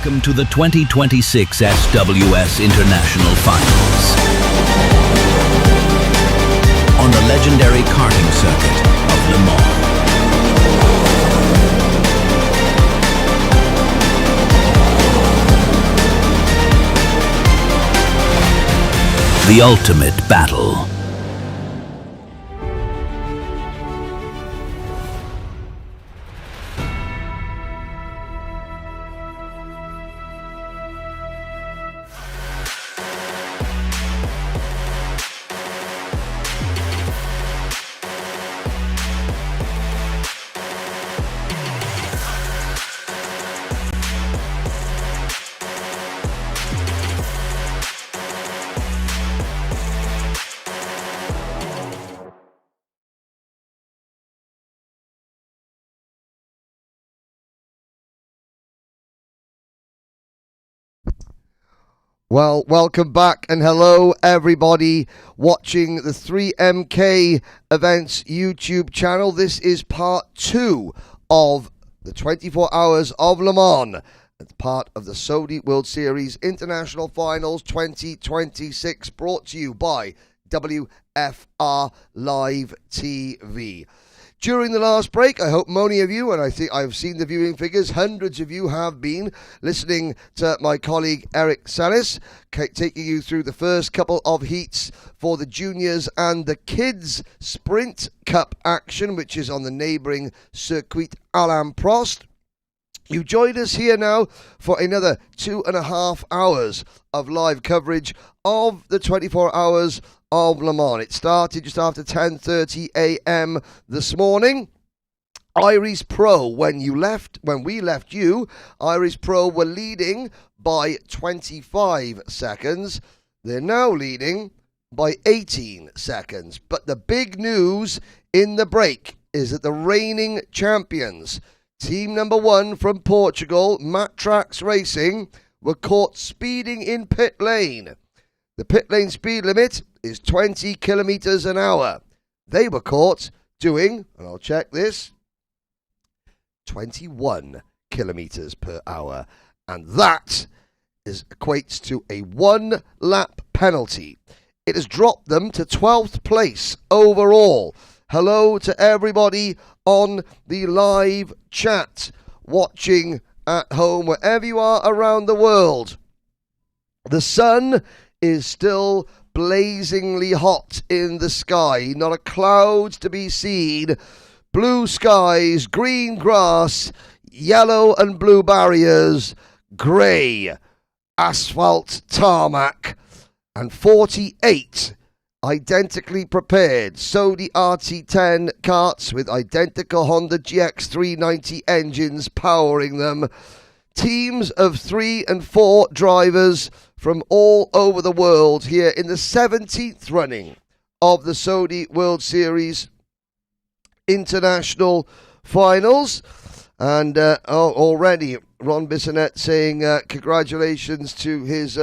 Welcome to the 2026 SWS International Finals. On the legendary karting circuit of Le Mans. The ultimate battle. Well, welcome back and hello everybody watching the 3MK Events YouTube channel. This is part 2 of the 24 Hours of Le Mans. It's part of the Saudi World Series International Finals 2026, brought to you by WFR Live TV. During the last break, I hope many of you, and I think I've seen the viewing figures, hundreds of you have been listening to my colleague Eric Salis, taking you through the first couple of heats for the juniors and the kids sprint cup action, which is on the neighbouring Circuit Alain Prost. You joined us here now for another 2.5 hours of live coverage of the 24 hours of Le Mans. It started just after 10:30 a.m. this morning. Iris Pro, when we left you, Iris Pro were leading by 25 seconds. They're now leading by 18 seconds. But the big news in the break is that the reigning champions, team number 1 from Portugal, Matrax Racing, were caught speeding in pit lane. The pit lane speed limit is 20 kilometers an hour. They were caught doing, and I'll check this, 21 kilometers per hour. And that equates to a 1 lap penalty. It has dropped them to 12th place overall. Hello to everybody on the live chat, watching at home, wherever you are around the world. The sun is still blazingly hot in the sky. Not a cloud to be seen. Blue skies, green grass, yellow and blue barriers, grey asphalt tarmac, and 48 identically prepared Saudi RT10 karts with identical Honda GX390 engines powering them. Teams of 3 and 4 drivers from all over the world here in the 17th running of the Saudi World Series International Finals. And already Ron Bissonette saying congratulations to his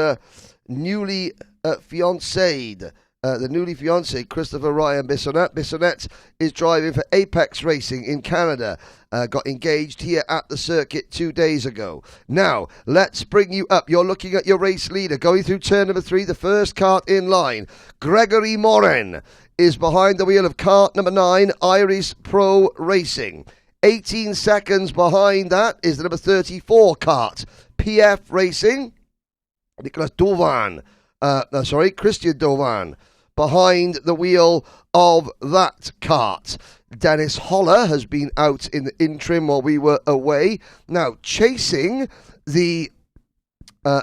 newly fiancéed, the newly fiancé Christopher Ryan Bissonette. Bissonette is driving for Apex Racing in Canada. Got engaged here at the circuit 2 days ago. Now, let's bring you up. You're looking at your race leader going through turn number 3, the first kart in line. Gregory Morin is behind the wheel of kart number 9, Iris Pro Racing. 18 seconds behind that is the number 34 kart, PF Racing. Christian Dovan behind the wheel of that kart. Dennis Holler has been out in the interim while we were away. Now, chasing the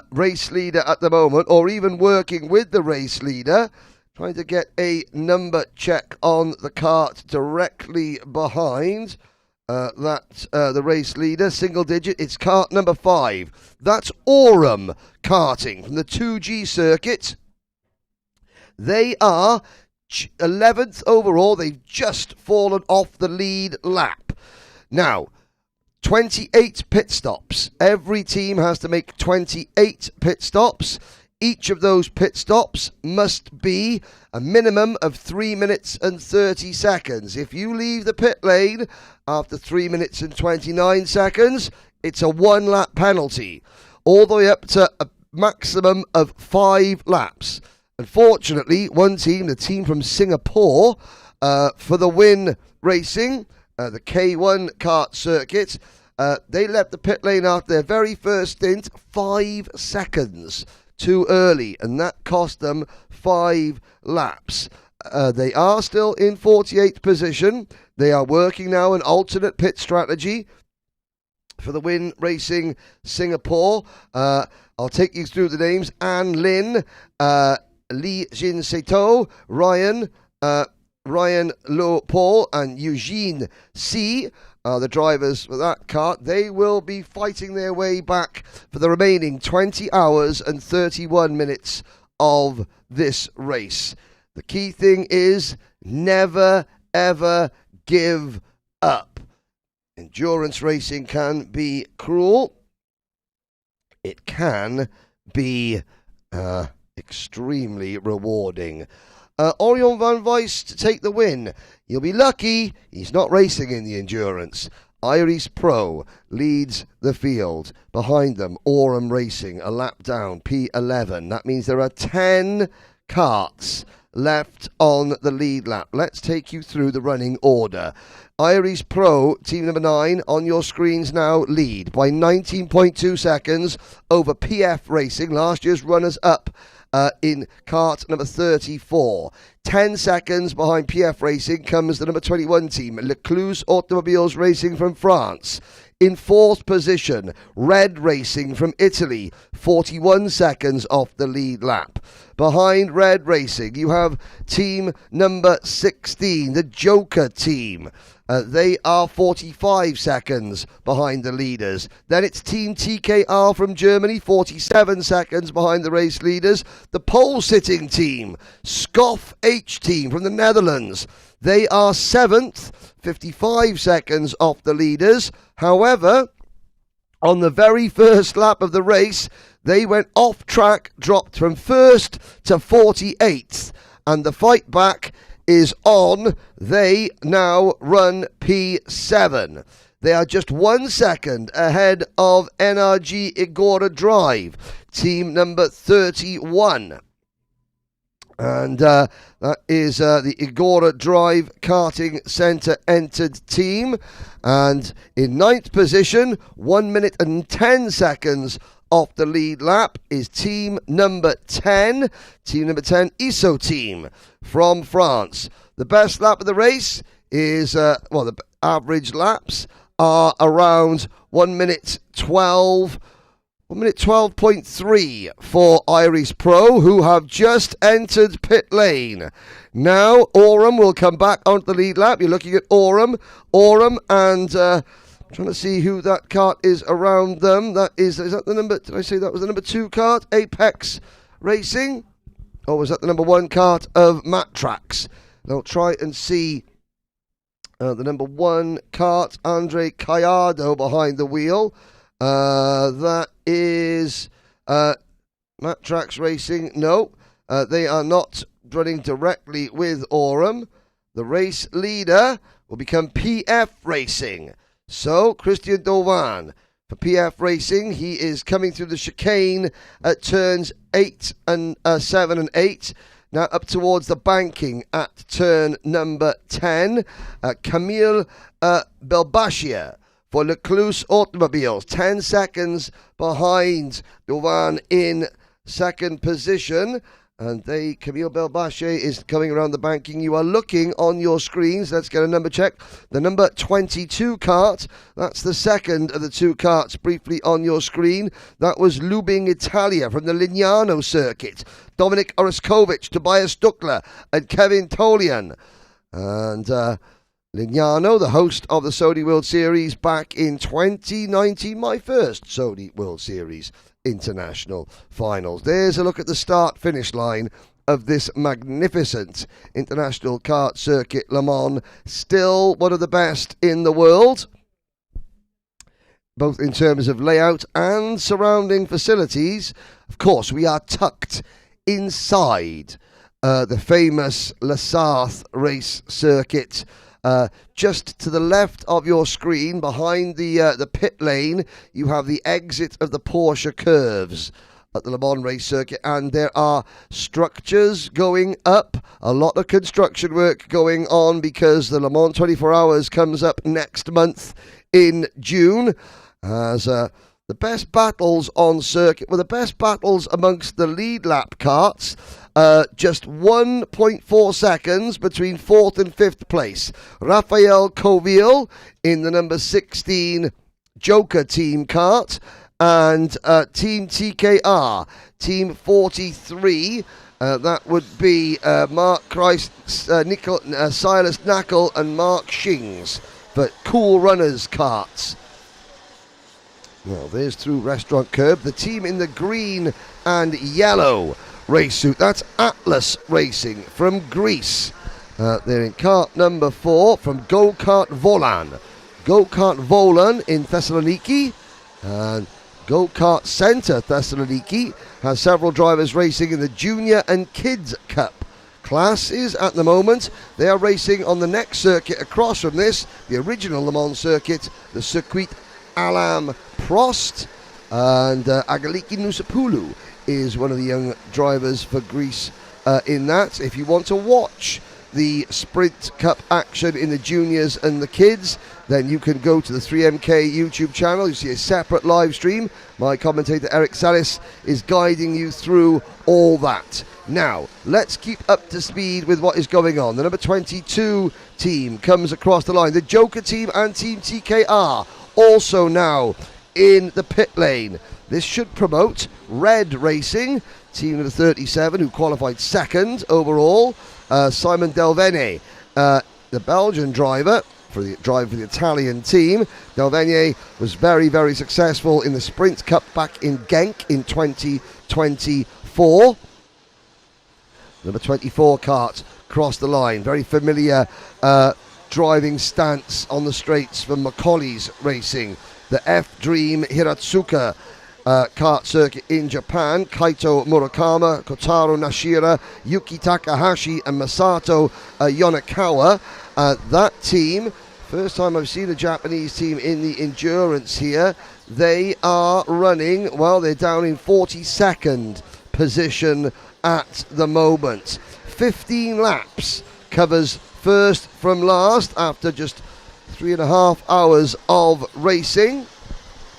race leader at the moment, or even working with the race leader, trying to get a number check on the kart directly behind the race leader, single digit. It's kart number 5. That's Aurum Karting from the 2G circuit. They are 11th overall. They've just fallen off the lead lap. Now, 28 pit stops. Every team has to make 28 pit stops. Each of those pit stops must be a minimum of 3 minutes and 30 seconds. If you leave the pit lane after 3 minutes and 29 seconds, it's a 1 lap penalty. all the way up to a maximum of 5 laps. Unfortunately, one team, the team from Singapore, for the win racing, the K1 kart circuit, they left the pit lane after their very first stint 5 seconds too early, and that cost them 5 laps. They are still in 48th position. They are working now an alternate pit strategy for the win racing Singapore. I'll take you through the names. Anne Lin, Lee Jin Seto, Ryan Lo Paul, and Eugene C are the drivers for that kart. They will be fighting their way back for the remaining 20 hours and 31 minutes of this race. The key thing is never, ever give up. Endurance racing can be cruel. It can be extremely rewarding. Orion van Weiss to take the win. You'll be lucky he's not racing in the endurance. Iris Pro leads the field. Behind them, Aurum Racing, a lap down, P11. That means there are 10 karts left on the lead lap. Let's take you through the running order. Iris Pro, team number 9, on your screens now, lead by 19.2 seconds over PF Racing, last year's runners-up in kart number 34. 10 seconds behind PF Racing comes the number 21 team, Lecluse Automobiles Racing from France. In 4th position, Red Racing from Italy, 41 seconds off the lead lap. Behind Red Racing, you have team number 16, the Joker team. They are 45 seconds behind the leaders. Then it's Team TKR from Germany, 47 seconds behind the race leaders. The pole-sitting team, Scoff H team from the Netherlands. They are 7th, 55 seconds off the leaders. However, on the very first lap of the race, they went off track, dropped from 1st to 48th. And the fight back is on. They now run P7. They are just 1 second ahead of NRG Igora Drive, team number 31. And that is the Igora Drive Karting Centre entered team. And in 9th position, 1 minute and 10 seconds off the lead lap, is team number 10. Team number 10, ISO team from France. The best lap of the race is, the average laps are around 1 minute 12. 1 minute 12.3 for Iris Pro, who have just entered pit lane. Now, Aurum will come back onto the lead lap. You're looking at Aurum, and I'm trying to see who that kart is around them. Is that the number, did I say that was the number 2 kart? Apex Racing? Or was that the number 1 kart of Matrax? They'll try and see the number 1 kart, Andre Callardo behind the wheel. That is Matrax Racing. No, they are not running directly with Aurum. The race leader will become PF Racing. So, Christian Dovan for PF Racing. He is coming through the chicane at turns 8 and 7 and 8. Now up towards the banking at turn number 10. Camille Belbashia for Lecluse Automobiles, 10 seconds behind Dovan in 2nd position. And Camille Belbashia is coming around the banking. You are looking on your screens. Let's get a number check. The number 22 kart, that's the second of the 2 karts briefly on your screen. That was Lubing Italia from the Lignano circuit. Dominic Oroskovich, Tobias Stuckler, and Kevin Tolian. And Lignano, the host of the Sony World Series back in 2019, my first Sony World Series International Finals. There's a look at the start-finish line of this magnificent international kart circuit, Le Mans. Still one of the best in the world, both in terms of layout and surrounding facilities. Of course, we are tucked inside the famous La Sarthe race circuit. Just to the left of your screen, behind the pit lane, you have the exit of the Porsche curves at the Le Mans race circuit, and there are structures going up, a lot of construction work going on, because the Le Mans 24 Hours comes up next month in June, as the best battles on circuit were the best battles amongst the lead lap karts. Just 1.4 seconds between 4th and 5th place. Rafael Coville in the number 16 Joker team kart, and Team TKR, Team 43, that would be Mark Christ, Silas Knackle and Mark Shings for Cool Runners karts. Well, there's through Restaurant Curb, the team in the green and yellow race suit. That's Atlas Racing from Greece. They're in kart number 4 from Go-Kart Volan. Go-Kart Volan in Thessaloniki, and Go-Kart Centre Thessaloniki has several drivers racing in the Junior and Kids Cup classes at the moment. They are racing on the next circuit across from this, the original Le Mans circuit, the Circuit Alam Prost, and Agaliki Nusapoulou is one of the young drivers for Greece in that. If you want to watch the Sprint Cup action in the juniors and the kids, then you can go to the 3MK YouTube channel. You see a separate live stream. My commentator Eric Salis is guiding you through all that. Now, let's keep up to speed with what is going on. The number 22 team comes across the line. The Joker team and Team TKR also now in the pit lane. This should promote Red Racing, team number 37, who qualified second overall. Simon Delvene, the Belgian driver for the Italian team. Delvene was very, very successful in the Sprint Cup back in Genk in 2024. Number 24 kart crossed the line. Very familiar driving stance on the straights for Macaulay's Racing. The F-Dream Hiratsuka kart circuit in Japan. Kaito Murakama, Kotaro Nashira, Yuki Takahashi and Masato Yonakawa. That team, first time I've seen a Japanese team in the endurance here. They are running, well, they're down in 42nd position at the moment. 15 laps covers first from last after just 3.5 hours of racing.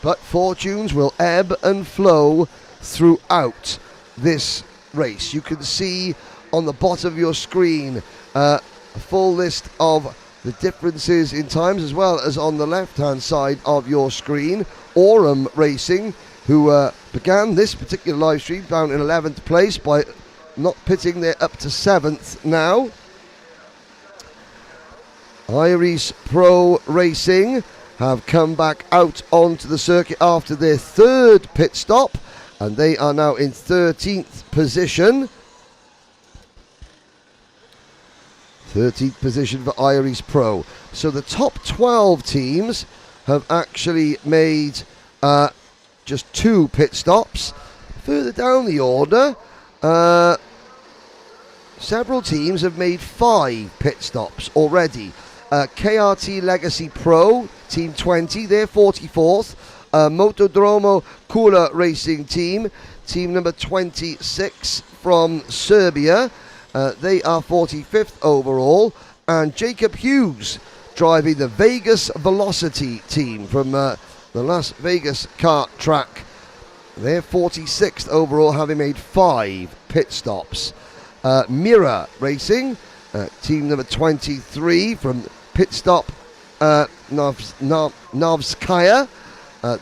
But fortunes will ebb and flow throughout this race. You can see on the bottom of your screen a full list of the differences in times, as well as on the left-hand side of your screen, Aurum Racing, who began this particular live stream down in 11th place by not pitting. They're up to 7th now. Iris Pro Racing have come back out onto the circuit after their third pit stop, and they are now in 13th position. 13th position for Iris Pro. So the top 12 teams have actually made just 2 pit stops. Further down the order, several teams have made 5 pit stops already. KRT Legacy Pro, Team 20, they're 44th. Motodromo Kula Racing Team, team number 26 from Serbia, they are 45th overall. And Jacob Hughes driving the Vegas Velocity team from the Las Vegas kart track. They're 46th overall, having made 5 pit stops. Mira Racing, team number 23 from pit stop Novskaya.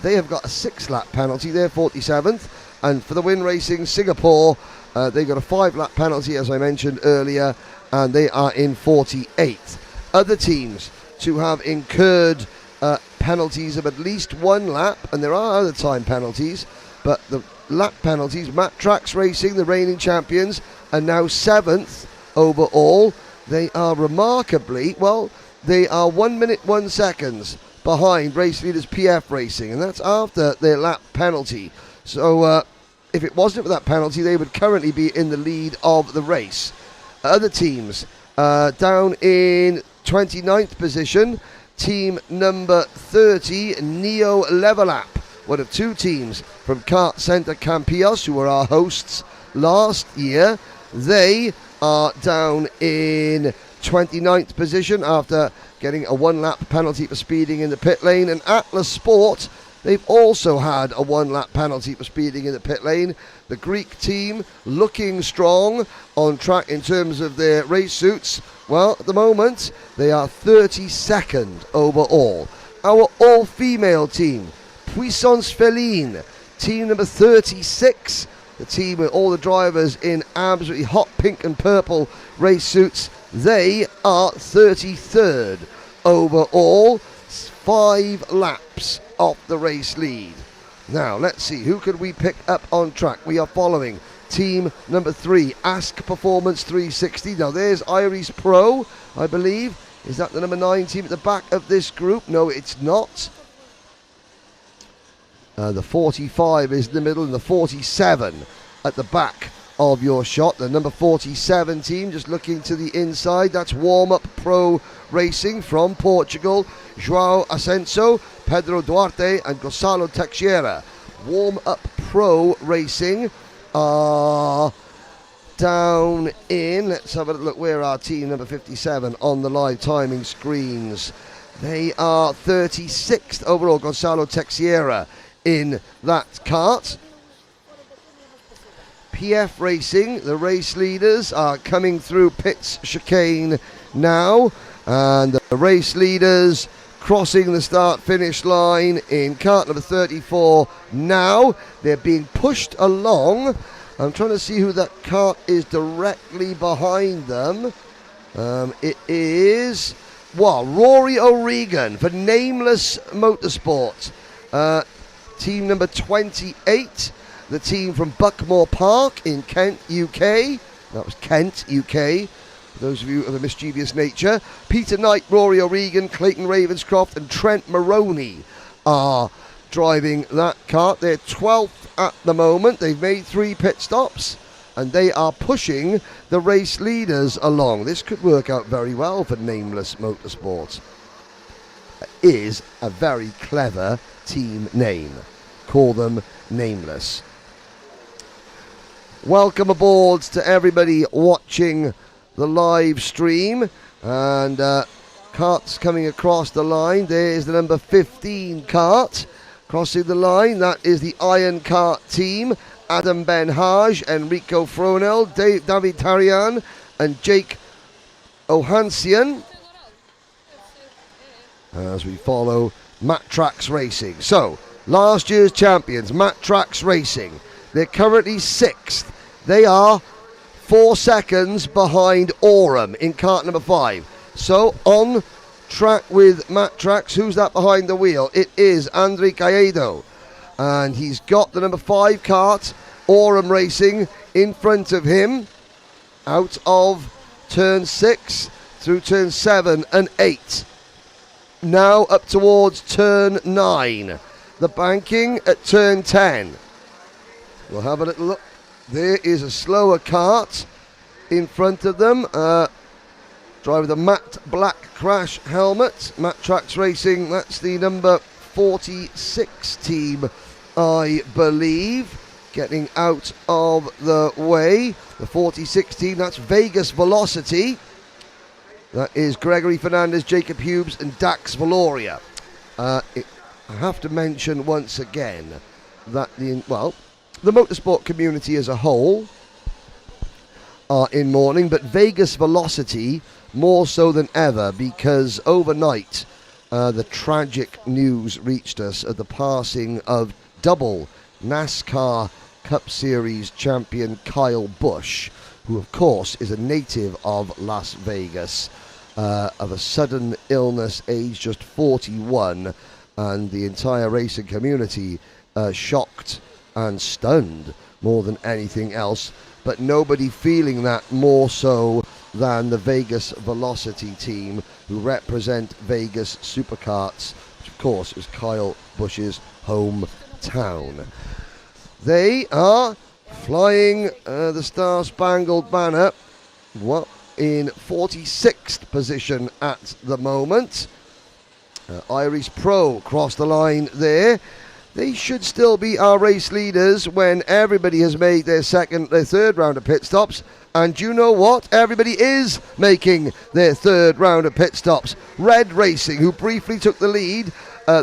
They have got a 6-lap penalty. They're 47th. And for the Win Racing Singapore, they got a 5-lap penalty, as I mentioned earlier, and they are in 48th. Other teams to have incurred penalties of at least 1 lap, and there are other time penalties, but the lap penalties, Matt Trax Racing, the reigning champions, are now 7th overall. They are remarkably, well, they are 1 minute 1 seconds behind race leaders PF Racing, and that's after their lap penalty. So if it wasn't for that penalty, they would currently be in the lead of the race. Other teams down in 29th position, team number 30, Neo Level Up, one of two teams from Kart Centre Campillos, who were our hosts last year. They are down in 29th position after getting a one-lap penalty for speeding in the pit lane. And Atlas Sport, they've also had a one-lap penalty for speeding in the pit lane. The Greek team looking strong on track in terms of their race suits. Well, at the moment, they are 32nd overall. Our all-female team, Puissance Féline, team number 36, the team with all the drivers in absolutely hot pink and purple race suits. They are 33rd overall, 5 laps off the race lead. Now, let's see, who could we pick up on track? We are following team number 3, Ask Performance 360. Now, there's Iris Pro, I believe. Is that the number 9 team at the back of this group? No, it's not. The 45 is in the middle, and the 47 at the back of your shot. The number 47 team just looking to the inside. That's Warm Up Pro Racing from Portugal. João Ascenso, Pedro Duarte and Gonçalo Teixeira. Warm Up Pro Racing are down in, let's have a look where our team number 57 on the live timing screens. They are 36th overall, Gonçalo Teixeira in that kart. PF Racing, the race leaders, are coming through pits chicane now, and the race leaders crossing the start-finish line in kart number 34 now. They're being pushed along. I'm trying to see who that kart is directly behind them. It is, well, Rory O'Regan for Nameless Motorsport. Team number 28, the team from Buckmore Park in Kent, UK. That was Kent, UK. For those of you of a mischievous nature. Peter Knight, Rory O'Regan, Clayton Ravenscroft and Trent Maroney are driving that kart. They're 12th at the moment. They've made 3 pit stops and they are pushing the race leaders along. This could work out very well for Nameless Motorsport. It is a very clever team name. Call them Nameless. Welcome aboard to everybody watching the live stream, and karts coming across the line. There's the number 15 kart crossing the line. That is the Iron Kart team. Adam Ben-Haj, Enrico Fronel, David Tarian and Jake Ohansian as we follow Matrax Racing. So, last year's champions, Matrax Racing. They're currently 6th. They are 4 seconds behind Aurum in kart number 5. So, on track with Matrax. Who's that behind the wheel? It is Andre Caedo. And he's got the number 5 kart, Aurum Racing, in front of him. Out of turn 6 through turn 7 and 8. Now up towards turn 9. The banking at turn 10. We'll have a little look. There is a slower kart in front of them. Driver the matte black crash helmet. Matrax Racing, that's the number 46 team, I believe. Getting out of the way. The 46 team, that's Vegas Velocity. That is Gregory Fernandez, Jacob Hughes and Dax Valoria. I have to mention once again that the motorsport community as a whole are in mourning, but Vegas Velocity more so than ever, because overnight the tragic news reached us of the passing of double NASCAR Cup Series champion Kyle Busch, who of course is a native of Las Vegas, of a sudden illness, aged just 41, and the entire racing community shocked and stunned more than anything else, but nobody feeling that more so than the Vegas Velocity team, who represent Vegas Superkarts, which of course is Kyle Busch's hometown. They are flying the Star Spangled Banner. What? in 46th position at the moment. Irish Pro crossed the line there. They should still be our race leaders when everybody has made their third round of pit stops. And you know what? Everybody is making their third round of pit stops. Red Racing, who briefly took the lead,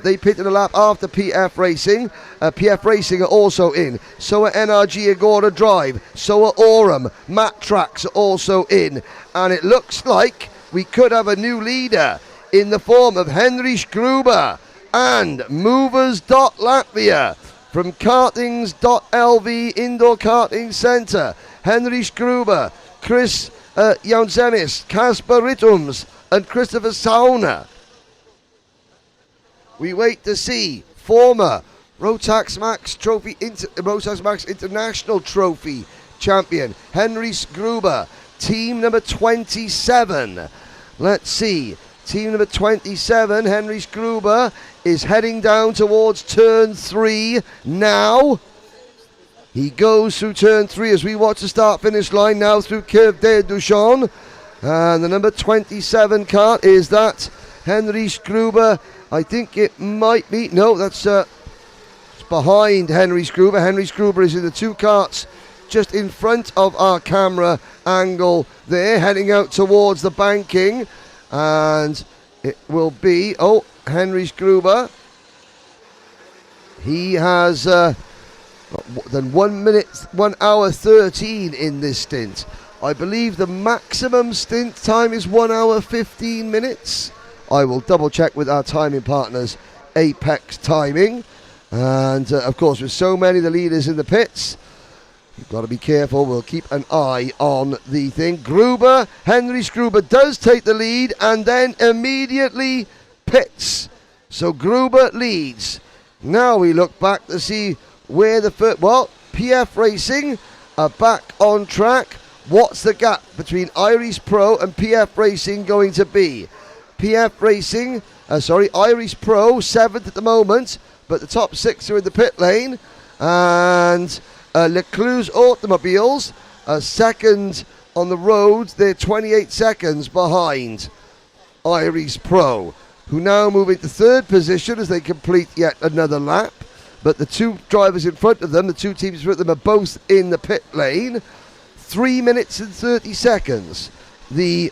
they pitted a lap after PF Racing. PF Racing are also in. So are NRG Agora Drive. So are Aurum. Matrax are also in. And it looks like we could have a new leader in the form of Heinrich Gruber and Movers.Latvia from Kartings.lv Indoor Karting Centre. Heinrich Gruber, Chris Jaunzemis, Kasper Rittums and Christopher Sauna. We wait to see former Rotax Max International Trophy champion Heinrich Gruber, team number 27. Let's see. Team number 27, Heinrich Gruber, is heading down towards turn 3 now. He goes through turn 3 as we watch the start-finish line now through Curve de Duchon. And the number 27 car is that Heinrich Gruber. I think it might be. No, that's it's behind Heinrich Gruber. Heinrich Gruber is in the two carts just in front of our camera angle there, heading out towards the banking. And it will be, Heinrich Gruber. He has done 1 hour 13 in this stint. I believe the maximum stint time is 1 hour 15 minutes. I will double check with our timing partners, Apex Timing. And of course, with so many of the leaders in the pits, you've got to be careful. We'll keep an eye on the thing. Heinrich Gruber does take the lead and then immediately pits. So Gruber leads. Now we look back to see where the first... Well, PF Racing are back on track. What's the gap between Irish Pro and PF Racing going to be? Irish Pro, 7th at the moment, but the top 6 are in the pit lane. And... Leclerc's Automobiles are second on the road. They're 28 seconds behind Irish Pro, who now move into third position as they complete yet another lap. But the two drivers in front of them, the two teams in front of them, are both in the pit lane. 3 minutes and 30 seconds. The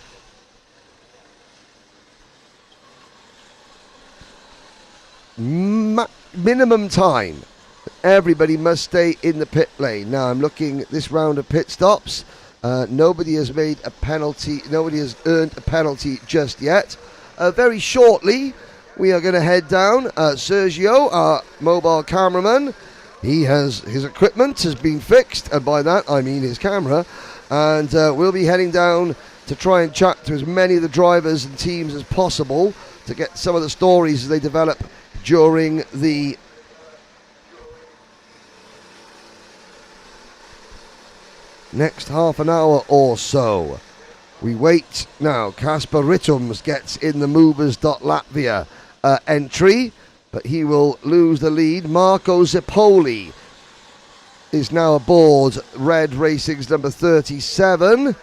minimum time. Everybody must stay in the pit lane. Now I'm looking at this round of pit stops. Nobody has made a penalty. Nobody has earned a penalty just yet. Very shortly, we are going to head down. Sergio, our mobile cameraman, his equipment has been fixed, and by that I mean his camera. And we'll be heading down to try and chat to as many of the drivers and teams as possible to get some of the stories as they develop during the next half an hour or so. We wait now. Kasper Rittums gets in the Movers.Latvia entry, but he will lose the lead. Marco Zippoli is now aboard Red Racing's number 37.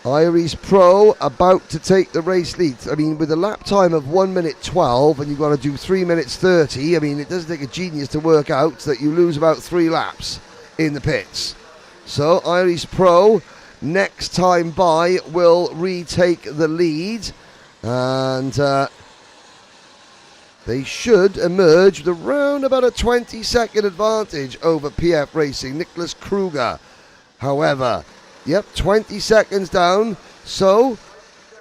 Irish Pro about to take the race lead. I mean, with a lap time of 1 minute 12 and you've got to do 3 minutes 30, I mean, it doesn't take a genius to work out that you lose about 3 laps in the pits. So Irish Pro, next time by, will retake the lead. And they should emerge with around about a 20-second advantage over PF Racing. Nicholas Kruger, however, 20 seconds down. So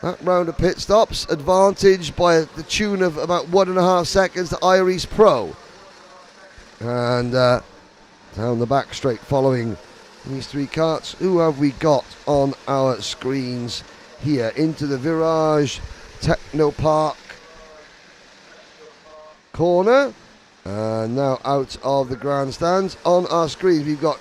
that round of pit stops, advantage by the tune of about 1.5 seconds to Irish Pro. And down the back straight following these 3 carts. Who have we got on our screens here? Into the Virage Techno Park corner. Now out of the grandstands. On our screens we've got,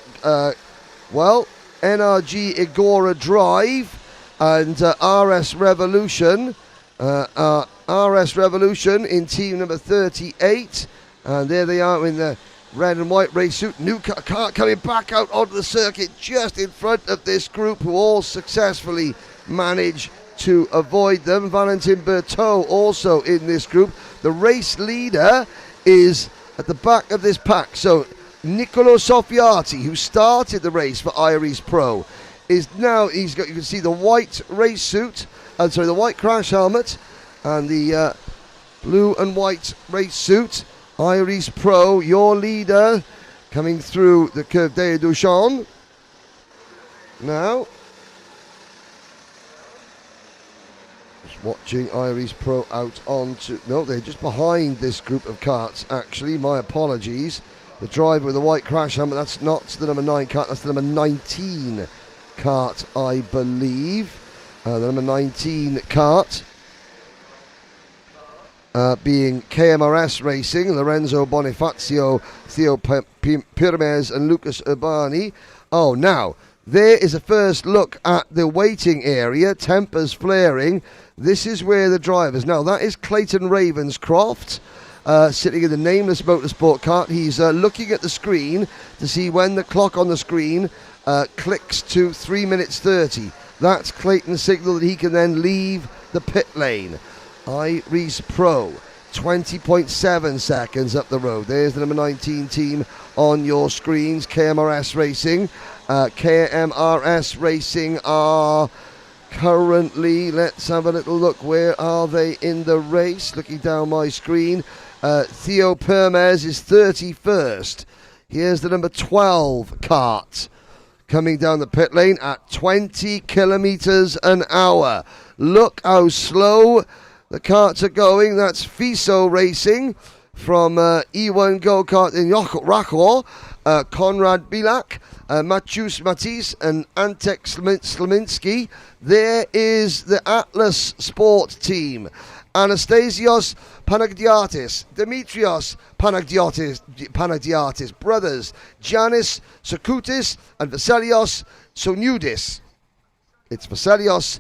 NRG Agora Drive and RS Revolution. RS Revolution in team number 38. And there they are in the red and white race suit. New car coming back out onto the circuit just in front of this group who all successfully manage to avoid them. Valentin Berthaud also in this group. The race leader is at the back of this pack. So Niccolò Soffiati, who started the race for Iris Pro, is now, you can see the white race suit, the white crash helmet and the blue and white race suit. Iris Pro, your leader, coming through the Curve des Duchamps. Now, just watching Iris Pro out onto, no, they're just behind this group of karts actually, my apologies. The driver with the white crash helmet, that's not the number 9 kart, that's the number 19 kart, I believe. The number 19 kart being KMRS Racing, Lorenzo Bonifacio, Theo Pirmez and Lucas Urbani. Oh, now, there is a first look at the waiting area, tempers flaring. This is where the drivers, now that is Clayton Ravenscroft, sitting in the nameless motorsport kart. He's looking at the screen to see when the clock on the screen clicks to 3 minutes 30. That's Clayton's signal that he can then leave the pit lane. Iris Pro, 20.7 seconds up the road. There's the number 19 team on your screens, KMRS Racing. KMRS Racing are currently, let's have a little look, where are they in the race? Looking down my screen, Theo Permez is 31st. Here's the number 12 kart coming down the pit lane at 20 kilometers an hour. Look how slow the karts are going. That's Fiso Racing from E1 Go-Kart in Rakor, Konrad Bilak, Maciusz Matisse and Antek Sleminski. There is the Atlas Sport team. Anastasios Panagdiatis, Dimitrios Panagdiatis, brothers Giannis Sakoutis and Vasilios Sonoudis. It's Vasilios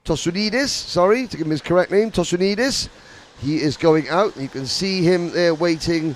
Tosunidis, sorry, to give him his correct name, Tosunidis. He is going out. You can see him there waiting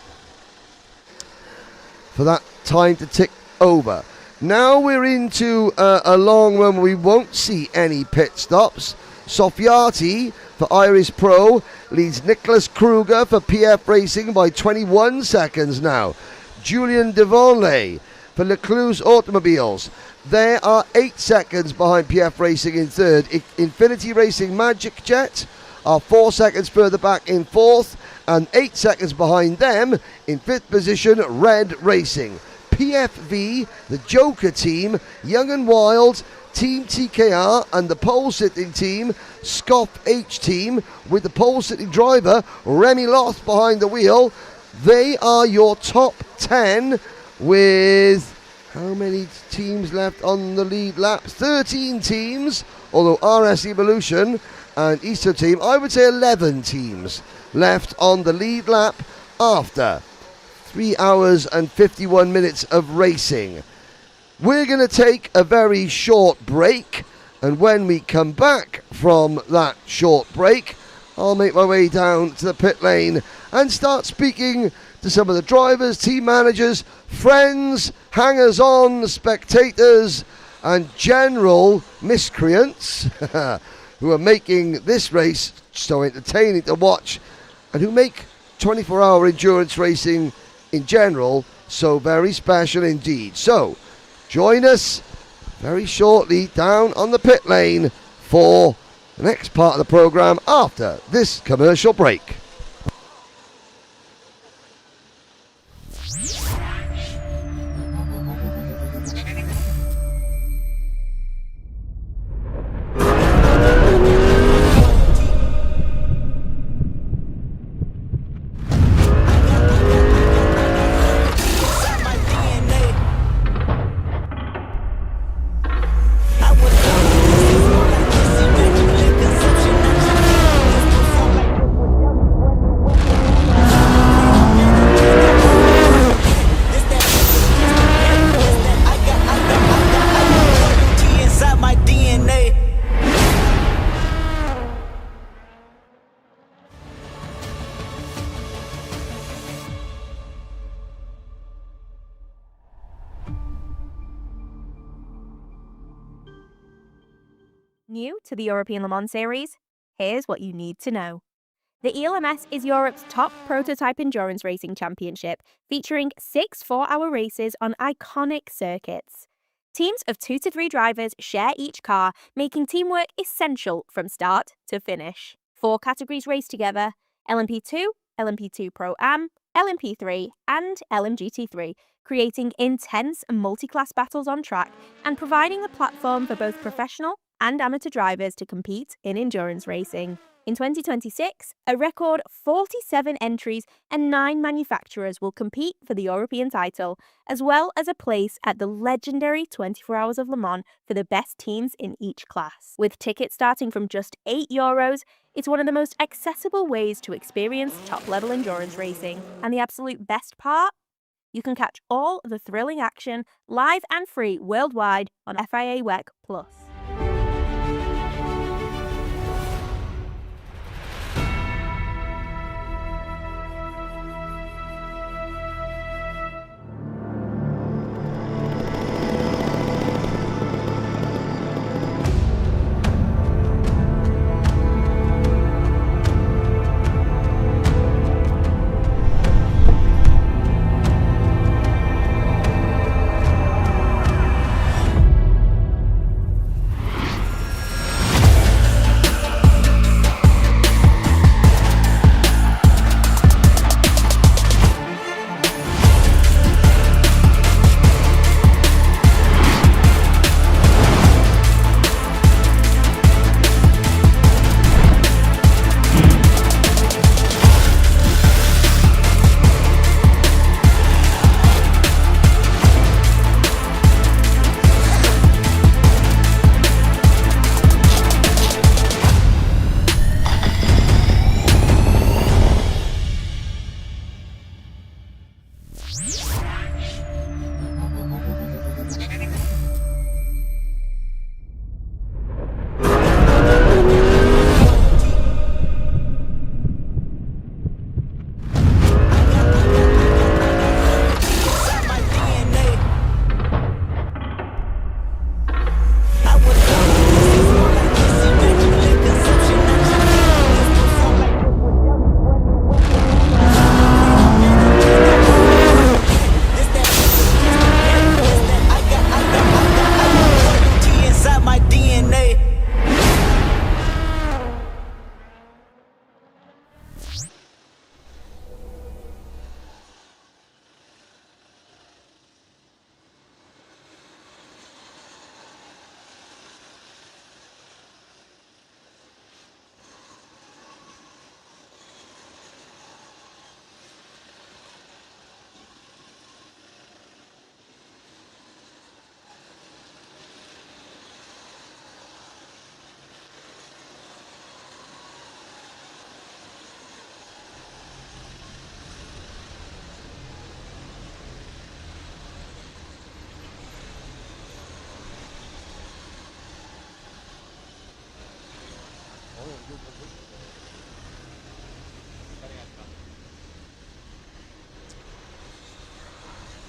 for that time to tick over. Now we're into a long run where we won't see any pit stops. Soffiati for Iris Pro leads Nicholas Kruger for PF Racing by 21 seconds now. Julian Devonley for Leclerc's Automobiles. They are 8 seconds behind PF Racing in third. Infinity Racing Magic Jet are 4 seconds further back in fourth, and 8 seconds behind them in fifth position, Red Racing. PFV, the Joker team, Young and Wild, Team TKR and the pole-sitting team, Scoff H team, with the pole-sitting driver, Remy Loth behind the wheel. They are your top 10 with how many teams left on the lead lap? 13 teams, although RS Evolution and Easter team, I would say 11 teams left on the lead lap after 3 hours and 51 minutes of racing. We're going to take a very short break, and when we come back from that short break, I'll make my way down to the pit lane and start speaking to some of the drivers, team managers, friends, hangers-on, spectators, and general miscreants who are making this race so entertaining to watch and who make 24-hour endurance racing in general so very special indeed. So, join us very shortly down on the pit lane for the next part of the program after this commercial break. New to the European Le Mans Series? Here's what you need to know. The ELMS is Europe's top prototype endurance racing championship, featuring 6 4-hour races on iconic circuits. Teams of 2 to 3 drivers share each car, making teamwork essential from start to finish. 4 categories race together: LMP2, LMP2 Pro-Am, LMP3 and LMGT3, creating intense multi-class battles on track and providing a platform for both professional and amateur drivers to compete in endurance racing. In 2026, a record 47 entries and 9 manufacturers will compete for the European title, as well as a place at the legendary 24 Hours of Le Mans for the best teams in each class. With tickets starting from just €8, it's one of the most accessible ways to experience top-level endurance racing. And the absolute best part? You can catch all the thrilling action live and free worldwide on FIA WEC+.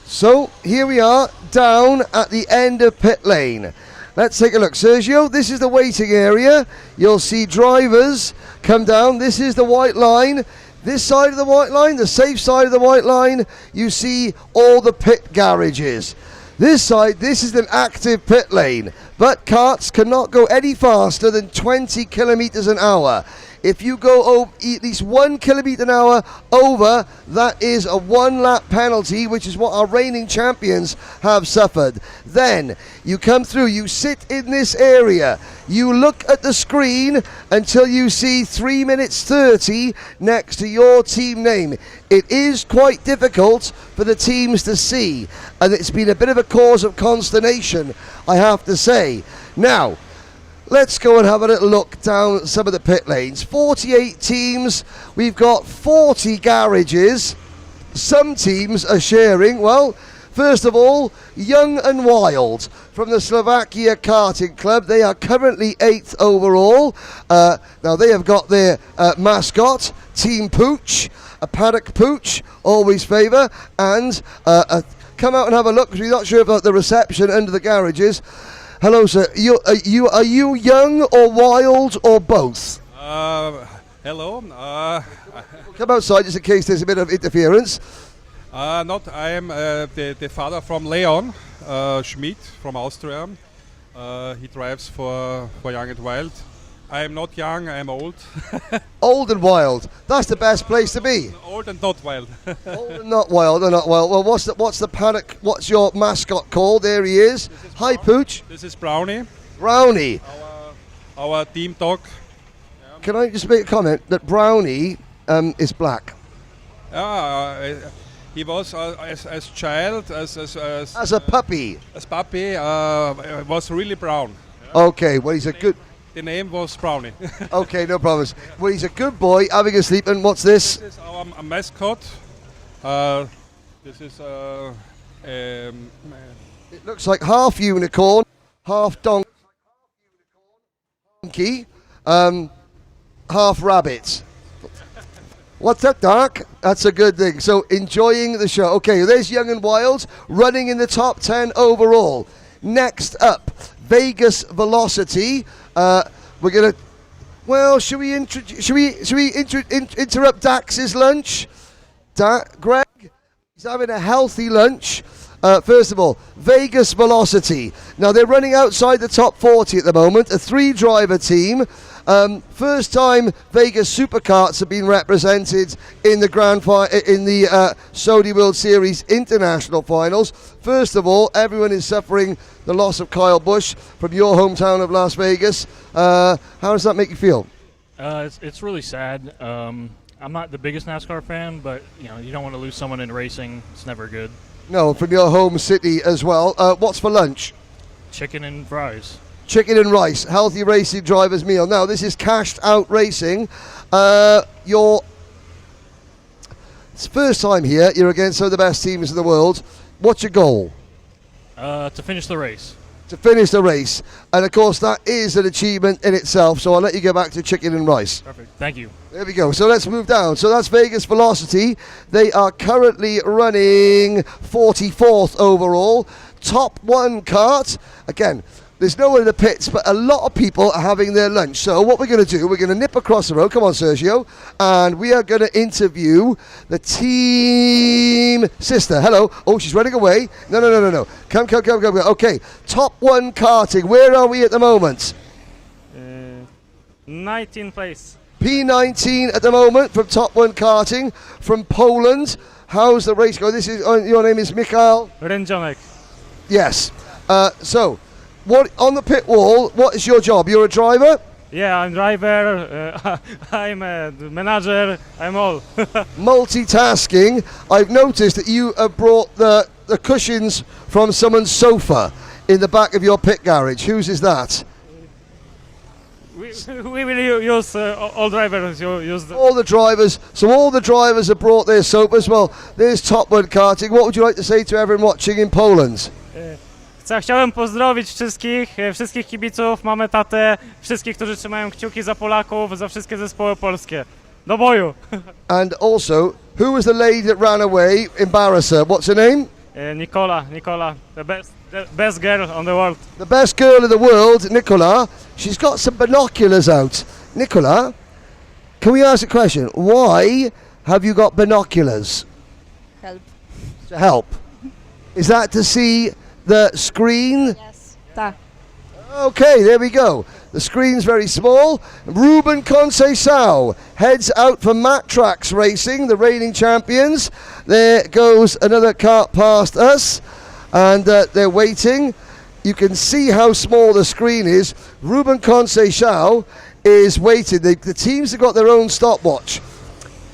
So here we are down at the end of pit lane. Let's take a look. Sergio, this is the waiting area. You'll see drivers come down. This is the white line. This side of the white line, the safe side of the white line, you see all the pit garages. This side, this is an active pit lane, but karts cannot go any faster than 20 kilometers an hour. If you go at least 1 kilometer an hour over, that is a 1 lap penalty, which is what our reigning champions have suffered. Then you come through, you sit in this area, you look at the screen until you see 3 minutes 30 next to your team name. It is quite difficult for the teams to see, and it's been a bit of a cause of consternation, I have to say. Now, let's go and have a little look down some of the pit lanes. 48 teams, we've got 40 garages. Some teams are sharing, well, first of all, Young and Wild from the Slovakia Karting Club. They are currently 8th overall. Now they have got their mascot, Team Pooch, a paddock pooch, always favour, and come out and have a look, because we're not sure about the reception under the garages. Hello, sir. Are you young or wild or both? Hello. Come outside just in case there's a bit of interference. Not. I am the father from Leon Schmidt from Austria. He drives for Young and Wild. I am not young. I am old. Old and wild. That's the best place to be. Old and not wild. Old and not wild. Or not wild. Well, what's the paddock? What's your mascot called? There he is. Hi, Pooch. This is Brownie. Brownie. Our team dog. Can I just make a comment that Brownie is black? He was as child as a puppy. As puppy was really brown. Okay, well he's a good. The name was Brownie. Okay, no problems. Well, he's a good boy, having a sleep. And what's this? This is our mascot. This is. It looks like half unicorn, half donkey, half rabbit. What's that, Dark? That's a good thing. So enjoying the show. Okay, there's Young and Wild running in the top 10 overall. Next up, Vegas Velocity. We're gonna. Well, should we interrupt Dax's lunch? Greg, he's having a healthy lunch. First of all, Vegas Velocity. Now they're running outside the top 40 at the moment. A 3-driver team. First time Vegas Supercarts have been represented in the Saudi World Series International Finals. First of all, everyone is suffering the loss of Kyle Busch from your hometown of Las Vegas. How does that make you feel? It's really sad. I'm not the biggest NASCAR fan, but you don't want to lose someone in racing. It's never good. No, from your home city as well. What's for lunch? Chicken and fries. Chicken and rice, healthy racing driver's meal. Now, this is cashed out racing. It's first time here. You're against some of the best teams in the world. What's your goal? To finish the race. To finish the race. And, of course, that is an achievement in itself. So I'll let you go back to chicken and rice. Perfect. Thank you. There we go. So let's move down. So that's Vegas Velocity. They are currently running 44th overall. Top 1 kart. Again, there's no one in the pits, but a lot of people are having their lunch. So what we're going to do, we're going to nip across the road. Come on, Sergio. And we are going to interview the team sister. Hello. Oh, she's running away. No. Come. Okay. Top 1 karting. Where are we at the moment? 19th place. P19 at the moment from Top 1 karting from Poland. How's the race going? This is your name is Michał Rędzionek. Yes. So, what on the pit wall? What is your job? You're a driver. Yeah, I'm driver. I'm a manager. I'm all. Multitasking. I've noticed that you have brought the cushions from someone's sofa in the back of your pit garage. Whose is that? We will use all drivers. Use all the drivers. So all the drivers have brought their sofas. Well, there's Top 1 karting. What would you like to say to everyone watching in Poland? Chciałem pozdrowić wszystkich kibiców, mamę, tatę, wszystkich, którzy trzymają kciuki za Polaków, za wszystkie zespoły polskie. Do boju! And also, who was the lady that ran away? Embarrass her. What's her name? Nicola, the best girl on the world. The best girl in the world, Nicola. She's got some binoculars out. Nicola, can we ask a question? Why have you got binoculars? Help. To help. Is that to see the screen? Yes. Ta. Okay, there we go. The screen's very small. Ruben Conceição heads out for Matt Tracks Racing, the reigning champions. There goes another cart past us, and they're waiting. You can see how small the screen is. Ruben Conceição is waiting. The teams have got their own stopwatch.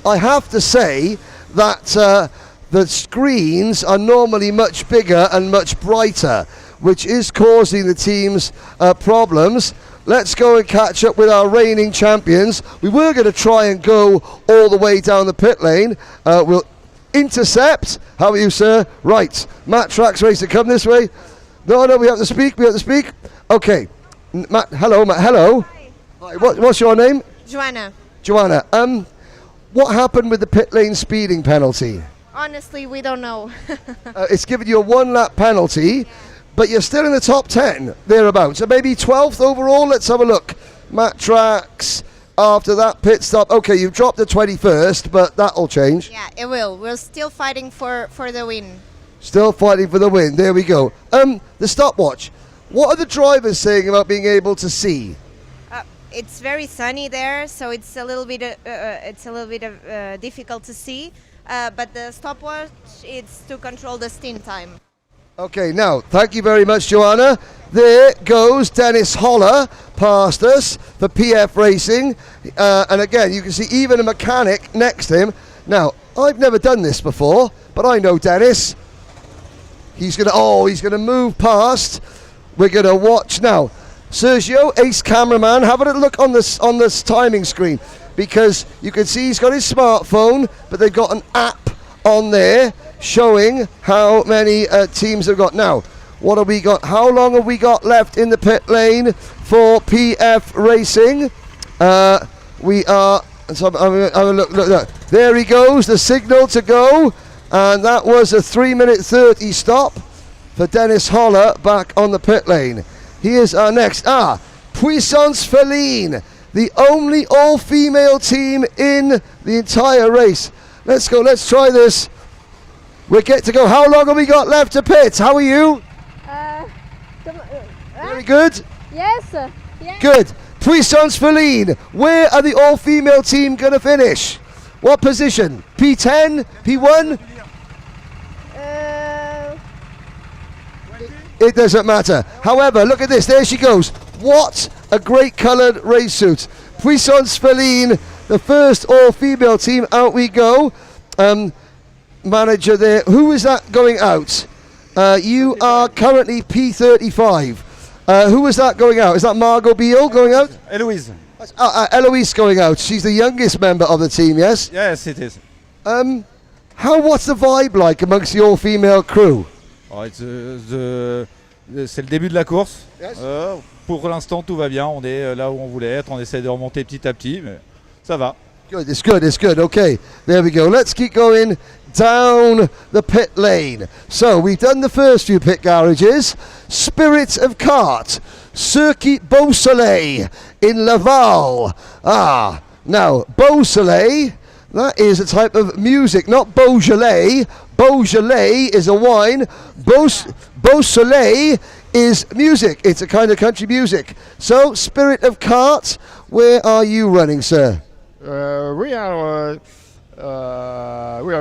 I have to say that the screens are normally much bigger and much brighter, which is causing the teams problems. Let's go and catch up with our reigning champions. We were going to try and go all the way down the pit lane. We'll intercept. How are you, sir? Right. Matt Tracks Racing, come this way. No, we have to speak. Okay. Matt, hello. Hi. What's your name? Joanna. Joanna. What happened with the pit lane speeding penalty? Honestly, we don't know. It's given you a 1-lap penalty. but you're still in the top 10, thereabouts. So maybe 12th overall. Let's have a look. Matt Tracks, after that pit stop. Okay, you dropped to 21st, but that'll change. Yeah, it will. We're still fighting for the win. Still fighting for the win. There we go. The stopwatch. What are the drivers saying about being able to see? It's very sunny there, so it's a little bit difficult to see. But the stopwatch is to control the stint time. Okay, now, thank you very much, Joanna. There goes Dennis Holler past us for PF Racing. And again, you can see even a mechanic next to him. Now, I've never done this before, but I know Dennis. He's gonna move past. We're gonna watch now. Sergio, ace cameraman, have a little look on this timing screen, because you can see he's got his smartphone, but they've got an app on there showing how many teams have got. Now, what have we got? How long have we got left in the pit lane for PF Racing? We are. So look. There he goes, the signal to go, and that was a 3-minute 30 stop for Dennis Holler back on the pit lane. Here's our next. Puissance Feline, the only all-female team in the entire race. Let's go. Let's try this. We get to go. How long have we got left to pit? How are you? Very good. Yes. Yeah. Good. Puissance Feline, where are the all-female team going to finish? What position? P10? P1? It doesn't matter. However, look at this. There she goes. What a great coloured race suit. Puissance Feline, the first all-female team. Out we go. Manager there. Who is that going out? You are currently P35. Who is that going out? Is that Margot Beale going out? Eloise. Eloise going out. She's the youngest member of the team, yes? Yes, it is. What's the vibe like amongst the all-female crew? Oh, c'est le début de la course. Yes. Pour l'instant, tout va bien. On est là où on voulait être. On essaie de remonter petit à petit, mais ça va. Good, it's good, it's good. Okay, there we go. Let's keep going down the pit lane. So we've done the first few pit garages. Spirit of Kart, Circuit Beausoleil in Laval. Now Beausoleil, that is a type of music, not Beaujolais. Beaujolais is a wine. Beausoleil is music. It's a kind of country music. So Spirit of Kart, where are you running, sir? We are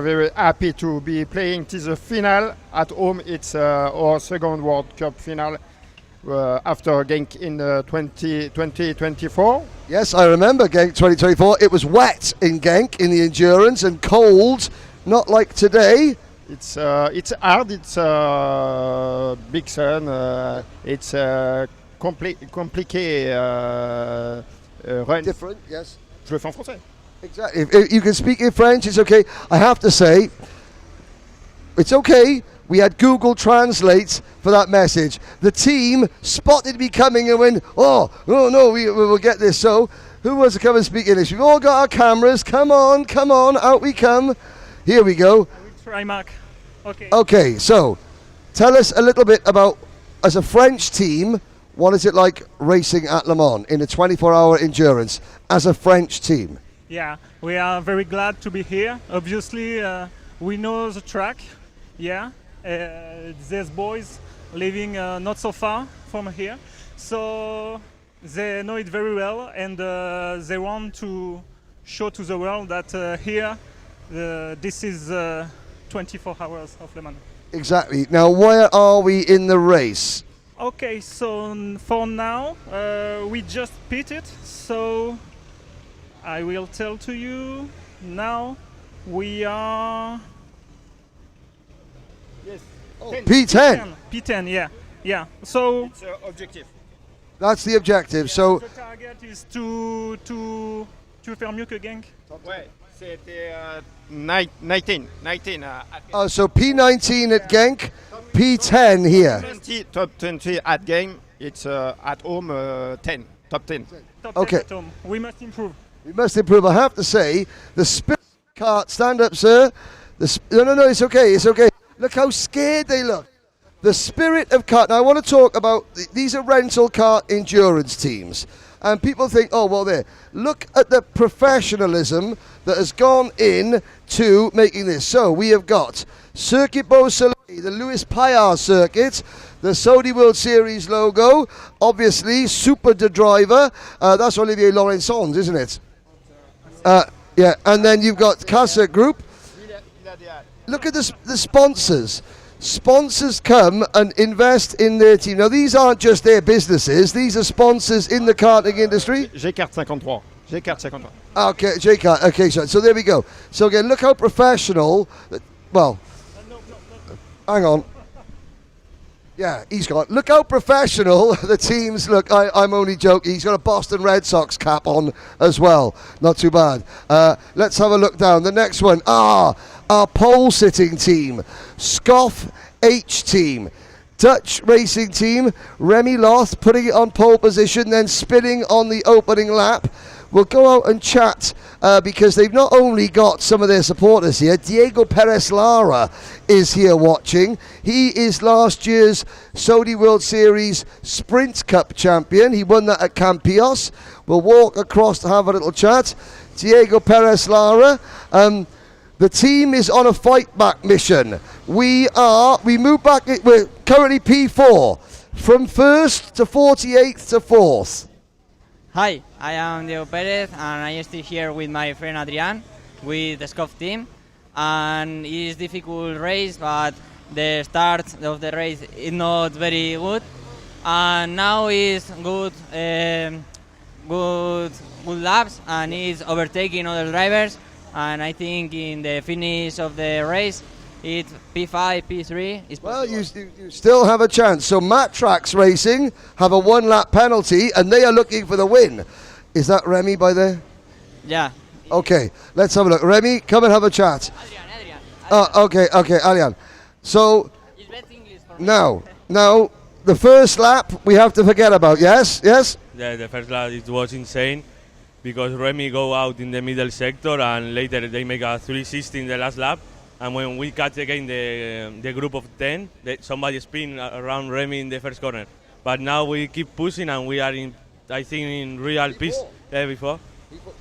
very happy to be playing to the final at home. It's our second World Cup final after Genk in 2024. Yes, I remember Genk 2024. It was wet in Genk in the endurance and cold, not like today. It's hard. It's big sun. It's complicated run. Different, yes. Je le fais en français. Exactly. If you can speak in French, it's okay. I have to say, it's okay. We had Google Translate for that message. The team spotted me coming and went, oh no, we will get this. So, who wants to come and speak English? We've all got our cameras. Come on, out we come. Here we go. I will try, Mark. Okay. Okay, so tell us a little bit about, as a French team, what is it like racing at Le Mans in a 24-hour endurance as a French team? Yeah, we are very glad to be here. Obviously, we know the track. Yeah, there's boys living not so far from here, so they know it very well, and they want to show to the world that here, this is 24 hours of Le Mans. Exactly. Now, where are we in the race? Okay, so for now, we just pitted, so I will tell to you now we are... Yes. P10. P10, yeah. So It's objective. That's the objective. So the target is to faire mieux que Genk. Ouais, c'était 19 so P19 at Genk, P10 here. top 20 at game. It's at home 10, top 10. Top Okay. 10 at home. We must improve. We must improve. I have to say, the Spirit Kart, stand up, sir. No, it's okay. Look how scared they look. the spirit of kart. Now, I want to talk about these are rental kart endurance teams. And people think, oh, well, there. Look at the professionalism that has gone in to making this. So we have got Circuit Soleil, the Louis Paillard circuit, the Saudi World Series logo, obviously, Super de Driver. That's Olivier Laurensons, isn't it? Yeah, and then you've got Casa Group. Look at the sponsors. Sponsors come and invest in their team. Now, these aren't just their businesses. These are sponsors in the karting industry. G-Kart 53. G-Kart 53. Okay, G-Kart. Okay, so there we go. So again, look how professional. Well, hang on. Yeah, he's got. Look how professional the teams look. I'm only joking. He's got a Boston Red Sox cap on as well. Not too bad. Let's have a look down. The next one. Our pole sitting team, Scoff H team, Dutch racing team, Remy Loth putting it on pole position, then spinning on the opening lap. We'll go out and chat because they've not only got some of their supporters here. Diego Perez Lara is here watching. He is last year's Saudi World Series Sprint Cup champion. He won that at Campillos. We'll walk across to have a little chat. Diego Perez Lara. The team is on a fight back mission. We move back, we're currently P4, from 1st to 48th to 4th. Hi, I am Diego Perez and I am still here with my friend Adrian with the Scoff team. And it is difficult race, but the start of the race is not very good. And now is good laps and is overtaking other drivers. And I think in the finish of the race, it's P5, P3. Well, you still have a chance. So Matt Tracks Racing have a 1 lap penalty and they are looking for the win. Is that Remy by there? Yeah. Okay, let's have a look. Remy, come and have a chat. Adrian. Okay, Adrian. So now, the first lap we have to forget about, yes? Yeah, the first lap it was insane. Because Remy go out in the middle sector and later they make a 360 in the last lap. And when we catch again the group of 10, somebody spin around Remy in the first corner. But now we keep pushing and we are in real piste before.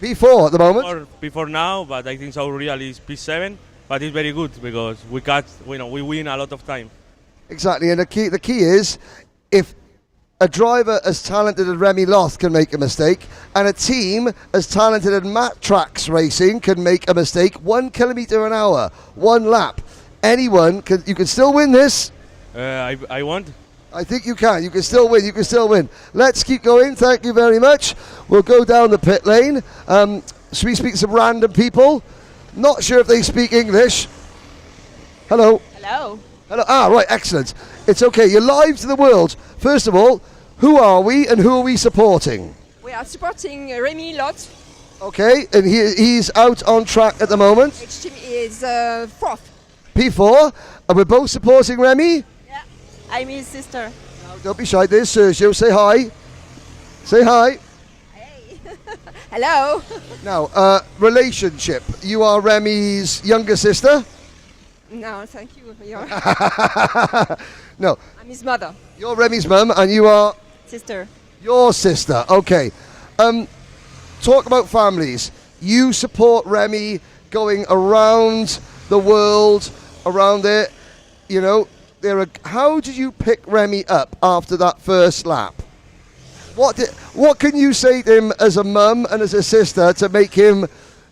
P4 at the moment? Before now, but I think so real is P7. But it's very good because we win a lot of time. Exactly, and the key is if a driver as talented as Remy Loth can make a mistake, and a team as talented as Matt Tracks Racing can make a mistake. 1 kilometre an hour, 1 lap. Anyone can. You can still win this. I want. I think you can. You can still win. Let's keep going. Thank you very much. We'll go down the pit lane. So we speak to some random people. Not sure if they speak English. Hello. Hello. Right. Excellent. It's okay. You're live to the world. First of all, who are we and who are we supporting? We are supporting Remy Loth. Okay, and he's out on track at the moment. Which team is 4th. P4, and we're both supporting Remy? Yeah, I'm his sister. No, don't be shy, there's Sergio, say hi. Say hi. Hey. Hello. Now, relationship. You are Remy's younger sister? No, thank you. No. I'm his mother. You're Remy's mum, and you are? Sister. Your sister, okay. Talk about families. You support Remy going around the world, around there. You know, how did you pick Remy up after that first lap? What can you say to him as a mum and as a sister to make him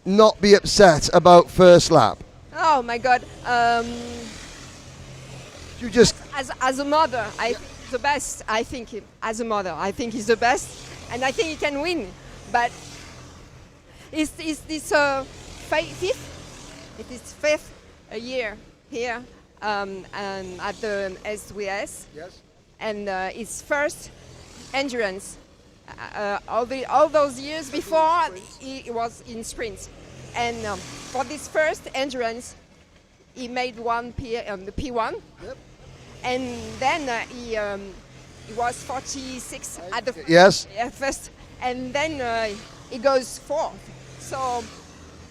not be upset about first lap? Oh my God. You just as a mother, I think he's the best. I think as a mother, I think he's the best, and I think he can win. But is this fifth? It is fifth a year here and at the SWS. Yes. And his first endurance. All those years before, he was in sprints, and for this first endurance, he made the P1. Yep. And then he was 46 at the first, and then he goes 4th. So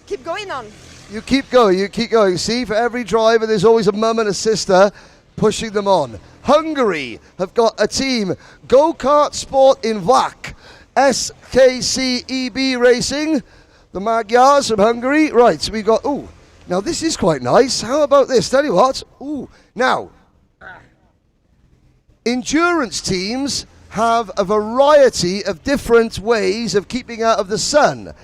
keep going on. You keep going. See, for every driver, there's always a mum and a sister pushing them on. Hungary have got a team, Go-Kart Sport in Vak, SKCEB Racing, the Magyars from Hungary. Right, so we got, ooh, now this is quite nice. How about this? Tell you what, ooh, now, endurance teams have a variety of different ways of keeping out of the sun.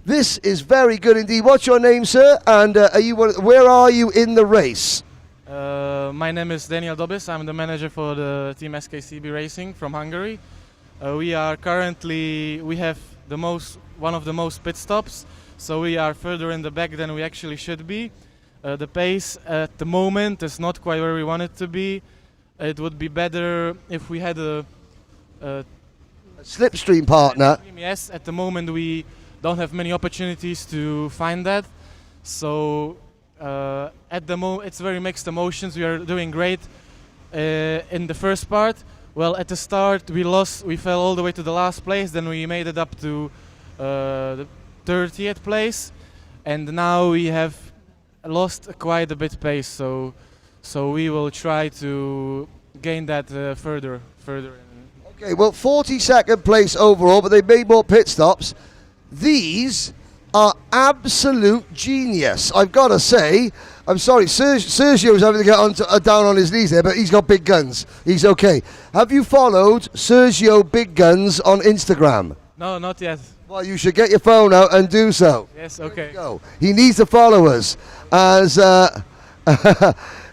This is very good indeed. What's your name, sir? And where are you in the race? My name is Daniel Dobis. I'm the manager for the team SKCB Racing from Hungary. We have one of the most pit stops, so we are further in the back than we actually should be. The pace at the moment is not quite where we want it to be. It would be better if we had a slipstream partner. Yes, at the moment we don't have many opportunities to find that. So at the moment it's very mixed emotions. We are doing great in the first part. Well, at the start we fell all the way to the last place, then we made it up to the 30th place, and now we have lost quite a bit pace, so we will try to gain that further. Okay, well, 42nd place overall, but they made more pit stops. These are absolute genius, I've got to say. I'm sorry, Sergio's having to get down on his knees there, but he's got big guns. He's okay. Have you followed Sergio Big Guns on Instagram? No, not yet. Well, you should get your phone out and do so. Yes, okay. Go. He needs the followers as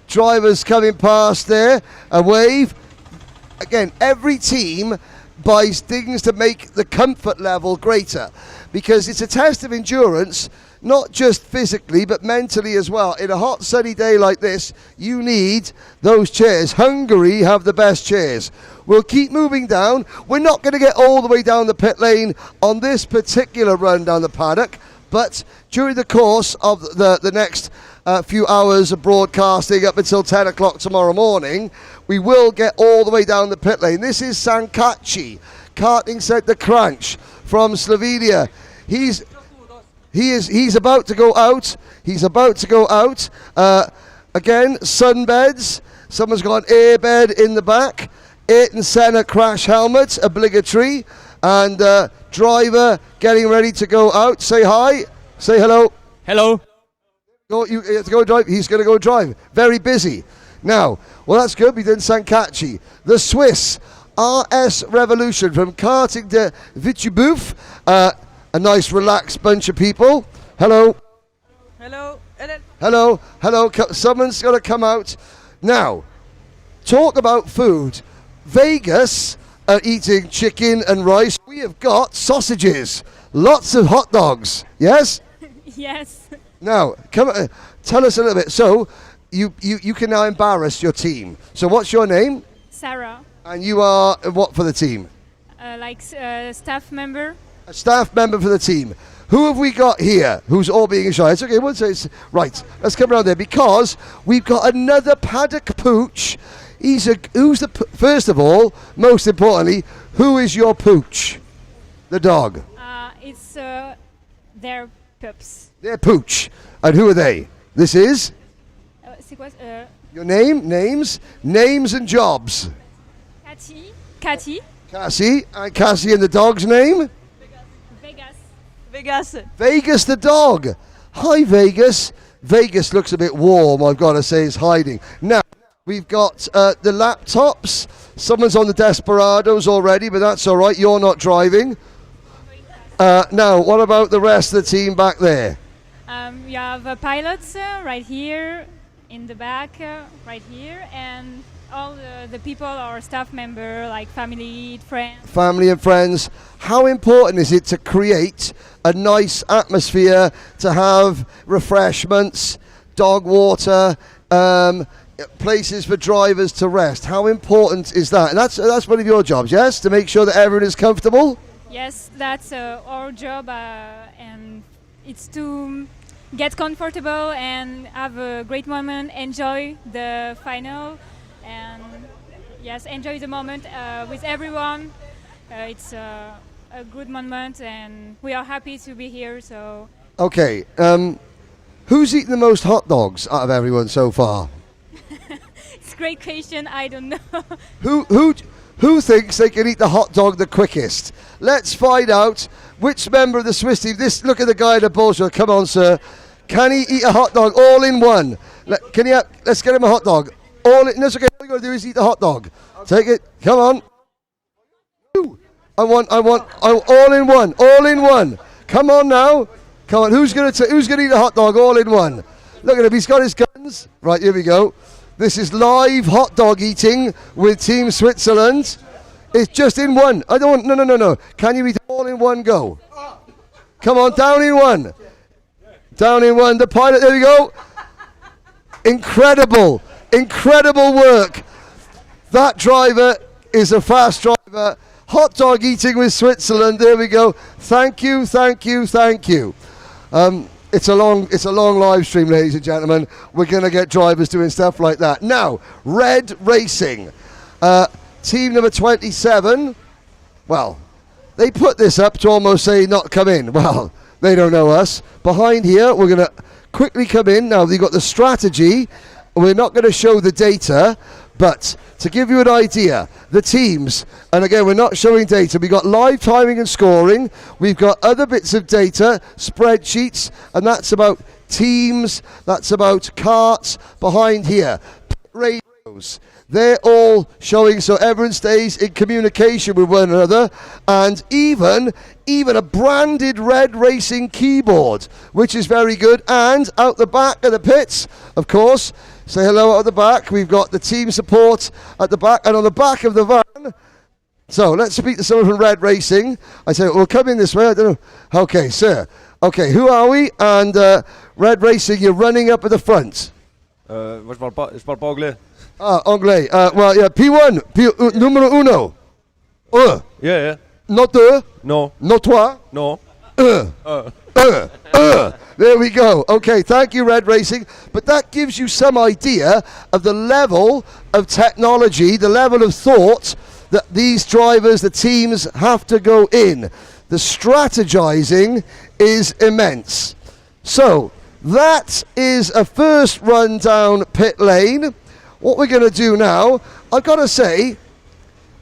drivers coming past there. A wave. Again, every team buys things to make the comfort level greater, because it's a test of endurance, not just physically but mentally as well. In a hot sunny day like this, you need those chairs. Hungary have the best chairs. We'll keep moving down. We're not going to get all the way down the pit lane on this particular run down the paddock, but during the course of the next few hours of broadcasting up until 10 o'clock tomorrow morning, we will get all the way down the pit lane. This is Sankachi, Karting Center Crunch from Slovenia. He's about to go out. He's about to go out. Again, sunbeds. Someone's got an airbed in the back. Ayrton Senna crash helmet, obligatory. And driver getting ready to go out. Say hi. Say hello. Hello. You have to go drive. He's going to go drive. Very busy. Now, well, that's good. We did Sankachi. The Swiss RS Revolution from Karting de Vitubuf. A nice relaxed bunch of people. Hello. Hello. Hello. Hello. Someone's got to come out. Now, talk about food. Vegas are eating chicken and rice. We have got sausages. Lots of hot dogs. Yes? Yes. Now, tell us a little bit. So, you can now embarrass your team. So, what's your name? Sarah. And you are what for the team? Staff member. A staff member for the team. Who have we got here who's all being shy? It's okay, we'll say it's right. Let's come around there because we've got another paddock pooch. First of all, most importantly, who is your pooch? The dog. It's their pups. Their pooch. And who are they? This is? Your name, names and jobs. Cathy. Cassie. And Cassie and the dog's name? Vegas the dog. Hi, Vegas. Vegas looks a bit warm, I've got to say, is hiding. Now, we've got the laptops. Someone's on the Desperados already, but that's all right. You're not driving. Now, what about the rest of the team back there? You have pilots right here, in the back, right here, and all the people are staff member, like family, friends. Family and friends. How important is it to create a nice atmosphere, to have refreshments, dog water, places for drivers to rest? How important is that? And that's one of your jobs, yes? To make sure that everyone is comfortable? Yes, that's our job, and it's to get comfortable and have a great moment, enjoy the final, and yes, enjoy the moment with everyone. It's a good moment, and we are happy to be here. So. Okay, who's eaten the most hot dogs out of everyone so far? great question. I don't know. Who thinks they can eat the hot dog the quickest? Let's find out which member of the Swiss team. Look at the guy in the bullshit. Come on, sir. Can he eat a hot dog all in one? Let's get him a hot dog. That's okay. All you got to do is eat the hot dog. Take it. Come on. I want all in one. All in one. Come on now. Come on. Who's gonna eat a hot dog all in one? Look at him. He's got his guns. Right, here we go. This is live hot dog eating with Team Switzerland. It's just in one. I don't want. No. Can you eat all in one go? Come on, down in one. Down in one. The pilot. There we go. Incredible work. That driver is a fast driver. Hot dog eating with Switzerland. There we go. Thank you. It's a long live stream, ladies and gentlemen. We're going to get drivers doing stuff like that. Now, red racing. Team number 27. Well, they put this up to almost say not come in. Well, they don't know us. Behind here, we're going to quickly come in. Now, they've got the strategy. We're not going to show the data, but to give you an idea, the teams, and again, we're not showing data. We've got live timing and scoring. We've got other bits of data, spreadsheets, and that's about teams, that's about karts behind here. Radios, they're all showing so everyone stays in communication with one another, and even a branded red racing keyboard, which is very good. And out the back of the pits, of course, say hello out the back. We've got the team support at the back, and on the back of the van. So let's speak to someone from Red Racing. I say, we'll come in this way. I don't know. Okay, sir. Okay, who are we? And Red Racing, you're running up at the front. Je parle pas anglais. Ah, anglais. Well, yeah, P1, numéro uno. Yeah. Not deux. No. Not trois. No. There we go. Okay, thank you, Red Racing. But that gives you some idea of the level of technology, the level of thought that these drivers, the teams, have to go in. The strategizing is immense. So, that is a first run down pit lane. What we're going to do now, I've got to say,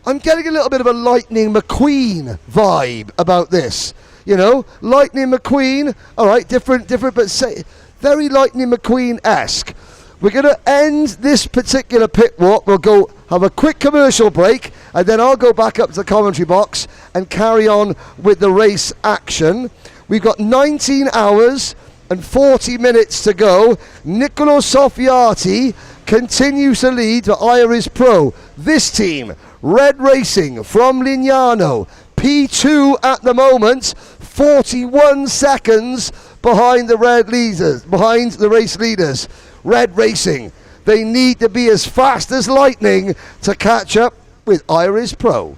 I'm getting a little bit of a Lightning McQueen vibe about this. You know, Lightning McQueen, all right, different, but say very Lightning McQueen-esque. We're going to end this particular pit walk. We'll go have a quick commercial break, and then I'll go back up to the commentary box and carry on with the race action. We've got 19 hours and 40 minutes to go. Niccolo Soffiati continues to lead for Iris Pro. This team, Red Racing from Lignano, P2 at the moment, 41 seconds behind the race leaders. Red Racing, they need to be as fast as lightning to catch up with Iris Pro.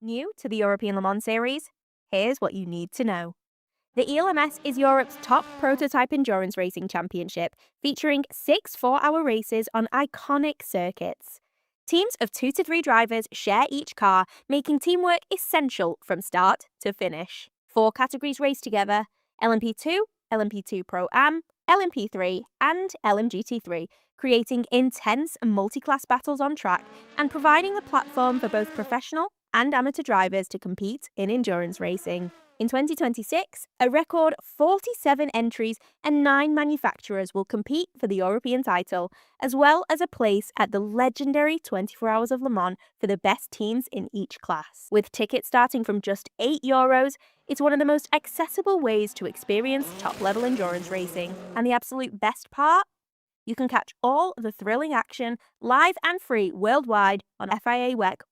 New to the European Le Mans Series? Here's what you need to know. The ELMS is Europe's top prototype endurance racing championship, featuring 6 4-hour races on iconic circuits. Teams of 2 to 3 drivers share each car, making teamwork essential from start to finish. 4 categories race together: LMP2, LMP2 Pro-Am, LMP3 and LMGT3, creating intense multi-class battles on track and providing a platform for both professional and amateur drivers to compete in endurance racing. In 2026, a record 47 entries and 9 manufacturers will compete for the European title, as well as a place at the legendary 24 Hours of Le Mans for the best teams in each class. With tickets starting from just €8, it's one of the most accessible ways to experience top-level endurance racing. And the absolute best part? You can catch all of the thrilling action live and free worldwide on FIA WEC+.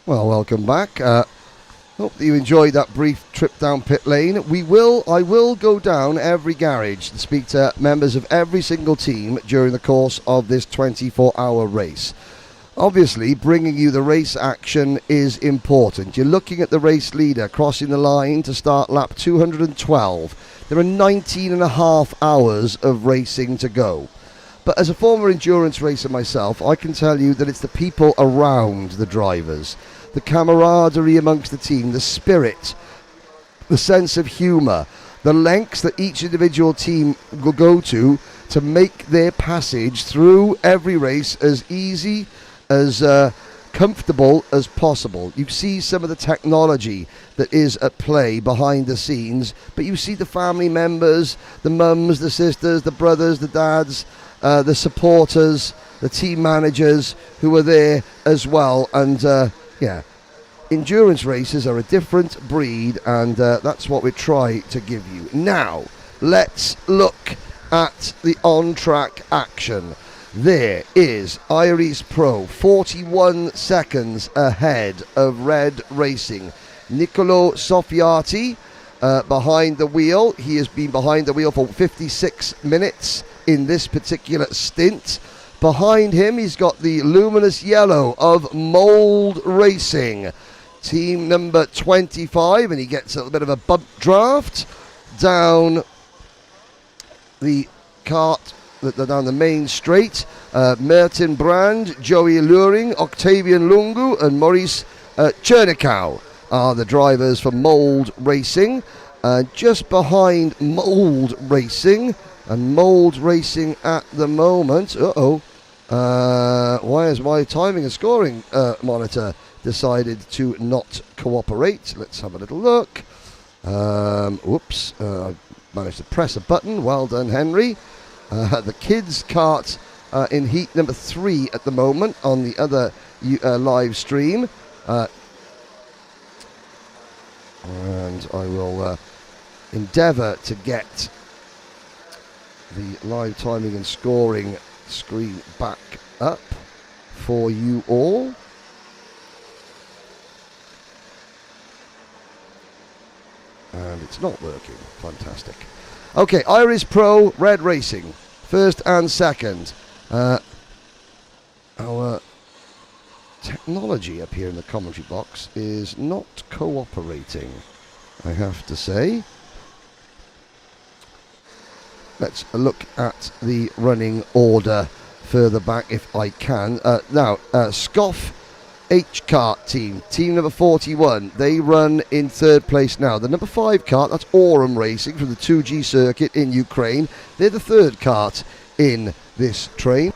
Well, welcome back. Hope that you enjoyed that brief trip down pit lane. I will go down every garage and speak to members of every single team during the course of this 24-hour race. Obviously, bringing you the race action is important. You're looking at the race leader crossing the line to start lap 212. There are 19 and a half hours of racing to go. But as a former endurance racer myself, I can tell you that it's the people around the drivers, the camaraderie amongst the team, the spirit the sense of humour, the lengths that each individual team will go to make their passage through every race as easy, as comfortable as possible. You see some of the technology that is at play behind the scenes, but you see the family members, the mums, the sisters, the brothers, the dads, the supporters, the team managers who are there as well. And endurance races are a different breed, and that's what we try to give you. Now, let's look at the on-track action. There is Iris Pro, 41 seconds ahead of Red Racing. Niccolo Soffiati behind the wheel. He has been behind the wheel for 56 minutes in this particular stint. Behind him, he's got the luminous yellow of Mold Racing, team number 25, and he gets a little bit of a bump draft down the kart, down the main straight. Mertin Brand, Joey Luring, Octavian Lungu and Maurice Chernikow are the drivers for Mold Racing. Just behind Mold Racing, and Mold Racing at the moment, why has my timing and scoring monitor decided to not cooperate? Let's have a little look. Whoops, I managed to press a button. Well done, Henry. The kids' kart in heat number 3 at the moment on the other live stream. And I will endeavour to get the live timing and scoring screen back up for you all. And it's not working. Fantastic. Okay, Iris Pro, Red Racing, first and second. Our technology up here in the commentary box is not cooperating, I have to say. Let's look at the running order further back if I can. Now, Scoff H-Kart team number 41, they run in third place now. The number 5 kart, that's Aurum Racing from the 2G circuit in Ukraine. They're the third kart in this train.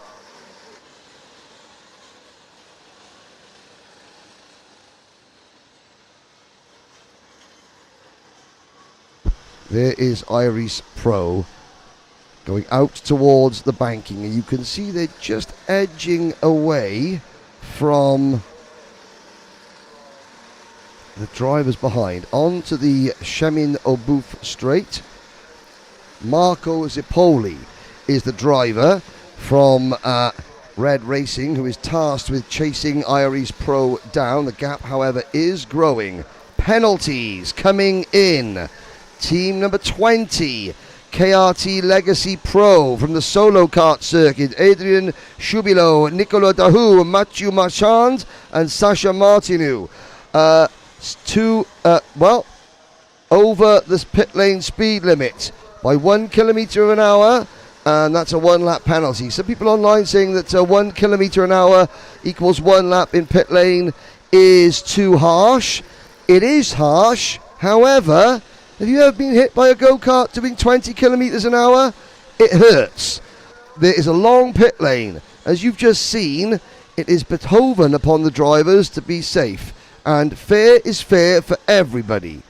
There is Iris Pro going out towards the banking, and you can see they're just edging away from the drivers behind onto the Chemin au Boeuf straight. Marco Zippoli is the driver from Red Racing, who is tasked with chasing Iris Pro down. The gap, however, is growing. Penalties coming in. Team number 20, KRT Legacy Pro from the solo kart circuit. Adrian Shubilo, Nicolas Dahu, Mathieu Marchand and Sasha Martineau. Over this pit lane speed limit by 1 kilometre an hour, and that's a 1 lap penalty. Some people online saying that 1 kilometre an hour equals 1 lap in pit lane is too harsh. It is harsh. However, have you ever been hit by a go-kart doing 20 kilometres an hour? It hurts. There is a long pit lane. As you've just seen, it is behoven upon the drivers to be safe. And fair is fair for everybody.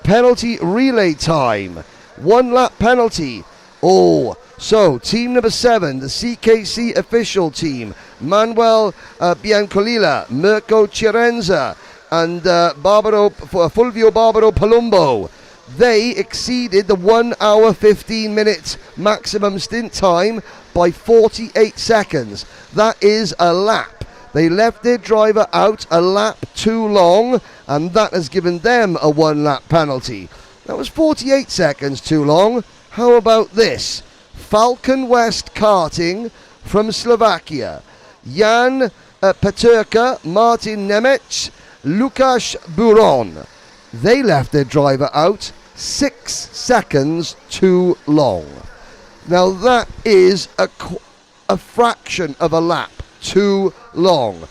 Penalty relay time. 1 lap penalty. So team number 7, the CKC official team. Manuel Biancolilla, Mirko Chirenza, and Fulvio Barbaro Palumbo. They exceeded the 1 hour 15 minutes maximum stint time by 48 seconds. That is a lap. They left their driver out a lap too long, and that has given them a 1 lap penalty. That was 48 seconds too long. How about this? Falcon West Karting from Slovakia. Jan Paterka, Martin Nemec, Lukasz Buron. They left their driver out 6 seconds too long. Now that is a fraction of a lap too long.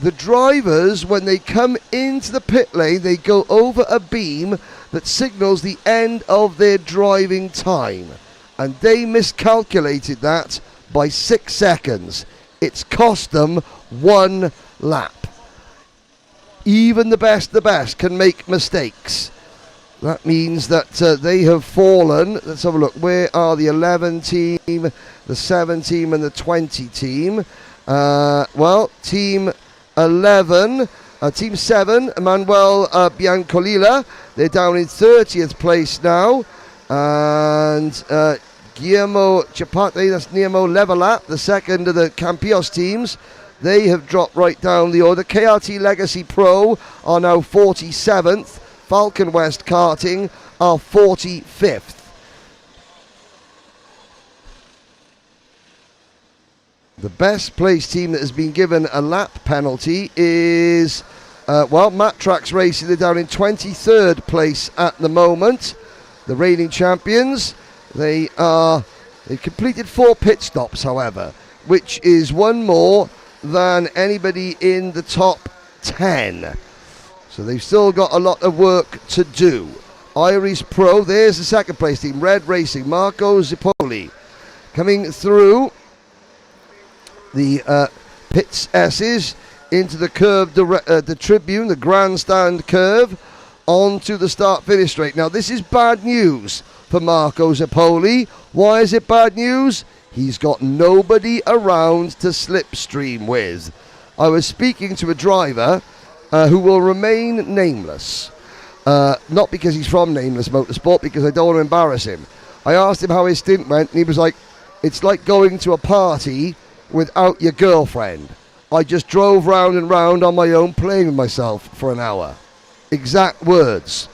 the drivers, when they come into the pit lane, they go over a beam that signals the end of their driving time. And they miscalculated that by 6 seconds. It's cost them 1 lap. Even the best can make mistakes. That means that they have fallen. Let's have a look. Where are the 11 team, the 7 team, and the 20 team? Well, team 11, team 7, Manuel Biancolila. They're down in 30th place now. And Guillermo Chapate, that's Guillermo Levelat, the second of the Campios teams. They have dropped right down the order. KRT Legacy Pro are now 47th. Falcon West Karting are 45th. The best place team that has been given a lap penalty is, Matt Tracks Racing. They're down in 23rd place at the moment. The reigning champions. They've completed 4 pit stops, however, which is one more than anybody in the top 10. So they've still got a lot of work to do. Iris Pro, there's the second place team, Red Racing, Marco Zippoli. Coming through the pits S's into the curve, the tribune, the grandstand curve, onto the start-finish straight. Now this is bad news for Marco Zippoli. Why is it bad news? He's got nobody around to slipstream with. I was speaking to a driver who will remain nameless. Not because he's from Nameless Motorsport, because I don't want to embarrass him. I asked him how his stint went, and he was like, it's like going to a party without your girlfriend. I just drove round and round on my own, playing with myself for an hour. Exact words.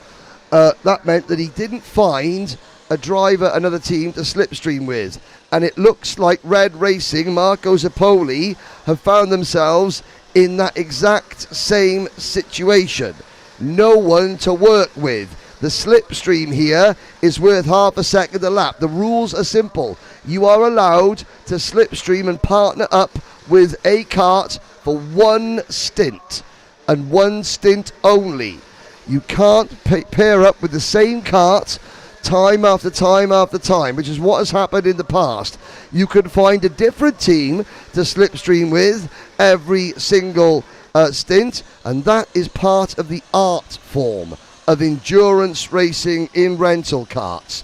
That meant that he didn't find a driver, another team to slipstream with. And it looks like Red Racing, Marco Zippoli, have found themselves in that exact same situation. No one to work with. The slipstream here is worth half a second a lap. The rules are simple. You are allowed to slipstream and partner up with a kart for 1 stint, and 1 stint only. You can't pair up with the same kart time after time after time, which is what has happened in the past. You can find a different team to slipstream with every single stint, and that is part of the art form of endurance racing in rental karts.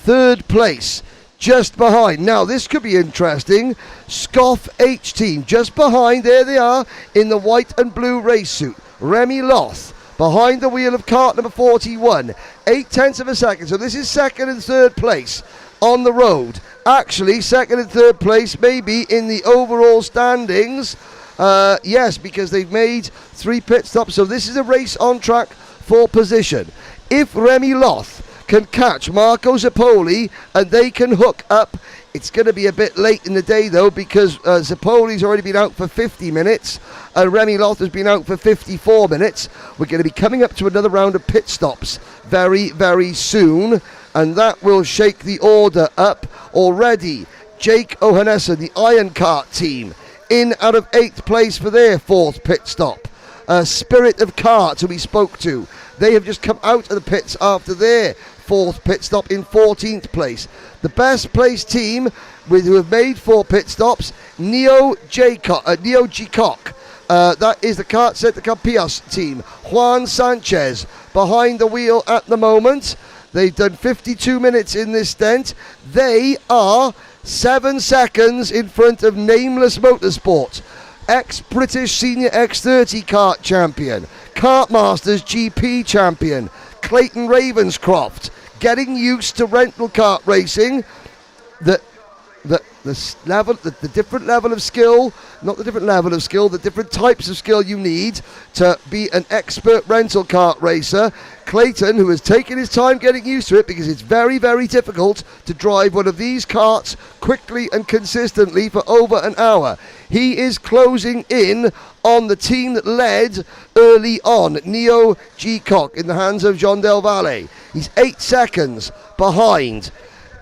3rd place, just behind. Now this could be interesting. Scoff H team, just behind. There they are in the white and blue race suit. Remy Loth behind the wheel of kart number 41, 0.8 of a second. So this is 2nd and 3rd place on the road. Actually, 2nd and 3rd place maybe in the overall standings. Yes, because they've made 3 pit stops. So this is a race on track for position. If Remy Loth can catch Marco Zippoli and they can hook up, it's going to be a bit late in the day though, because Zippoli's already been out for 50 minutes and Remy Loth has been out for 54 minutes. We're going to be coming up to another round of pit stops very, very soon, and that will shake the order up already. Jake Ohanessa, the Iron Kart team, in out of 8th place for their 4th pit stop. Spirit of Kart, who we spoke to, they have just come out of the pits after their 4th pit stop in 14th place. The best placed team who have made 4 pit stops, Neo G. Cock. That is the Kart Set, the Campios team. Juan Sanchez behind the wheel at the moment. They've done 52 minutes in this stint. They are 7 seconds in front of Nameless Motorsport, ex-British Senior X30 kart champion, Kartmasters GP champion, Clayton Ravenscroft, getting used to rental kart racing. The different level of skill, not the different level of skill, the different types of skill you need to be an expert rental kart racer. Clayton, who has taken his time getting used to it, because it's very, very difficult to drive one of these karts quickly and consistently for over an hour. He is closing in on the team that led early on, Neo G. Cock, in the hands of Jean Del Valle. He's 8 seconds behind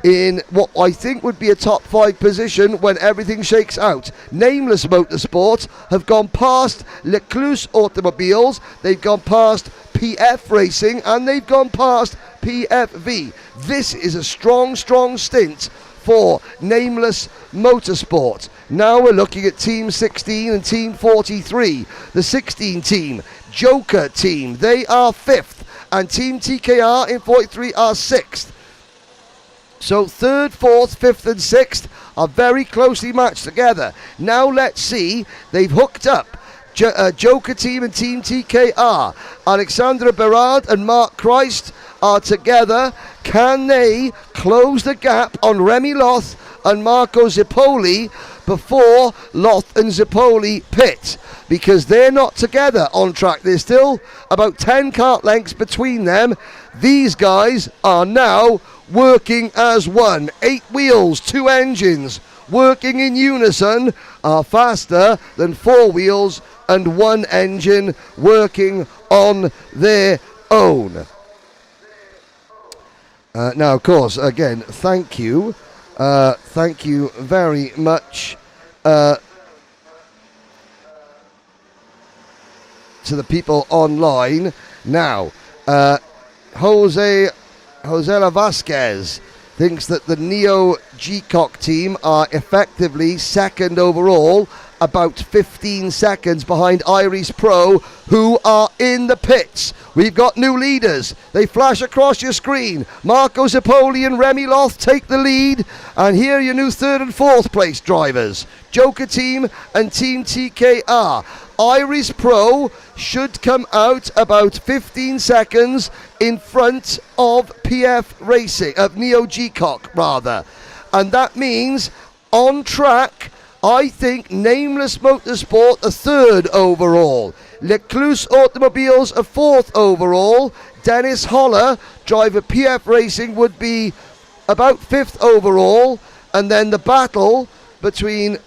in what I think would be a top 5 position when everything shakes out. Nameless Motorsport have gone past Leclerc Automobiles, they've gone past PF Racing, and they've gone past PFV. This is a strong stint for Nameless Motorsport. Now we're looking at Team 16 and Team 43. The 16 team, Joker team, they are 5th, and Team TKR in 43 are 6th. So 3rd, 4th, 5th and 6th are very closely matched together. Now let's see, they've hooked up Joker team and Team TKR. Alexandra Berard and Mark Christ are together. Can they close the gap on Remy Loth and Marco Zippoli before Loth and Zippoli pit? Because they're not together on track. There's still about 10 kart lengths between them. These guys are now working as one. 8 wheels, 2 engines, working in unison, are faster than 4 wheels and 1 engine working on their own. Now, of course, again, thank you very much to the people online. Now, Josela Vasquez thinks that the Neo G-Cock team are effectively 2nd overall, about 15 seconds behind Iris Pro, who are in the pits. We've got new leaders. They flash across your screen. Marco Zippoli and Remy Loth take the lead. And here are your new 3rd and 4th place drivers. Joker team and Team TKR. Iris Pro should come out about 15 seconds in front of PF Racing, of Neo G-Cock rather. And that means on track, I think Nameless Motorsport a 3rd overall. Leclerc Automobiles a 4th overall. Dennis Holler, driver PF Racing, would be about 5th overall. And then the battle between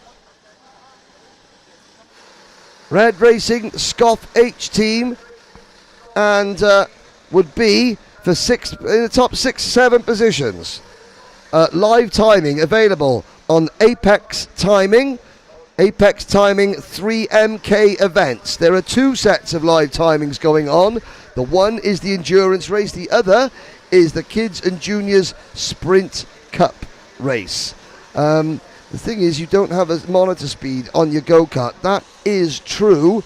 Red Racing, Scoff H team, and would be for 6th in the top 6-7 positions. Live timing available on Apex Timing 3MK events. There are 2 sets of live timings going on. The one is the endurance race, the other is the Kids and Juniors Sprint Cup race. The thing is, you don't have a monitor speed on your go-kart. That is true.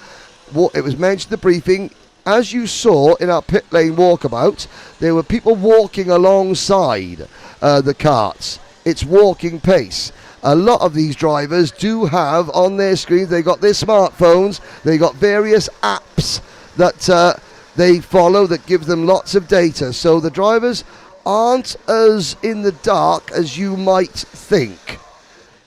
It was mentioned in the briefing. As you saw in our pit lane walkabout, there were people walking alongside the karts. It's walking pace. A lot of these drivers do have on their screens, they got their smartphones, they got various apps that they follow that give them lots of data. So the drivers aren't as in the dark as you might think.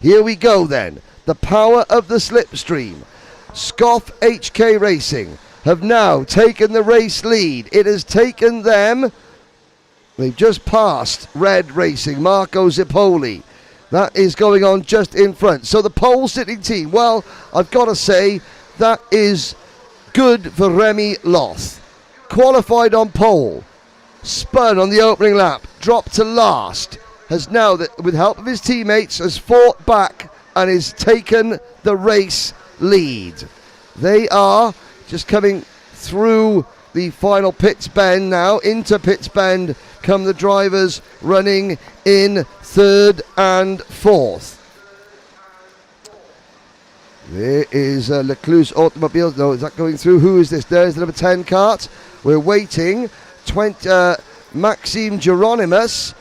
Here we go then. The power of the slipstream. Scoff HK Racing have now taken the race lead. It has taken them, they've just passed Red Racing, Marco Zippoli. That is going on just in front. So the pole sitting team, well, I've got to say, that is good for Remy Loth. Qualified on pole, spun on the opening lap, dropped to last, has now, with help of his teammates, has fought back and has taken the race lead. They are just coming through the final pits bend now. Into pits bend come the drivers running in 3rd and 4th. There is Leclerc Automobiles. No, is that going through? Who is this? There's the number 10 kart. We're waiting. Maxime Geronimus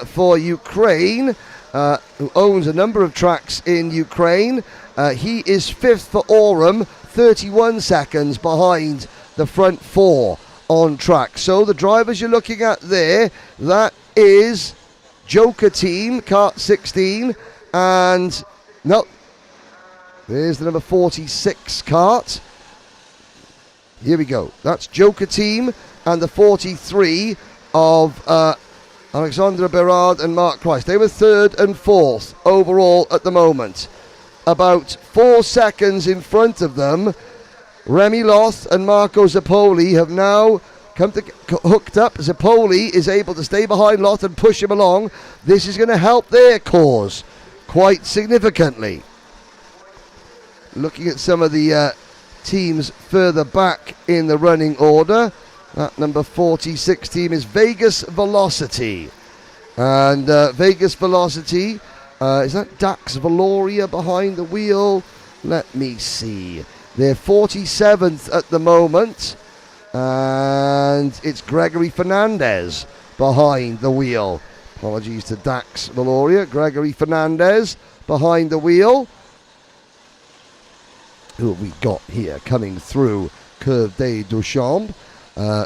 for Ukraine, who owns a number of tracks in Ukraine. He is 5th for Aurum, 31 seconds behind the front 4 on track. So the drivers you're looking at there, that is Joker team, kart 16, and no, there's the number 46 kart. Here we go. That's Joker team and the 43 of Alexandra Berard and Mark Christ. They were 3rd and 4th overall at the moment. About 4 seconds in front of them, Remy Loth and Marco Zippoli have now hooked up. Zipoli is able to stay behind Loth and push him along. This is going to help their cause quite significantly. Looking at some of the teams further back in the running order. That number 46 team is Vegas Velocity. And Vegas Velocity, is that Dax Valoria behind the wheel? Let me see. They're 47th at the moment. And it's Gregory Fernandez behind the wheel. Apologies to Dax Valoria. Gregory Fernandez behind the wheel. Who have we got here coming through Curve des Duchamps?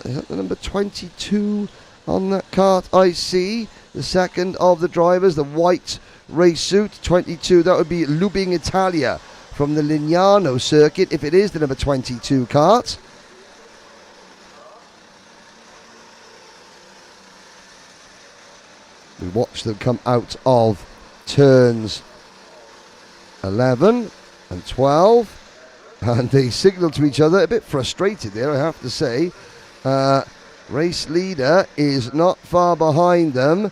Is that the number 22 on that kart? I see the second of the drivers, the white race suit, 22. That would be Lubing Italia from the Lignano circuit, if it is the number 22 kart. We watch them come out of turns 11 and 12. And they signal to each other, a bit frustrated there, I have to say. Race leader is not far behind them.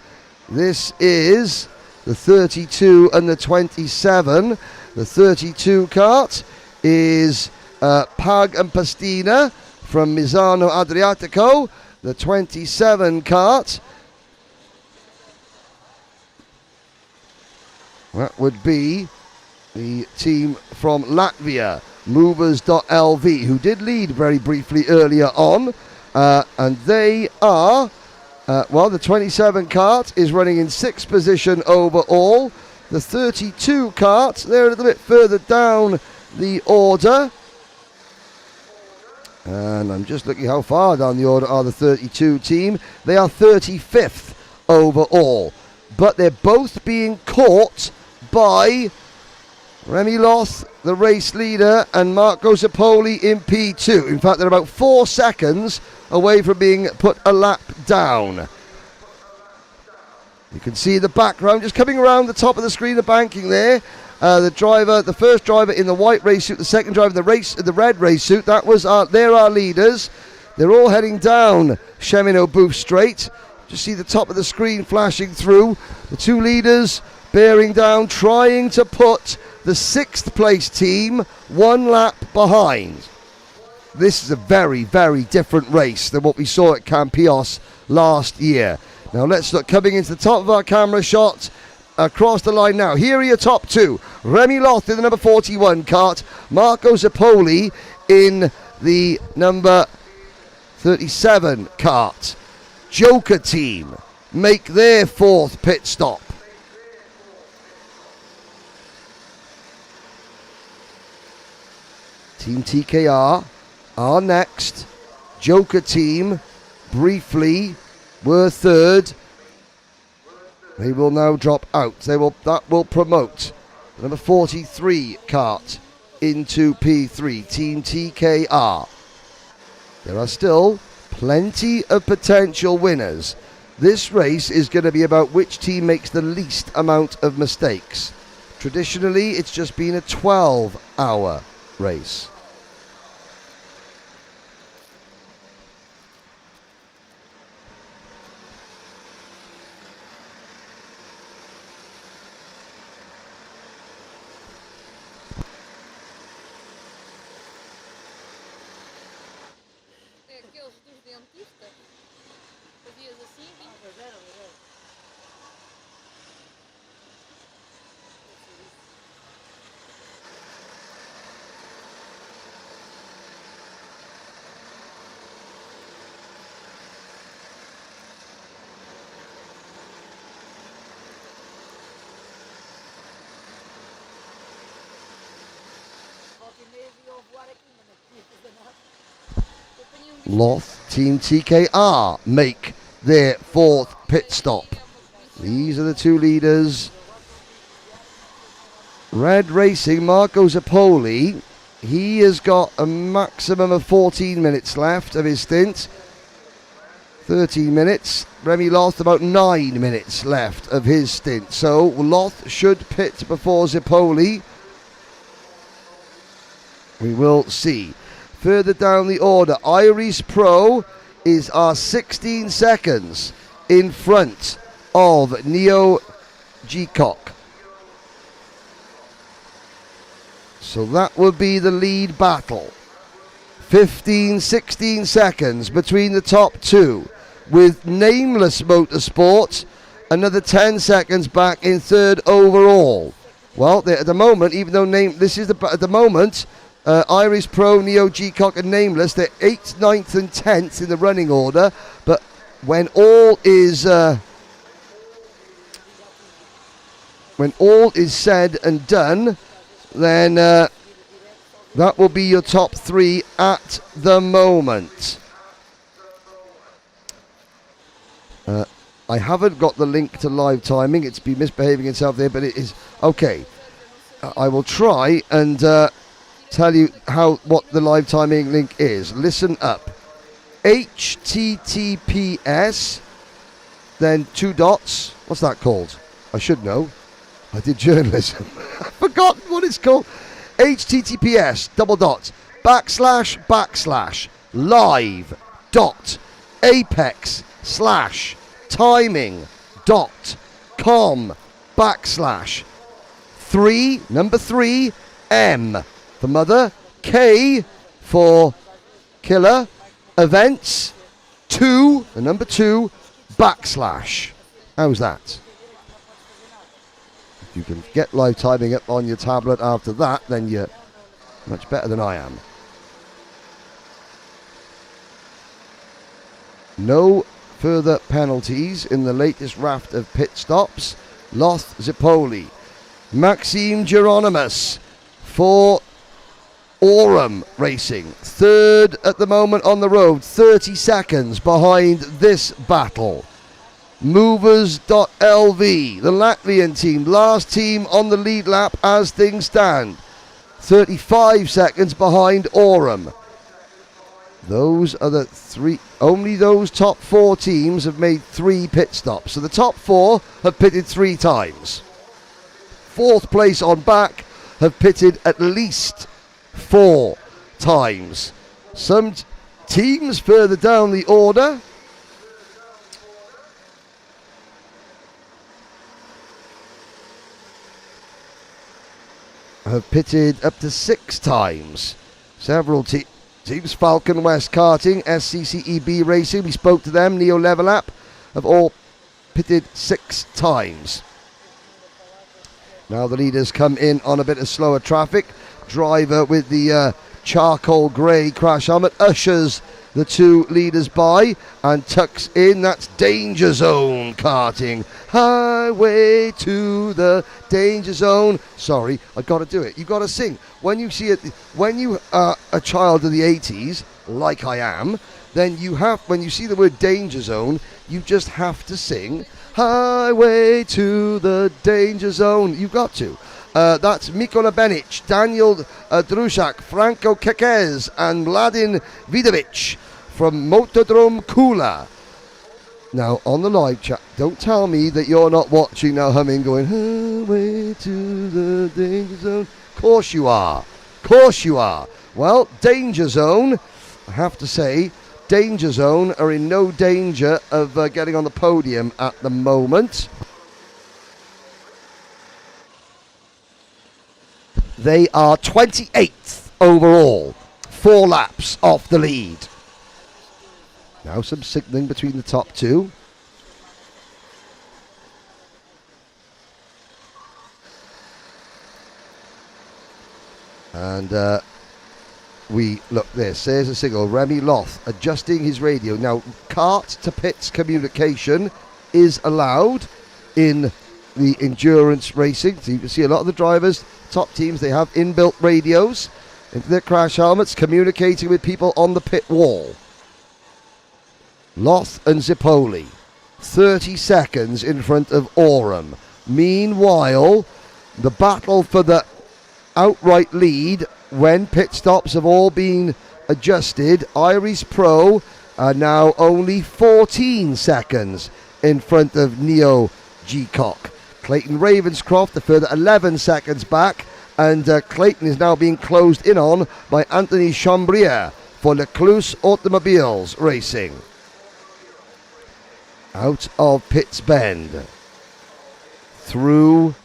This is the 32 and the 27. The 32 kart is Pag and Pastina from Misano Adriatico. The 27 kart, that would be the team from Latvia, Movers.lv, who did lead very briefly earlier on. And they are, the 27 kart is running in 6th position overall. The 32 kart, they're a little bit further down the order. And I'm just looking how far down the order are the 32 team. They are 35th overall. But they're both being caught by Remy Loth, the race leader, and Marco Zipoli in P2. In fact, they're about 4 seconds away from being put a lap down. You can see the background just coming around the top of the screen, the banking there. The first driver in the white race suit, the second driver in the red race suit. They're our leaders. They're all heading down Cheminot Booth Straight. Just see the top of the screen flashing through. The two leaders bearing down, trying to put the 6th place team 1 lap behind. This is a very, very different race than what we saw at Campios last year. Now let's look, coming into the top of our camera shot, across the line now. Here are your top two. Remy Loth in the number 41 kart, Marco Zipoli in the number 37 kart. Joker team make their 4th pit stop. Team TKR are next. Joker team briefly were 3rd. They will now drop out. That will promote the number 43 kart into P3. Team TKR. There are still plenty of potential winners. This race is going to be about which team makes the least amount of mistakes. Traditionally, it's just been a 12-hour race. Loth, Team TKR make their 4th pit stop. These are the two leaders. Red Racing, Marco Zipoli, he has got a maximum of 14 minutes left of his stint. 13 minutes. Remy Loth about 9 minutes left of his stint. So Loth should pit before Zipoli. We will see. Further down the order, Iris Pro are 16 seconds in front of Neo G-Cock. So that would be the lead battle. 16 seconds between the top two, with Nameless Motorsport another 10 seconds back in third overall. Well, at the moment, even though at the moment, Iris Pro, Neo G-Cock and Nameless, they're 8th, 9th and 10th in the running order, but when all is said and done, then that will be your top three at the moment. I haven't got the link to live timing. It's been misbehaving itself there, but it is okay. I will try and tell you what the live timing link is. Listen up. HTTPS, then 2 dots. What's that called? I should know. I did journalism. I forgot what it's called. HTTPS live.apex/timing.com/3 for mother, K for killer, events 2, the number 2 /. How's that? If you can get live timing up on your tablet after that, then you're much better than I am. No further penalties in the latest raft of pit stops. Loth Zipoli. Maxime Geronimus for Aurum Racing. Third at the moment on the road, 30 seconds behind this battle. Movers.lv, the Latvian team, last team on the lead lap as things stand. 35 seconds behind Aurum. Those are the three, only those top 4 teams have made 3 pit stops. So the top 4 have pitted 3 times. 4th place on back have pitted at least 4 times. Some teams further down the order have pitted up to 6 times. Several teams, Falcon West Karting, SCCEB Racing, we spoke to them, Neo Level Up, have all pitted 6 times. Now the leaders come in on a bit of slower traffic. Driver with the charcoal grey crash helmet ushers the 2 leaders by and tucks in. That's Danger Zone Karting. Highway to the Danger Zone. Sorry, I've got to do it. You've got to sing. When you see it, when you are a child of the 80s, like I am, then you have, when you see the word Danger Zone, you just have to sing Highway to the Danger Zone. You've got to. That's Mikola Benic, Daniel Druszak, Franco Kekes and Mladen Vidovic from Motodrome Kula. Now, on the live chat, don't tell me that you're not watching now, humming, going, highway to the Danger Zone. Course you are. Course you are. Well, Danger Zone, I have to say, Danger Zone are in no danger of getting on the podium at the moment. They are 28th overall, 4 laps off the lead. Now some signalling between the top 2. And we look this. There's a signal. Remy Loth adjusting his radio. Now, cart to pits communication is allowed in the endurance racing. So you can see a lot of the drivers, top teams, they have inbuilt radios into their crash helmets, communicating with people on the pit wall. Loth and Zipoli, 30 seconds in front of Aurum. Meanwhile, the battle for the outright lead when pit stops have all been adjusted. Iris Pro are now only 14 seconds in front of Neo G-Cock. Clayton Ravenscroft a further 11 seconds back, and Clayton is now being closed in on by Anthony Chambrier for Lecluse Automobiles Racing. out of Pitts Bend, through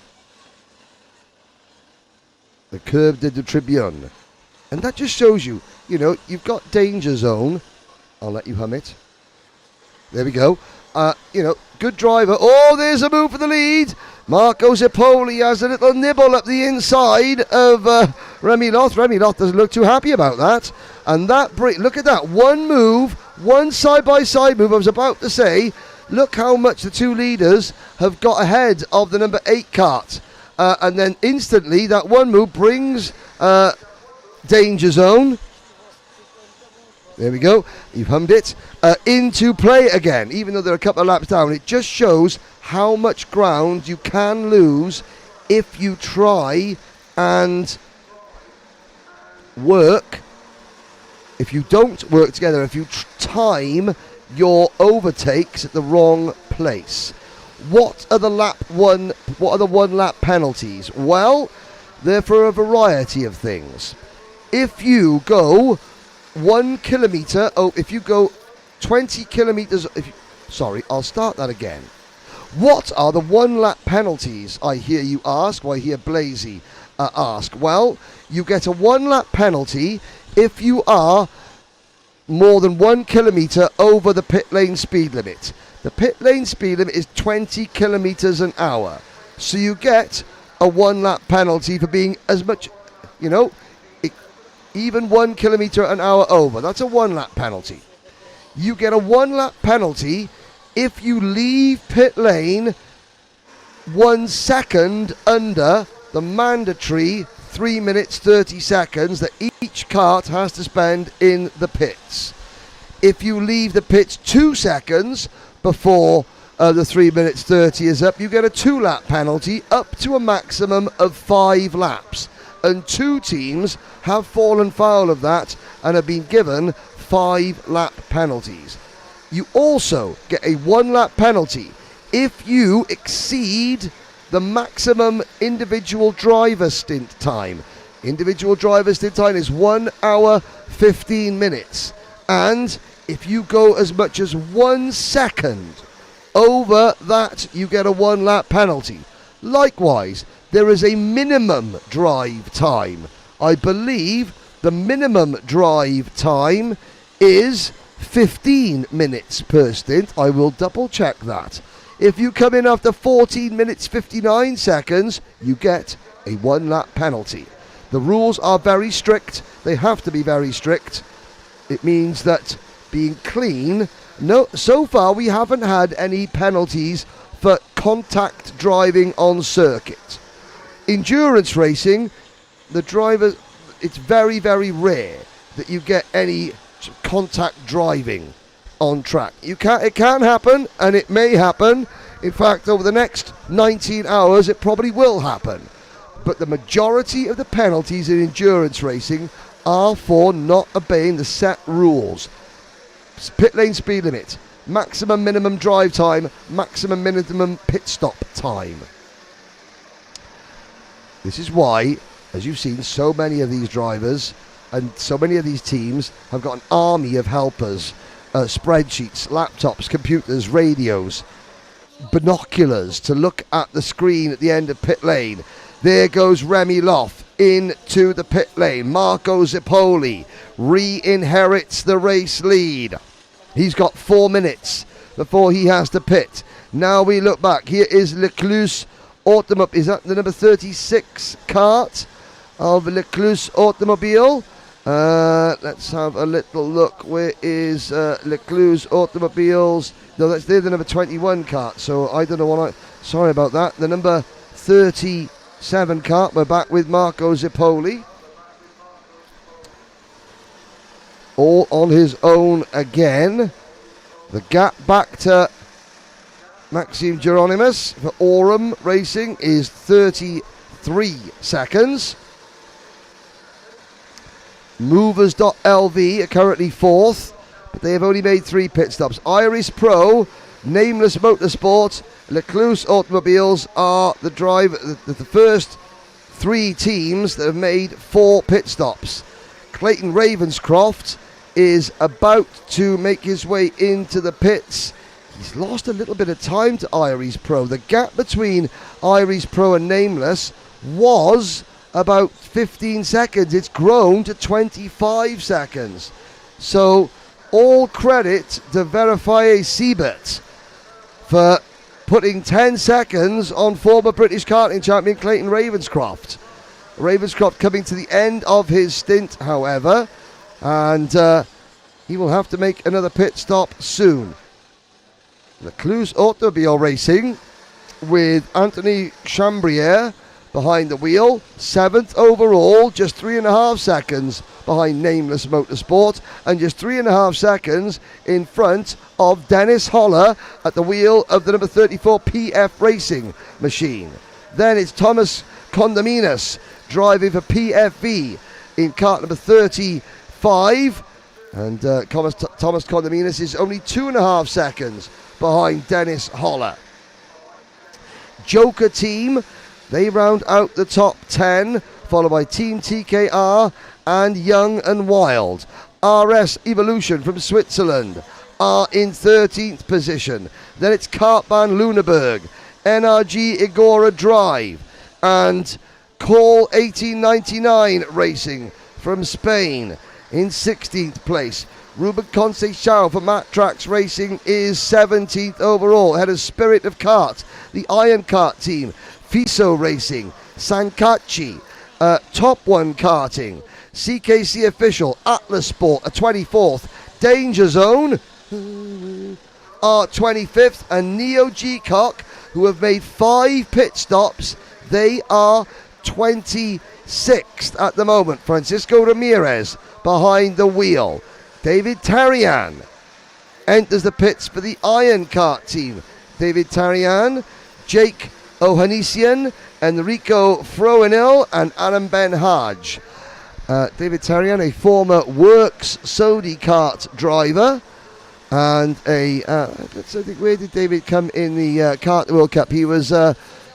the Curve de Tribune. And that just shows you, you've got danger zone. I'll let you hum it. There we go. Good driver. Oh, there's a move for the lead. Marco Zippoli has a little nibble up the inside of Remy Loth. Remy Loth doesn't look too happy about that. And look at that. One move, one side-by-side move. I was about to say, look how much the two leaders have got ahead of the number 8 kart. And then instantly, that one move brings danger zone. There we go. You've hummed it. Into play again, even though they're a couple of laps down. It just shows how much ground you can lose if you try and work. If you don't work together, if you time your overtakes at the wrong place. What are the one lap penalties? Well, they're for a variety of things. If you go 1 kilometre, if you go 20 kilometres, I'll start that again. What are the 1 lap penalties, I hear you ask, or I hear Blazy ask? Well, you get a 1 lap penalty if you are more than 1 kilometre over the pit lane speed limit. The pit lane speed limit is 20 kilometres an hour. So you get a 1 lap penalty for being as much, even 1 kilometre an hour over. That's a 1 lap penalty. You get a 1 lap penalty if you leave pit lane 1 second under the mandatory 3 minutes 30 seconds that each kart has to spend in the pits. If you leave the pits 2 seconds before the 3 minutes 30 is up, you get a 2 lap penalty up to a maximum of 5 laps. And 2 teams have fallen foul of that and have been given 5 lap penalties. You also get a 1 lap penalty if you exceed the maximum individual driver stint time. Individual driver stint time is 1 hour 15 minutes. And if you go as much as 1 second over that, you get a 1 lap penalty. Likewise, there is a minimum drive time. I believe the minimum drive time is 15 minutes per stint. I will double check that. If you come in after 14 minutes 59 seconds, you get a 1 lap penalty. The rules are very strict. They have to be very strict. It means that being clean, so far we haven't had any penalties for contact driving on circuit. Endurance racing, the driver, it's very, very rare that you get any contact driving on track. It can happen, and it may happen. In fact, over the next 19 hours, it probably will happen. But the majority of the penalties in endurance racing are for not obeying the set rules. Pit lane speed limit, maximum minimum drive time, maximum minimum pit stop time. This is why, as you've seen, so many of these drivers and so many of these teams have got an army of helpers, spreadsheets, laptops, computers, radios, binoculars to look at the screen at the end of pit lane. There goes Remy Loth into the pit lane. Marco Zippoli re-inherits the race lead. He's got 4 minutes before he has to pit. Now we look back. Here is Lecluse Automobile. Is that the number 36 kart of Lecluse Automobile? Let's have a little look. Where is Lecluse Automobiles? No, they're the number 21 kart. So I don't know sorry about that. The number 37 kart. We're back with Marco Zippoli. All on his own again. The gap back to Maxime Geronimus for Aurum Racing is 33 seconds. Movers.lv are currently 4th, but they have only made 3 pit stops. Iris Pro, Nameless Motorsport, Lecluse Automobiles are the first 3 teams that have made 4 pit stops. Clayton Ravenscroft is about to make his way into the pits. He's lost a little bit of time to Iris Pro. The gap between Iris Pro and Nameless was about 15 seconds. It's grown to 25 seconds. So all credit to Verify Siebert for putting 10 seconds on former British karting champion Clayton Ravenscroft. Ravenscroft coming to the end of his stint, however, and he will have to make another pit stop soon. The Cluse Automobile Racing with Anthony Chambrier behind the wheel, 7th overall, just 3.5 seconds behind Nameless Motorsport, and just 3.5 seconds in front of Dennis Holler at the wheel of the number 34 PF Racing machine. Then it's Thomas Condominis driving for PFV in kart number 35, and Thomas Condominis is only 2.5 seconds behind Dennis Holler. Joker team, they round out the top 10, followed by Team TKR and Young and Wild. RS Evolution from Switzerland are in 13th position. Then it's Kartbahn Lüneburg, NRG Igora Drive, and Call 1899 Racing from Spain in 16th place. Ruben Conceição for Matt Tracks Racing is 17th overall, ahead of Spirit of Kart, the Iron Kart team, Fiso Racing, Sankacci, Top One Karting, CKC Official, Atlas Sport are 24th, Danger Zone are 25th, and Neo G-Cock, who have made 5 pit stops, they are 26th at the moment. Francisco Ramirez behind the wheel. David Tarian enters the pits for the Iron Kart team. David Tarian, Jake Ohanesian, Enrico Froenil, and Adam Ben Haj. David Tarian, a former Works Sodi kart driver, and let's think, where did David come in the Kart World Cup? He was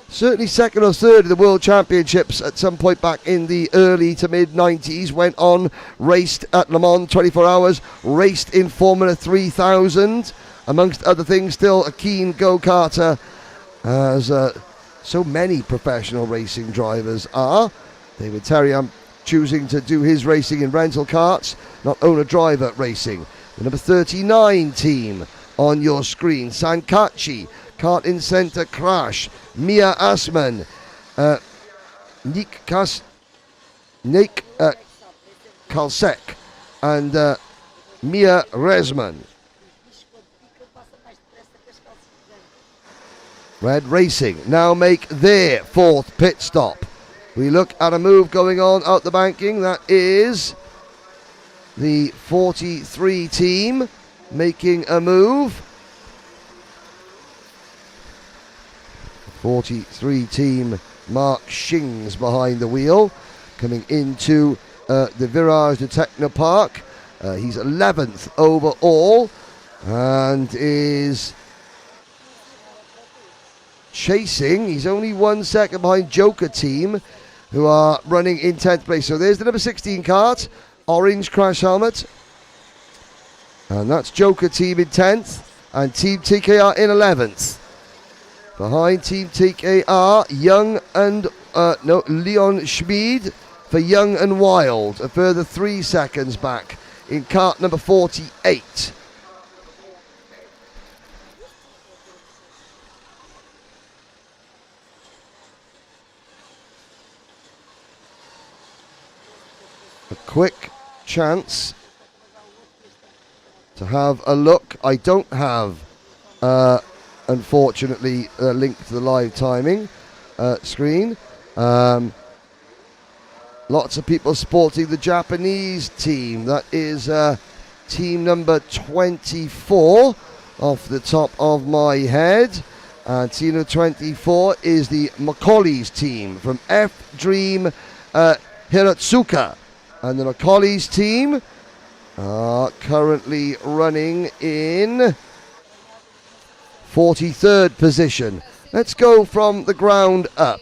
certainly second or third in the World Championships at some point back in the early to mid-90s. Went on, raced at Le Mans 24 Hours, raced in Formula 3000, amongst other things, still a keen go-karter, as so many professional racing drivers are. David Tarian choosing to do his racing in rental karts, not owner-driver racing. The number 39 team on your screen, Sankacci, Kart-In Center Crash, Mia Asman, Nick Kalsek, and Mia Resman. Red Racing now make their 4th pit stop. We look at a move going on out the banking. That is the 43 team making a move. 43 team, Mark Shings behind the wheel, coming into the Virage de Technopark. He's 11th overall and is chasing. He's only 1 second behind Joker team, who are running in 10th place. So there's the number 16 kart, orange crash helmet. And that's Joker team in 10th and Team TKR in 11th. Behind Team TKR, Young and Leon Schmid for Young and Wild, a further 3 seconds back in kart number 48. A quick chance to have a look. I don't have unfortunately linked to the live timing screen. Lots of people supporting the Japanese team. That is team number 24 off the top of my head. And team number 24 is the Macaulay's team from F Dream Hiratsuka. And the Macaulay's team are currently running in 43rd position. Let's go from the ground up.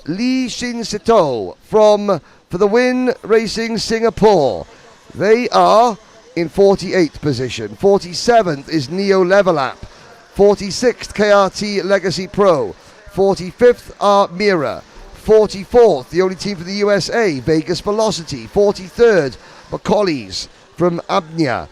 Lee Shin Seto for the Win Racing Singapore. They are in 48th position. 47th is Neo Levelap 46th KRT Legacy Pro, 45th are Mira, 44th, the only team from the USA, Vegas Velocity, 43rd, Macaulay's from Abnia.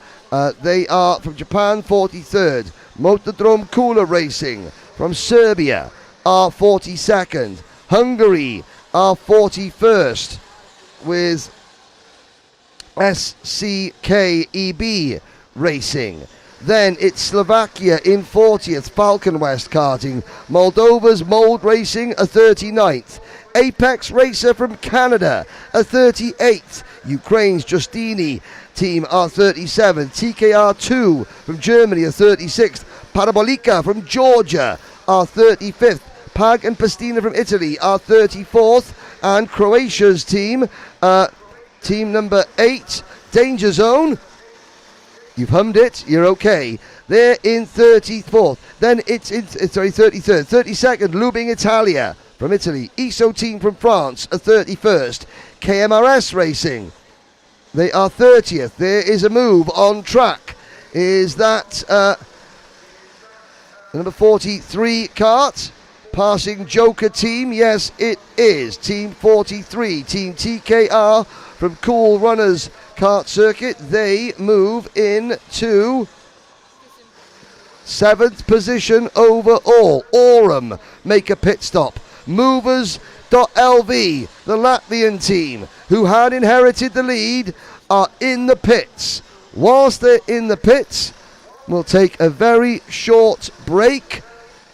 They are from Japan, 43rd. Motodrome Kula Racing from Serbia are 42nd. Hungary are 41st with SCKEB Racing. Then it's Slovakia in 40th, Falcon West Karting. Moldova's Mold Racing are 39th. Apex Racer from Canada are 38th. Ukraine's Justini team are 37th. TKR2 from Germany are 36th. Parabolika from Georgia are 35th. Pag and Pastina from Italy are 34th. And Croatia's team, team number 8, Danger Zone. You've hummed it, you're okay. They're in 34th. Then it's in, 33rd. 32nd, Lubing Italia from Italy. ISO team from France are 31st. KMRS Racing, they are 30th. There is a move on track. Is that number 43 kart? Passing Joker team? Yes, it is. Team 43, Team TKR from Cool Runners Kart Circuit. They move into 7th position overall. Aurum make a pit stop. Movers.lv, the Latvian team, who had inherited the lead, are in the pits. Whilst they're in the pits, we'll take a very short break.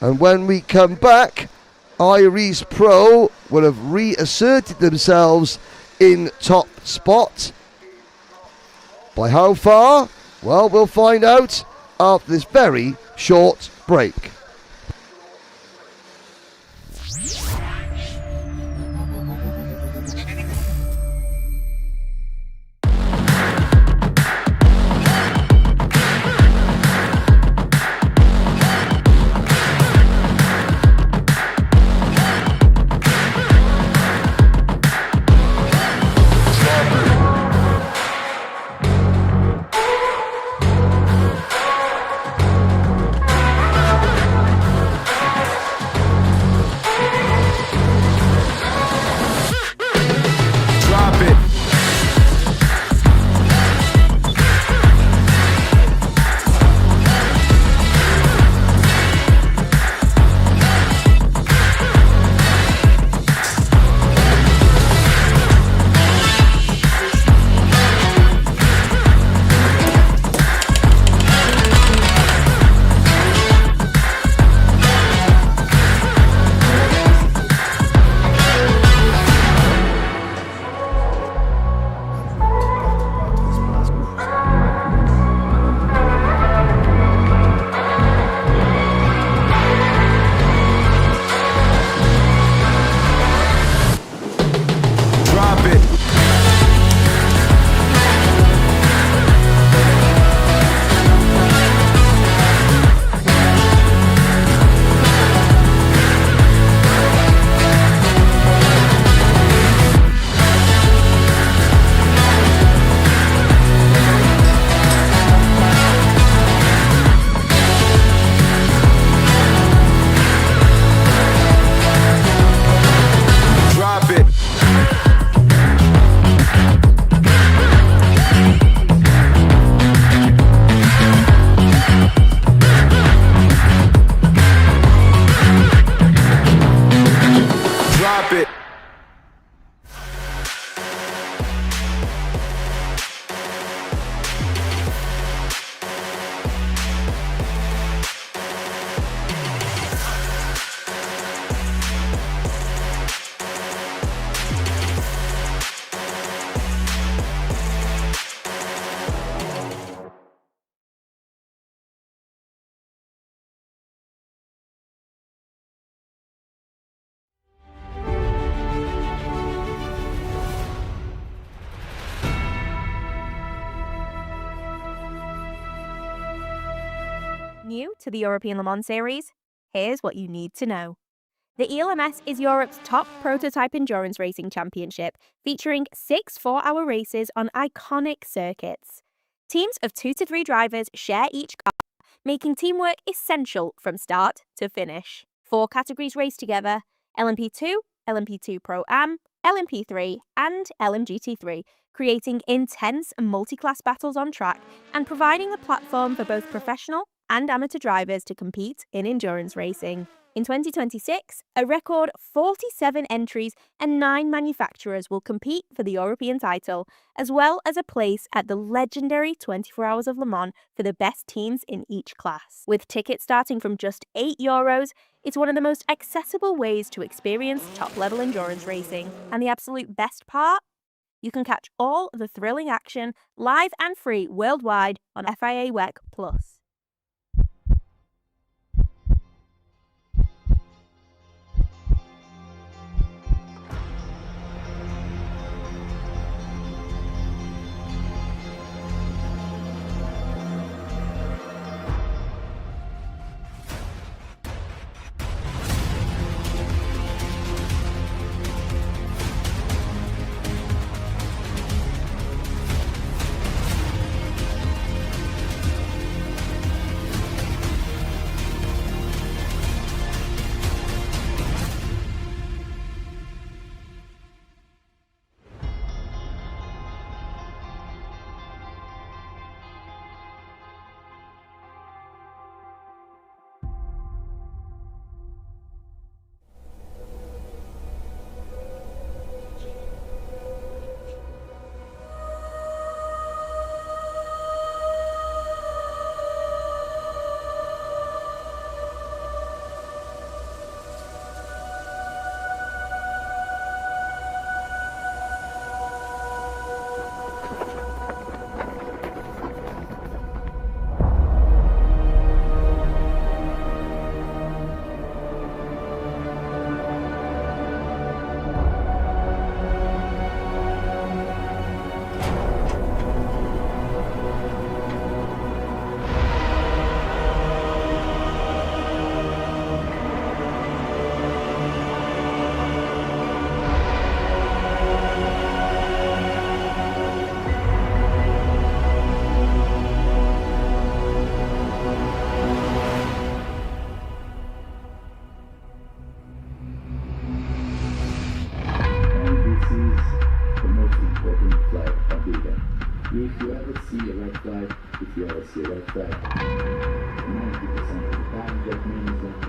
And when we come back, Iris Pro will have reasserted themselves in top spot. By how far? Well, we'll find out after this very short break. New to the European Le Mans Series? Here's what you need to know. The ELMS is Europe's top prototype endurance racing championship, featuring 6 4-hour races on iconic circuits. Teams of 2 to 3 drivers share each car, making teamwork essential from start to finish. 4 categories race together: LMP2, LMP2 Pro-Am, LMP3 and LMGT3, creating intense multi-class battles on track and providing a platform for both professional and amateur drivers to compete in endurance racing. In 2026, a record 47 entries and 9 manufacturers will compete for the European title, as well as a place at the legendary 24 Hours of Le Mans for the best teams in each class. With tickets starting from just €8, it's one of the most accessible ways to experience top-level endurance racing. And the absolute best part? You can catch all of the thrilling action live and free worldwide on FIA WEC+. If you ever see a red flag, if you ever see a red flag, 90% of the time that means that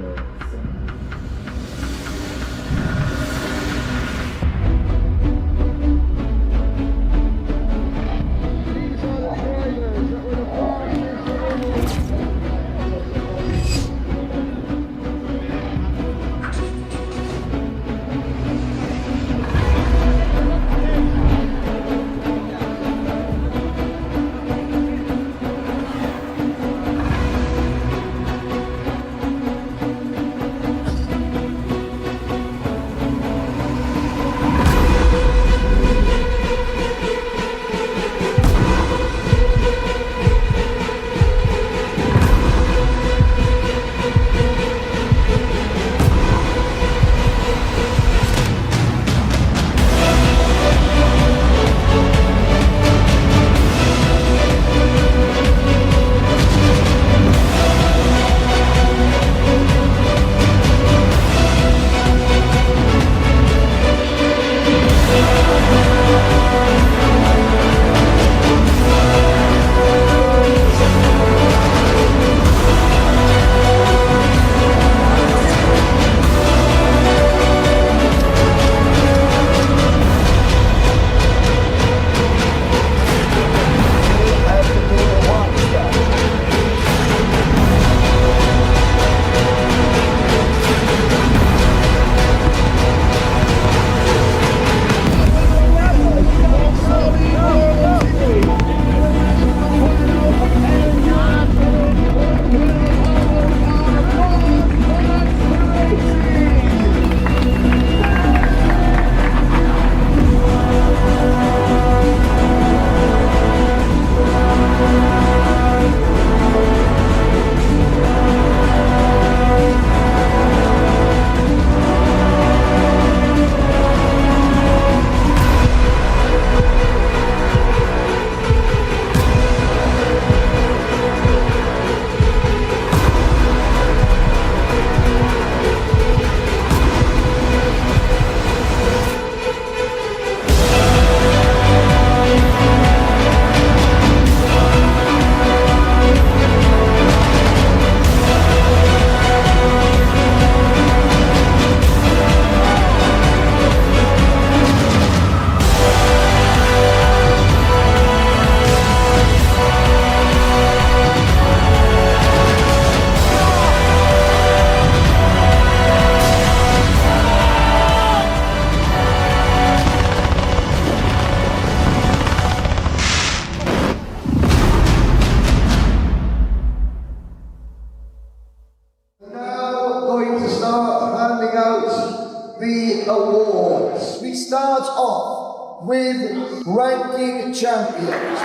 awards. We start off with ranking champions.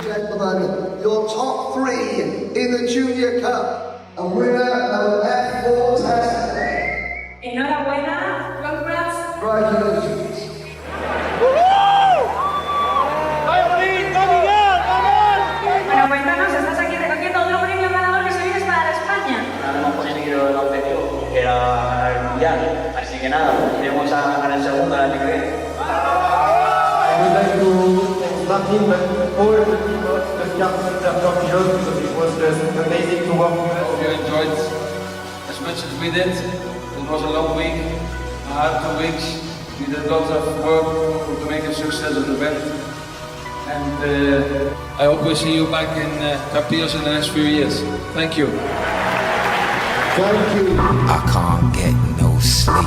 Gentlemen, your top 3 in the Junior Cup. A winner of F4 test today. Enhorabuena, congrats. Congratulations. Bueno, cuéntanos, estás aquí recogiendo otro premio ganador que se viene para España. No hemos conseguido el objetivo, que era ganar el mundial. Así que nada, iremos a ganar el segundo el año que viene. I would like to thank him and all the team of the Circuit International because it was just amazing to work with. Hope you enjoyed as much as we did. It was a long week, a hard 2 weeks. We did lots of work to make a success of the event. And I hope we see you back in Capios in the next few years. Thank you. Thank you. I can't get no sleep.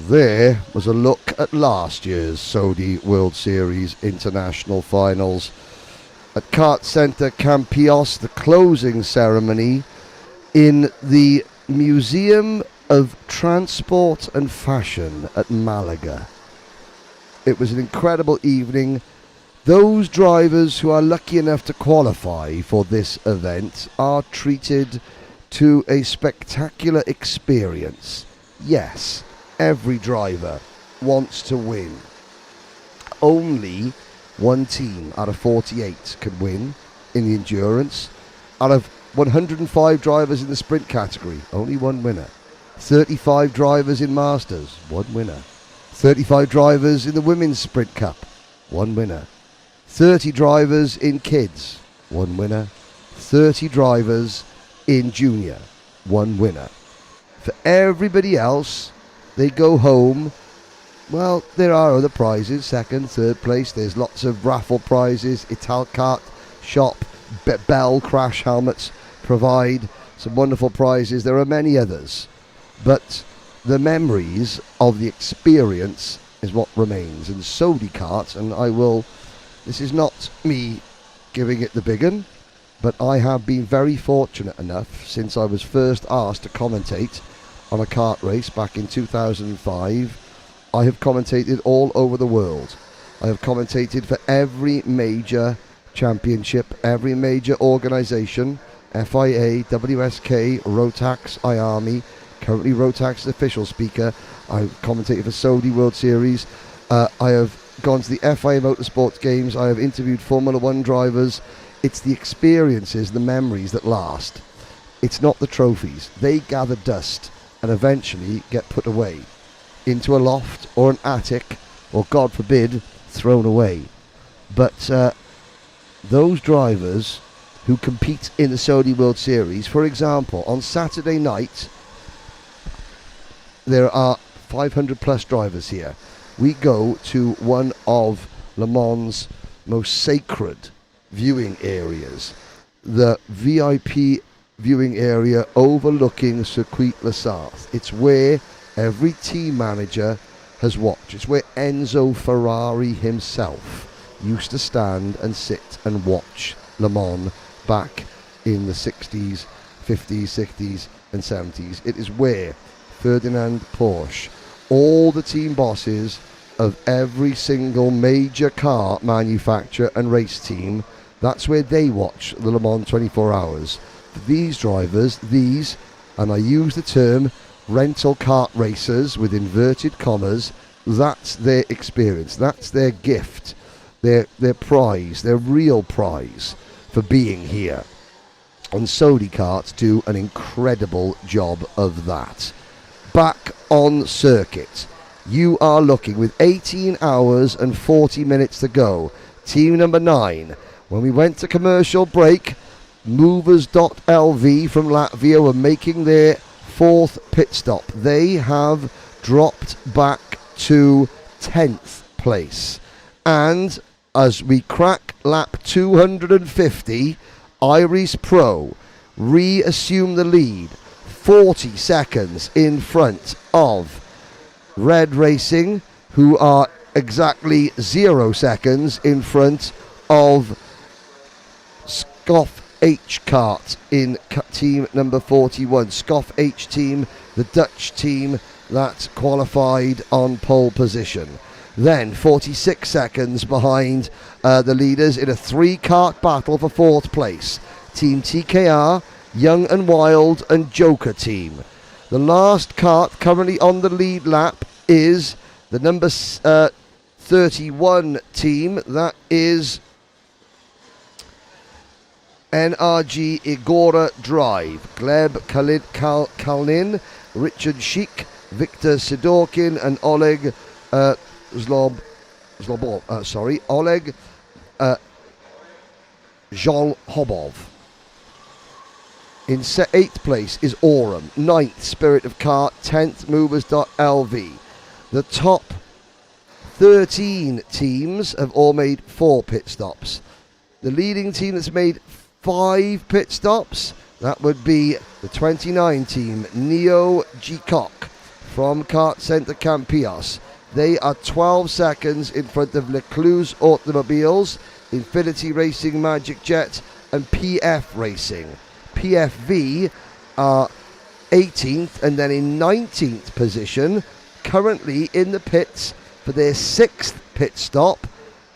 There was a look at last year's Saudi World Series International Finals. At Kart Center Campos, the closing ceremony in the Museum of Transport and Fashion at Malaga. It was an incredible evening. Those drivers who are lucky enough to qualify for this event are treated to a spectacular experience. Yes, every driver wants to win. Only one team out of 48 can win in the endurance. Out of 105 drivers in the sprint category, only one winner. 35 drivers in Masters, one winner. 35 drivers in the Women's Sprint Cup, one winner. 30 drivers in Kids, one winner. 30 drivers in Junior, one winner. For everybody else, they go home. Well, there are other prizes, second, third place. There's lots of raffle prizes. Italkart shop, Bell crash helmets provide some wonderful prizes. There are many others. But the memories of the experience is what remains. And Saudi Kart, and this is not me giving it the big un, but I have been very fortunate enough since I was first asked to commentate on a kart race back in 2005. I have commentated all over the world. I have commentated for every major championship, every major organisation, FIA, WSK, Rotax, IARMI, currently Rotax's official speaker. I've commentated for Saudi World Series. I have gone to the FIA Motorsports Games. I have interviewed Formula One drivers. It's the experiences, the memories that last. It's not the trophies. They gather dust and eventually get put away into a loft or an attic, or God forbid, thrown away. But those drivers who compete in the Saudi World Series, for example, on Saturday night, there are 500 plus drivers here. We go to one of Le Mans' most sacred viewing areas, the VIP viewing area overlooking Circuit Le Sarthe. It's where every team manager has watched. It's where Enzo Ferrari himself used to stand and sit and watch Le Mans back in the 60s, 50s, 60s and 70s. It is where Ferdinand Porsche, all the team bosses of every single major car manufacturer and race team, that's where they watch the Le Mans 24 hours. For these drivers, and I use the term rental kart racers with inverted commas, that's their experience, that's their gift, their prize, their real prize for being here. And Sodi Karts do an incredible job of that. Back on circuit, you are looking with 18 hours and 40 minutes to go. Team number 9. When we went to commercial break, Movers.lv from Latvia were making their 4th pit stop. They have dropped back to 10th place. And as we crack lap 250, Iris Pro reassume the lead, 40 seconds in front of Red Racing, who are exactly 0 seconds in front of Scoff H Kart in team number 41. Scoff H team, the Dutch team that qualified on pole position. Then 46 seconds behind the leaders in a 3-kart battle for 4th place. Team TKR, Young and Wild and Joker team. The last kart currently on the lead lap is the number 31 team. That is NRG Igora Drive. Gleb Kalnin, Richard Schick, Victor Sidorkin and Oleg Oleg Zholhobov. In 8th place is Aurum, 9th Spirit of Kart, 10th Movers.lv. The top 13 teams have all made 4 pit stops. The leading team that's made 5 pit stops, that would be the 29 team, Neo Gkok from Kart Center Campios. They are 12 seconds in front of Lecluse Automobiles, Infinity Racing Magic Jet and PF Racing. PFV are 18th and then in 19th position, currently in the pits for their 6th pit stop,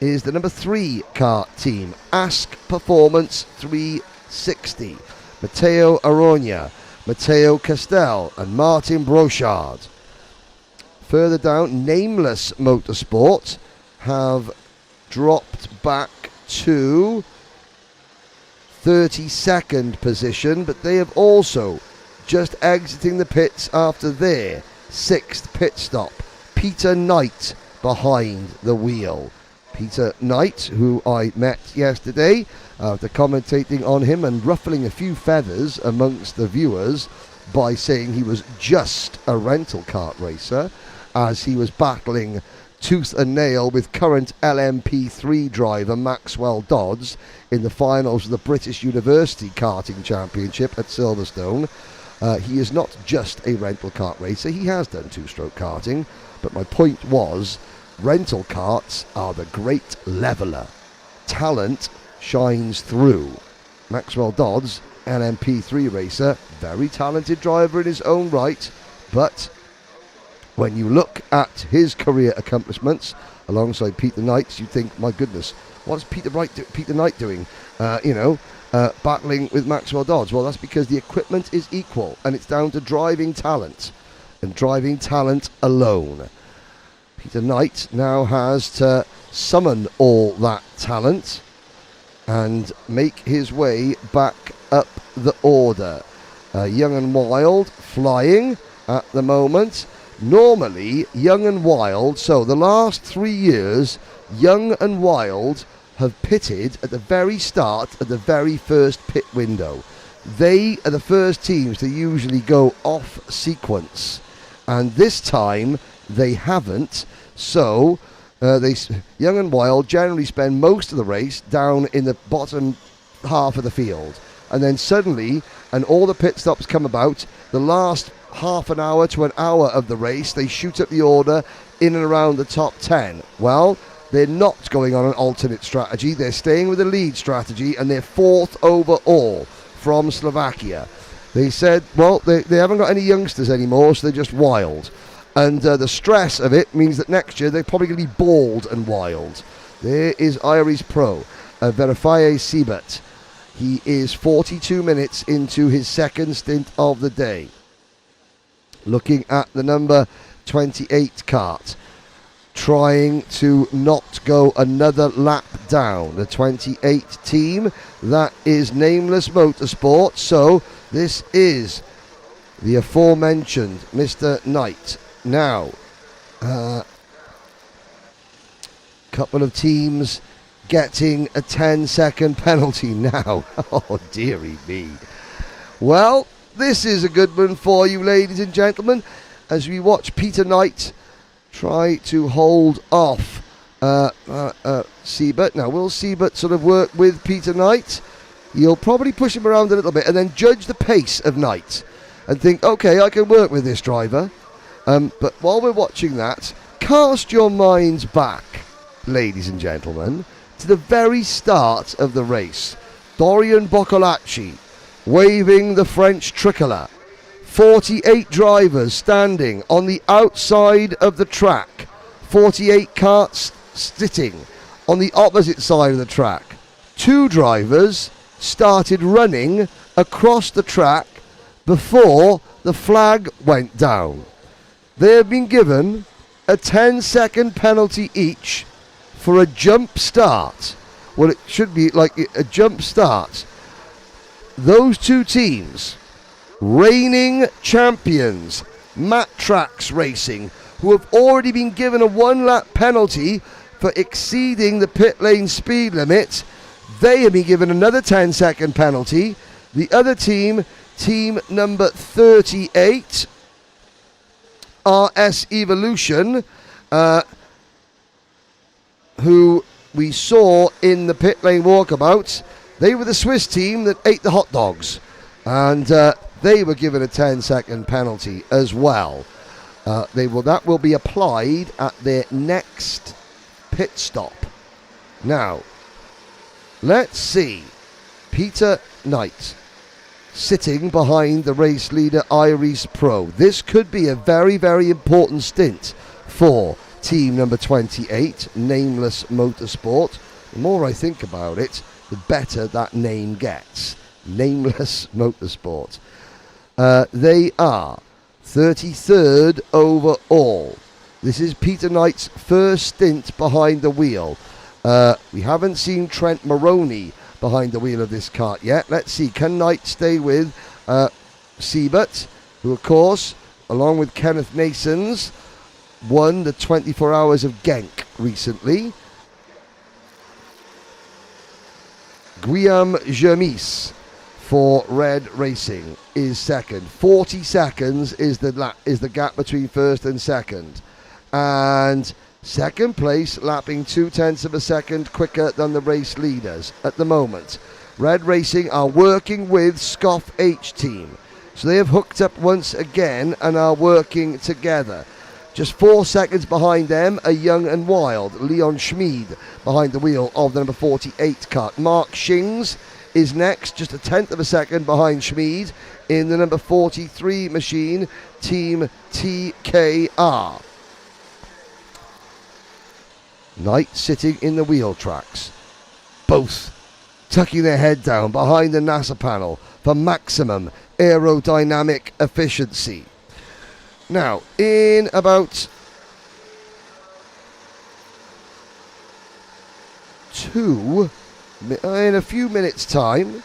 is the number 3 kart team, Ask Performance 360. Matteo Aronia, Matteo Castel and Martin Brochard. Further down, Nameless Motorsport have dropped back to 32nd position, but they have also just exiting the pits after their 6th pit stop. Peter Knight behind the wheel. Peter Knight, who I met yesterday after commentating on him and ruffling a few feathers amongst the viewers by saying he was just a rental kart racer, as he was battling tooth and nail with current LMP3 driver Maxwell Dodds in the finals of the British University Karting Championship at Silverstone. He is not just a rental kart racer, he has done 2-stroke karting, but my point was, rental karts are the great leveller. Talent shines through. Maxwell Dodds, LMP3 racer, very talented driver in his own right, but when you look at his career accomplishments alongside Peter Knight's, you think, my goodness, what's Peter Knight doing? Battling with Maxwell Dodds. Well, that's because the equipment is equal, and it's down to driving talent, and driving talent alone. Peter Knight now has to summon all that talent and make his way back up the order. Young and Wild flying at the moment. Normally, Young and Wild, so the last 3 years, Young and Wild have pitted at the very start of the very first pit window. They are the first teams to usually go off sequence, and this time they haven't. So Young and Wild generally spend most of the race down in the bottom half of the field, and then suddenly, and all the pit stops come about, the last half an hour to an hour of the race, they shoot up the order in and around the top 10. Well, they're not going on an alternate strategy, they're staying with the lead strategy, and they're 4th overall. from Slovakia. They said, well, they haven't got any youngsters anymore, so they're just wild. And the stress of it means that next year they're probably going to be bald and wild. There is Irish pro, Préparez Siebert. He is 42 minutes into his second stint of the day. Looking at the number 28 kart, trying to not go another lap down. The 28 team, that is Nameless Motorsport. So this is the aforementioned Mr. Knight. Now, couple of teams getting a 10-second penalty now. Oh, dearie me. Well, this is a good one for you, ladies and gentlemen, as we watch Peter Knight try to hold off Siebert. Now, will Siebert sort of work with Peter Knight? You'll probably push him around a little bit and then judge the pace of Knight and think, okay, I can work with this driver. But while we're watching that, cast your minds back, ladies and gentlemen, to the very start of the race. Dorian Boccolacci waving the French tricolour. 48 drivers standing on the outside of the track. 48 karts sitting on the opposite side of the track. 2 drivers started running across the track before the flag went down. They have been given a 10-second penalty each for a jump start. Well, it should be like a jump start. Those 2 teams, reigning champions, Matt Tracks Racing, who have already been given a 1-lap penalty for exceeding the pit lane speed limit, they have been given another 10-second penalty. The other team, team number 38, RS Evolution, who we saw in the pit lane walkabout, they were the Swiss team that ate the hot dogs, and they were given a 10-second penalty as well. That will be applied at their next pit stop. Now, let's see. Peter Knight sitting behind the race leader Irish Pro. This could be a very, very important stint for team number 28, Nameless Motorsport. The more I think about it, the better that name gets. Nameless Motorsport. They are 33rd overall. This is Peter Knight's first stint behind the wheel. We haven't seen Trent Maroney behind the wheel of this kart yet. Let's see, can Knight stay with Siebert, who of course, along with Kenneth Nasons, won the 24 Hours of Genk recently. Guillaume Germis for Red Racing is second. 40 seconds is the gap between first and second. And second place, lapping 0.2 of a second quicker than the race leaders at the moment. Red Racing are working with Scoff H team. So they have hooked up once again and are working together. Just 4 seconds behind them, a young and wild Leon Schmid behind the wheel of the number 48 kart. Mark Shings is next, just 1/10 of a second behind Schmid in the number 43 machine, Team TKR. Knight sitting in the wheel tracks, both tucking their head down behind the NASA panel for maximum aerodynamic efficiency. Now, in about in a few minutes' time,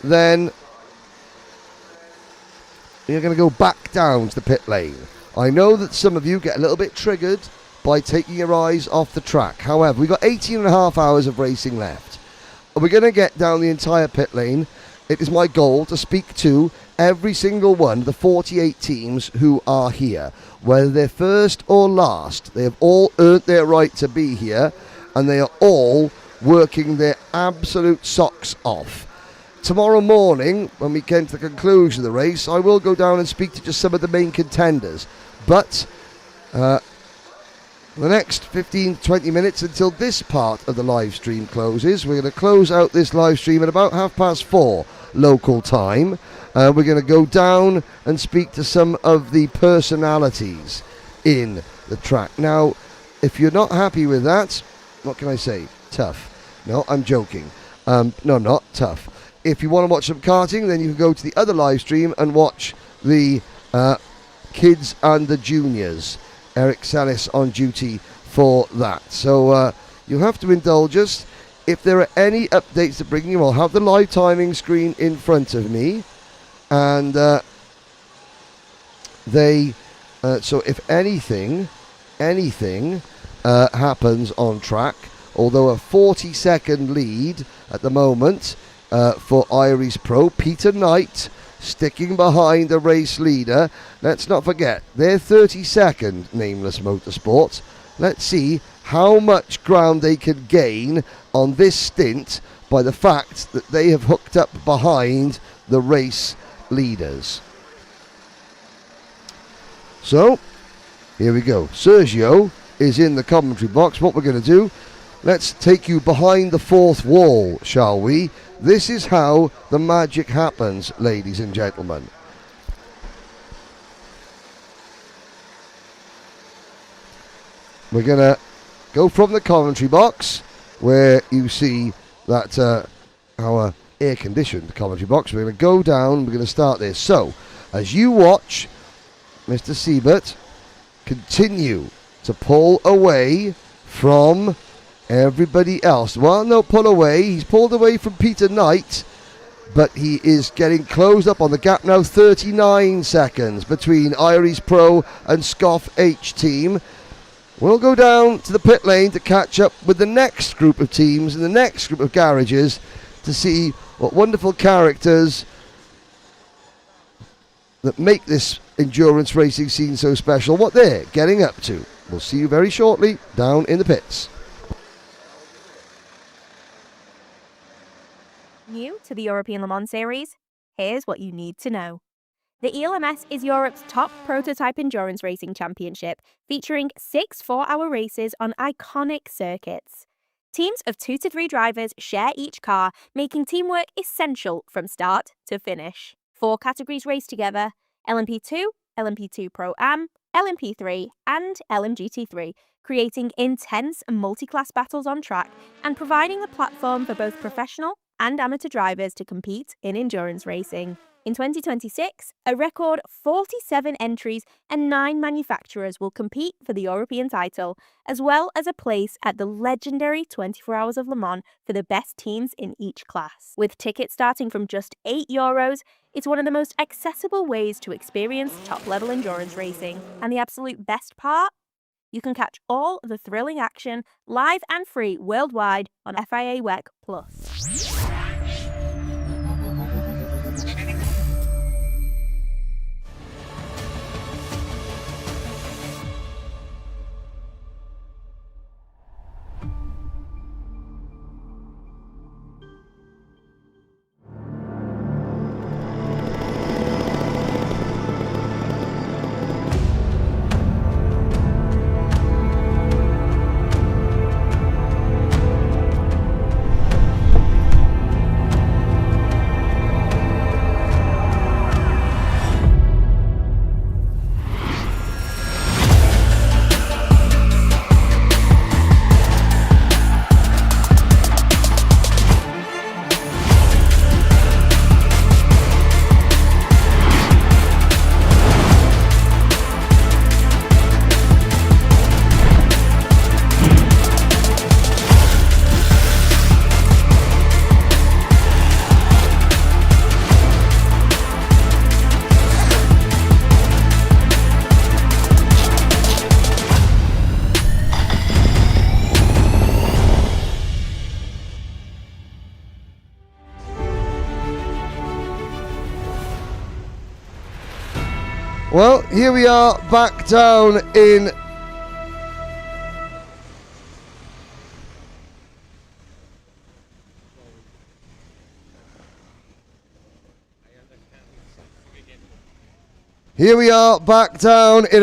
then you're going to go back down to the pit lane. I know that some of you get a little bit triggered by taking your eyes off the track. However, we've got 18.5 hours of racing left. We're going to get down the entire pit lane. It is my goal to speak to every single one of the 48 teams who are here. Whether they're first or last, they have all earned their right to be here, and they are all working their absolute socks off. Tomorrow morning, when we get to the conclusion of the race, I will go down and speak to just some of the main contenders. But the next 15-20 minutes until this part of the live stream closes, we're going to close out this live stream at about 4:30 local time. We're going to go down and speak to some of the personalities in the track. Now, if you're not happy with that, what can I say? Tough. No, I'm joking. No, I'm not. Tough. If you want to watch some karting, then you can go to the other live stream and watch the kids and the juniors. Eric Salis on duty for that. So you'll have to indulge us. If there are any updates to bring you, I'll have the live timing screen in front of me. And so if anything happens on track, although a 40-second lead at the moment for Iris Pro, Peter Knight sticking behind the race leader. Let's not forget, they're 32nd, Nameless Motorsports. Let's see how much ground they can gain on this stint by the fact that they have hooked up behind the race leaders. So, here we go. Sergio is in the commentary box. What we're going to do, let's take you behind the fourth wall, shall we? This is how the magic happens, ladies and gentlemen. We're going to go from the commentary box, where you see that our air-conditioned commentary box. We're going to go down, we're going to start this. So, as you watch Mr. Siebert continue to pull away from everybody else. Well, no, pull away. He's pulled away from Peter Knight, but he is getting closed up on the gap now. 39 seconds between Iris Pro and Scoff H team. We'll go down to the pit lane to catch up with the next group of teams and the next group of garages to see what wonderful characters that make this endurance racing scene so special, what they're getting up to. We'll see you very shortly down in the pits. New to the European Le Mans Series? Here's what you need to know. The ELMS is Europe's top prototype endurance racing championship, featuring 6 4-hour races on iconic circuits. Teams of 2 to 3 drivers share each car, making teamwork essential from start to finish. 4 categories race together: LMP2, LMP2 Pro-Am, LMP3 and LMGT3, creating intense multi-class battles on track and providing a platform for both professional and amateur drivers to compete in endurance racing. In 2026, a record 47 entries and 9 manufacturers will compete for the European title, as well as a place at the legendary 24 Hours of Le Mans for the best teams in each class. With tickets starting from just €8, it's one of the most accessible ways to experience top-level endurance racing. And the absolute best part? You can catch all the thrilling action live and free worldwide on FIA WEC+. Well, here we are back down in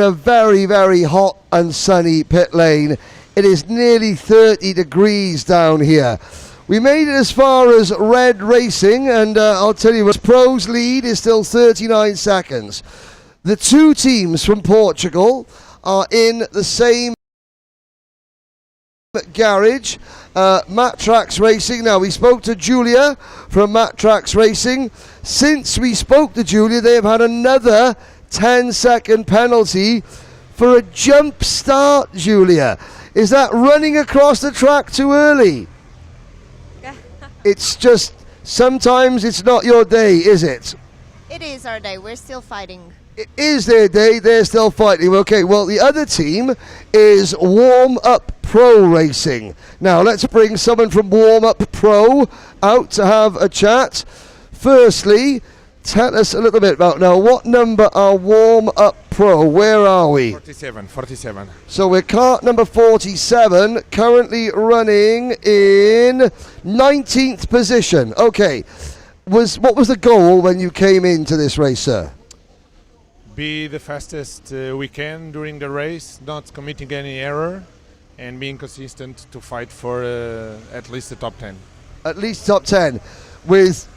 a very, very hot and sunny pit lane. It is nearly 30 degrees down here. We made it as far as red racing, and I'll tell you, Pro's lead is still 39 seconds. The two teams from Portugal are in the same garage, Matrax Racing. Now, we spoke to Julia from Matrax Racing. Since we spoke to Julia, they have had another 10-second penalty for a jump start, Julia. Is that running across the track too early? It's just, sometimes it's not your day, is it? It is our day. We're still fighting. It is their day. They're still fighting. Okay, well, the other team is Warm Up Pro Racing. Now, let's bring someone from Warm Up Pro out to have a chat. Firstly, tell us a little bit about now, what number are Warm Up Pro? Where are we? 47. So we're kart number 47, currently running in 19th position. Okay, what was the goal when you came into this race, sir? Be the fastest we can during the race, not committing any error, and being consistent to fight for at least the top 10. At least top 10. With,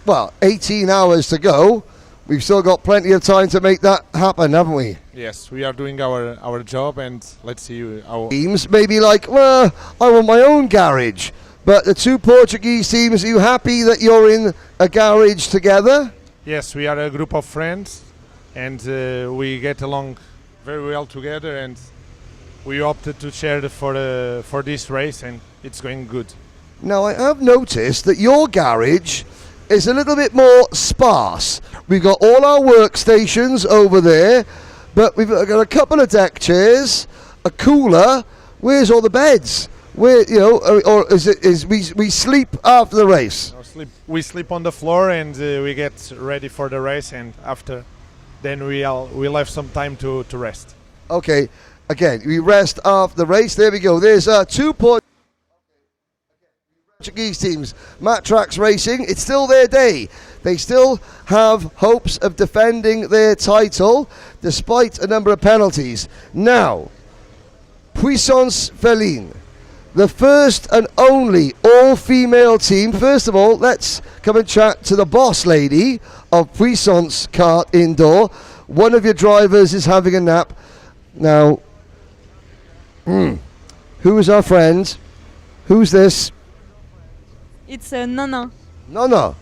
18 hours to go, we've still got plenty of time to make that happen, haven't we? Yes, we are doing our job, and let's see how... Teams may be like, well, I want my own garage. But the two Portuguese teams, are you happy that you're in a garage together? Yes, we are a group of friends, and we get along very well together, and we opted to share for this race, and it's going good. Now, I have noticed that your garage is a little bit more sparse. We've got all our workstations over there, but we've got a couple of deck chairs, a cooler. Where's all the beds? Where, or we sleep after the race? We sleep on the floor, and we get ready for the race, and after, then we'll have some time to rest. Okay, again, we rest after the race. There we go. There's two Portuguese teams, Matrax Racing. It's still their day. They still have hopes of defending their title despite a number of penalties. Now, Puissance Féline, the first and only all-female team. First of all, let's come and chat to the boss lady of Puissance Kart Indoor. One of your drivers is having a nap. Now, who is our friend? Who's this? It's Nana. Nana.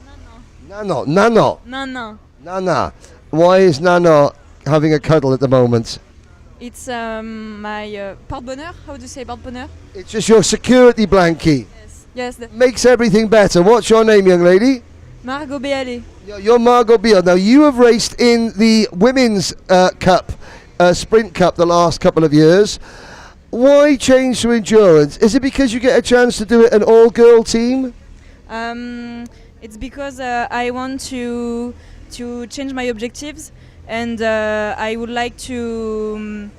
Nana. Nana. Why is Nana having a cuddle at the moment? It's my porte-bonheur. How do you say porte-bonheur? It's just your security blankie. Yes. Makes everything better. What's your name, young lady? Margot Béalé. You're Margot Béalé. Now, you have raced in the Women's Cup, Sprint Cup, the last couple of years. Why change to endurance? Is it because you get a chance to do it an all-girl team? It's because I want to change my objectives, and I would like to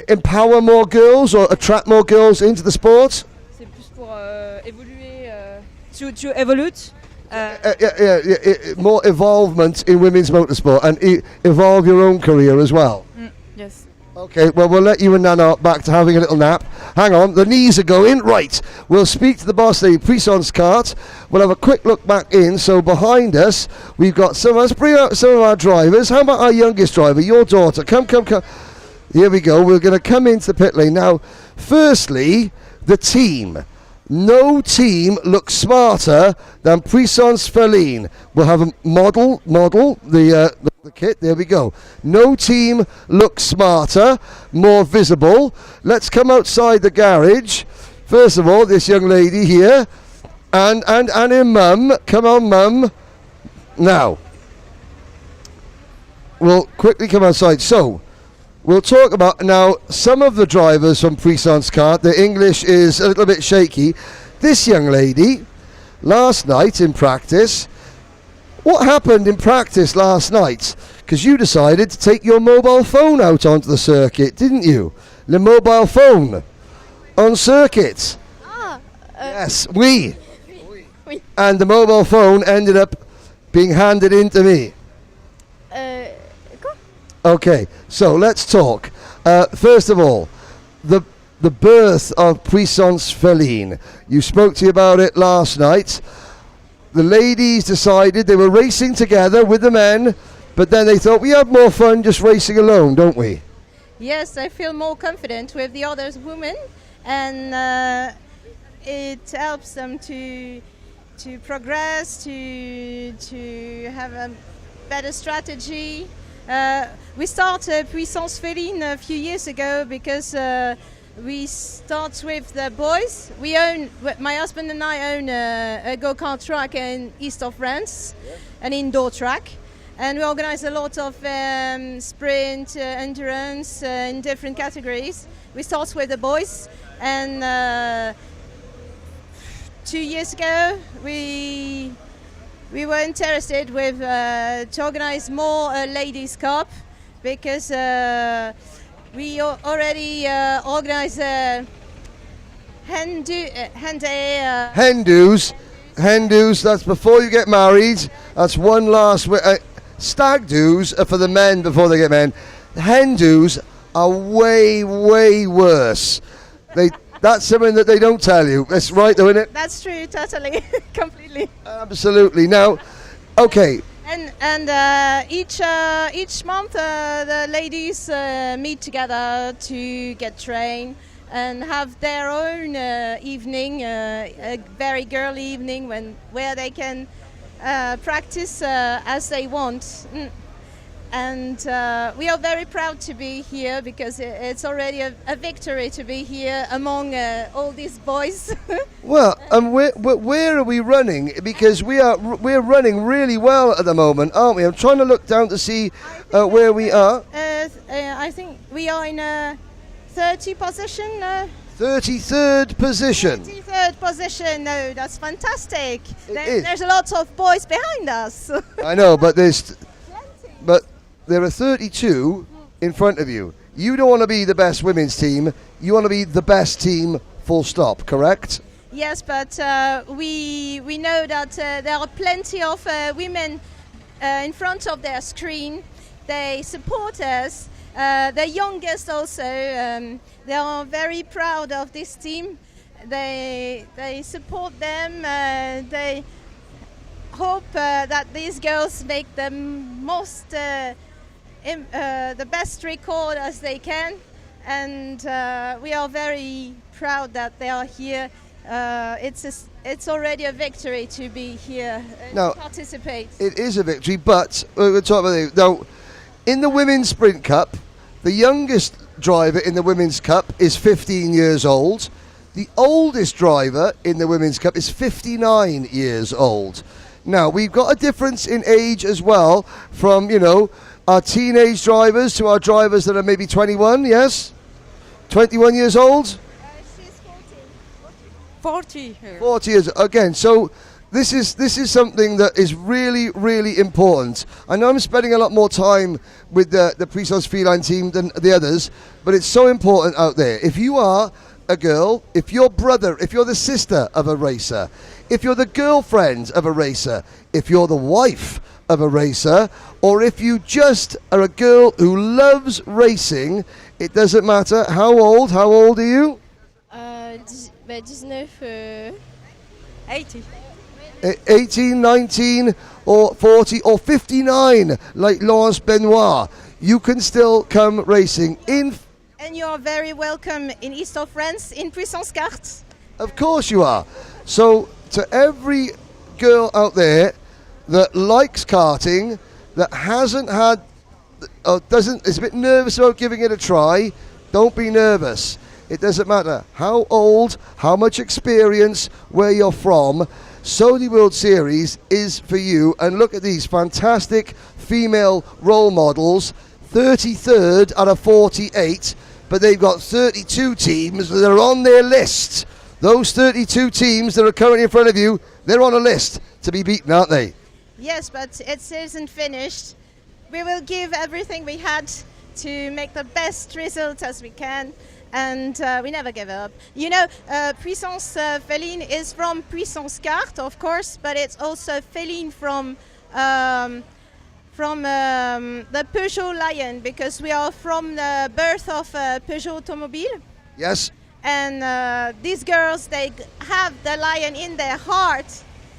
empower more girls or attract more girls into the sport? C'est plus pour évoluer, to evolve. More involvement in women's motorsport and evolve your own career as well. Yes. Okay, well, we'll let you and Nana back to having a little nap. Hang on, the knees are going. Right, we'll speak to the boss lady, Puissance Kart. We'll have a quick look back in. So behind us, we've got some. Let's bring out some of our drivers. How about our youngest driver, your daughter? Come. Here we go. We're going to come into the pit lane. Now, firstly, the team. No team looks smarter than Puissance Féline. We'll have a model, the kit, there we go. No team looks smarter, more visible. Let's come outside the garage. First of all, this young lady here, and her mum. Come on, mum. Now, we'll quickly come outside. So, we'll talk about now some of the drivers from Puissance Kart. The English is a little bit shaky. This young lady, last night in practice, what happened in practice last night? Because you decided to take your mobile phone out onto the circuit, didn't you? The mobile phone on circuit. Yes, oui. And the mobile phone ended up being handed in to me. Okay, so let's talk. First of all, the the birth of Puissance Féline. You spoke to you about it last night. The ladies decided they were racing together with the men, but then they thought we have more fun just racing alone, don't we? Yes, I feel more confident with the other women, and it helps them to progress, to have a better strategy. We started Puissance Féline a few years ago because we start with the boys. My husband and I own a go-kart track in east of France, an indoor track. And we organize a lot of sprint, endurance in different categories. We start with the boys, and 2 years ago we were interested with to organize more Ladies Cup, because we already organize hen do's. That's before you get married. That's one last. Stag do's are for the men before they get married. Hen do's are way worse. That's something that they don't tell you. That's right, though, isn't it? That's true, totally, completely. Absolutely. Now, okay. And each month the ladies meet together to get trained and have their own evening, a very girly evening where they can practice as they want. And we are very proud to be here, because it's already a victory to be here among all these boys. Well, and where are we running? Because we're running really well at the moment, aren't we? I'm trying to look down to see where we are. I think we are in a 30 position. 33rd position. 33rd position. No, that's fantastic. There's a lot of boys behind us. I know, but there are 32 in front of you. You don't want to be the best women's team. You want to be the best team, full stop, correct? Yes, but we know that there are plenty of women in front of their screen. They support us. The youngest also, they are very proud of this team. They support them. They hope that these girls make the best record as they can, and we are very proud that they are here. It's already a victory to be here and to participate. It is a victory, but we'll talk about it. Now, in the Women's Sprint Cup, the youngest driver in the Women's Cup is 15 years old. The oldest driver in the Women's Cup is 59 years old. Now, we've got a difference in age as well, from, our teenage drivers to our drivers that are maybe 21, yes? 21 years old? She's 40. 40 years, again, so this is something that is really, really important. I know I'm spending a lot more time with the Puissance Féline team than the others, but it's so important out there. If you are a girl, if you're the sister of a racer, if you're the girlfriend of a racer, if you're the wife of a racer, or if you just are a girl who loves racing, it doesn't matter how old are you? 19, 80. 18, 19, or 40, or 59, like Laurence Benoit. You can still come racing in. And you are very welcome in east of France, in Puissance Kart. Of course you are. So to every girl out there that likes karting, that hasn't had, is a bit nervous about giving it a try, don't be nervous. It doesn't matter how old, how much experience, where you're from. Saudi World Series is for you. And look at these fantastic female role models. 33rd out of 48, but they've got 32 teams that are on their list. Those 32 teams that are currently in front of you, they're on a list to be beaten, aren't they? Yes, but it isn't finished. We will give everything we had to make the best result as we can, and we never give up. Puissance Féline is from Puissance Kart, of course, but it's also Féline from the Peugeot Lion, because we are from the birth of Peugeot Automobile. Yes. And these girls, they have the lion in their heart.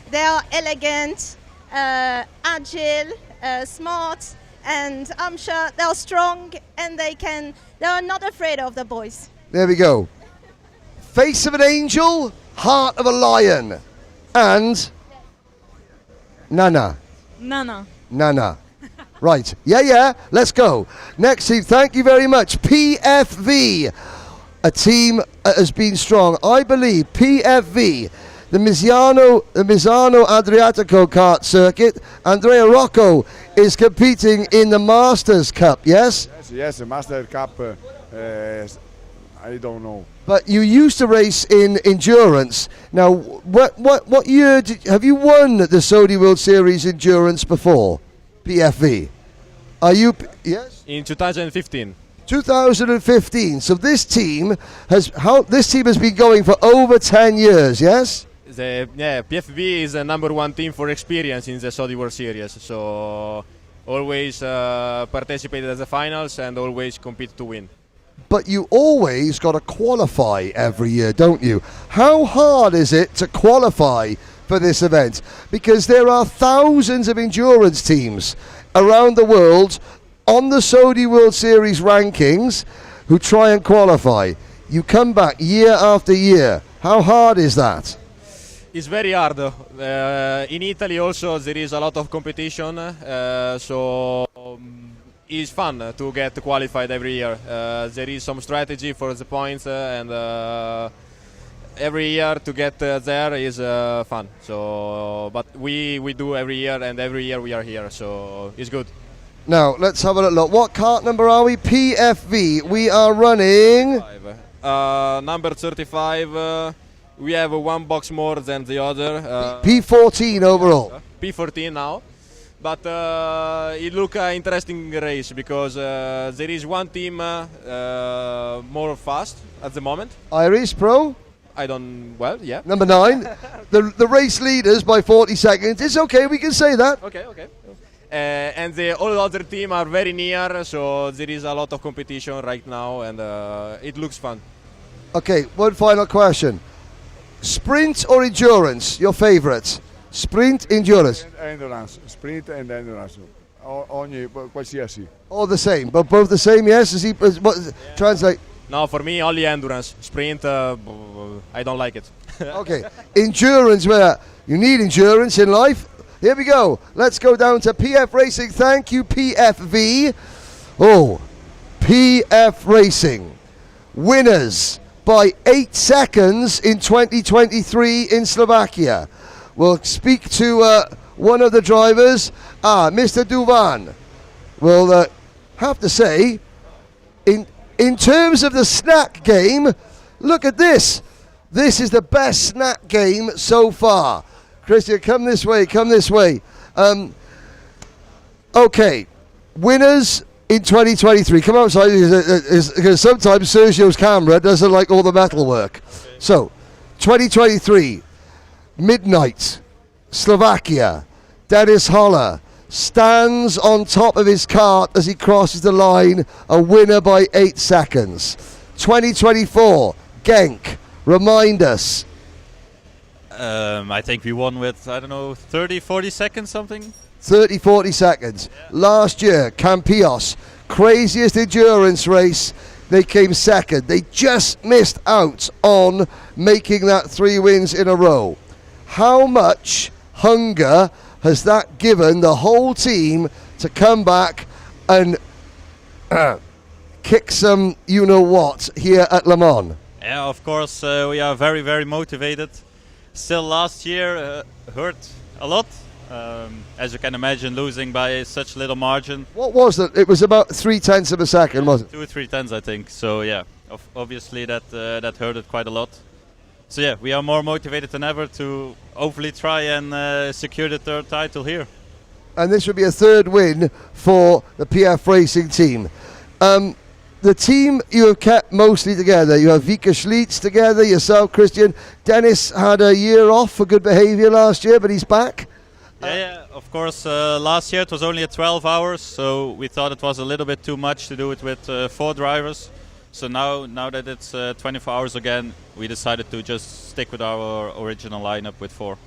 They are elegant, agile, smart, and I'm sure they're strong, and they are not afraid of the boys. There we go. Face of an angel, heart of a lion, and Nana. Nana. Right. Yeah. Let's go. Next team. Thank you very much. PFV. A team has been strong. I believe PFV, the Misano Adriatico kart circuit. Andrea Rocco is competing in the Masters Cup, yes? Yes, the Masters Cup, I don't know. But you used to race in endurance. Now, what year have you won the Saudi World Series endurance before? PFV. Are you? Yes. In 2015. 2015. So this team has been going for over 10 years. Yes. PFV is the #1 team for experience in the Saudi World Series. So always participated at the finals and always compete to win. But you always got to qualify every year, don't you? How hard is it to qualify for this event? Because there are thousands of endurance teams around the world on the Saudi World Series rankings who try and qualify. You come back year after year. How hard is that? It's very hard. In Italy also there is a lot of competition, so it's fun to get qualified every year. There is some strategy for the points, and every year to get there is fun. So, but we do every year, and every year we are here, so it's good. Now let's have a look. What kart number are we? PFV. We are running number 35. We have one box more than the other. P14 overall. P14 now. But it look an interesting race because there is one team more fast at the moment. Iris Pro? Yeah. Number 9. the race leaders by 40 seconds. It's okay, we can say that. Okay. And all other team are very near, so there is a lot of competition right now, and it looks fun. Okay, one final question. Sprint or endurance, your favorite? Sprint, endurance? Endurance. Sprint and endurance. Ogni qualsiasi. All the same, but both the same, yes? Translate. No, for me, only endurance. Sprint, I don't like it. Okay, endurance, where you need endurance in life. Here we go. Let's go down to PF Racing. Thank you, PFV. Oh, PF Racing. Winners by 8 seconds in 2023 in Slovakia. We'll speak to one of the drivers, Mr. Duvan. We'll have to say, in terms of the snack game, look at this. This is the best snack game so far. Christian, come this way. Okay, winners in 2023. Come outside, because sometimes Sergio's camera doesn't like all the metal work. So, 2023. Midnight, Slovakia. Dennis Holler stands on top of his cart as he crosses the line, a winner by 8 seconds. 2024, Genk, remind us. I think we won with, 30, 40 seconds something. 30, 40 seconds. Yeah. Last year, Campios, craziest endurance race. They came second. They just missed out on making that 3 wins in a row. How much hunger has that given the whole team to come back and kick some you-know-what here at Le Mans? Yeah, of course, we are very, very motivated. Still last year hurt a lot. As you can imagine, losing by such little margin. What was it? It was about 0.3 of a second, wasn't it? 2 or 3 tenths, I think. So yeah, obviously that hurted quite a lot. So yeah, we are more motivated than ever to hopefully try and secure the 3rd title here. And this would be a 3rd win for the PF Racing team. The team you have kept mostly together. You have Vika Schlitz together, yourself, Christian. Dennis had a year off for good behaviour last year, but he's back. Yeah, of course. Last year it was only at 12 hours, so we thought it was a little bit too much to do it with 4 drivers. So now that it's 24 hours again, we decided to just stick with our original lineup with 4.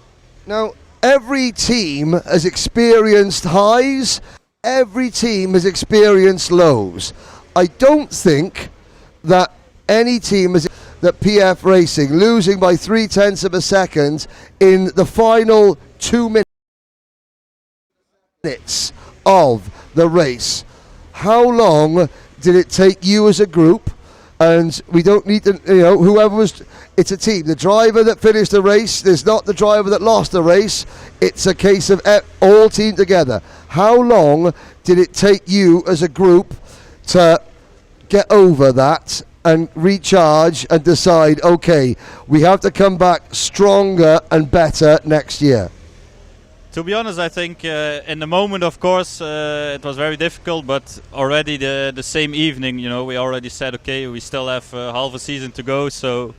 Now, every team has experienced highs, every team has experienced lows. I don't think that any team has that PF Racing losing by 0.3 of a second in the final 2 minutes of the race. How long did it take you as a group? And we don't need to, whoever was, it's a team. The driver that finished the race is not the driver that lost the race. It's a case of all team together. How long did it take you as a group to get over that and recharge and decide, okay, we have to come back stronger and better next year? To be honest, I think in the moment, of course, it was very difficult, but already the same evening, we already said, okay, we still have half a season to go, so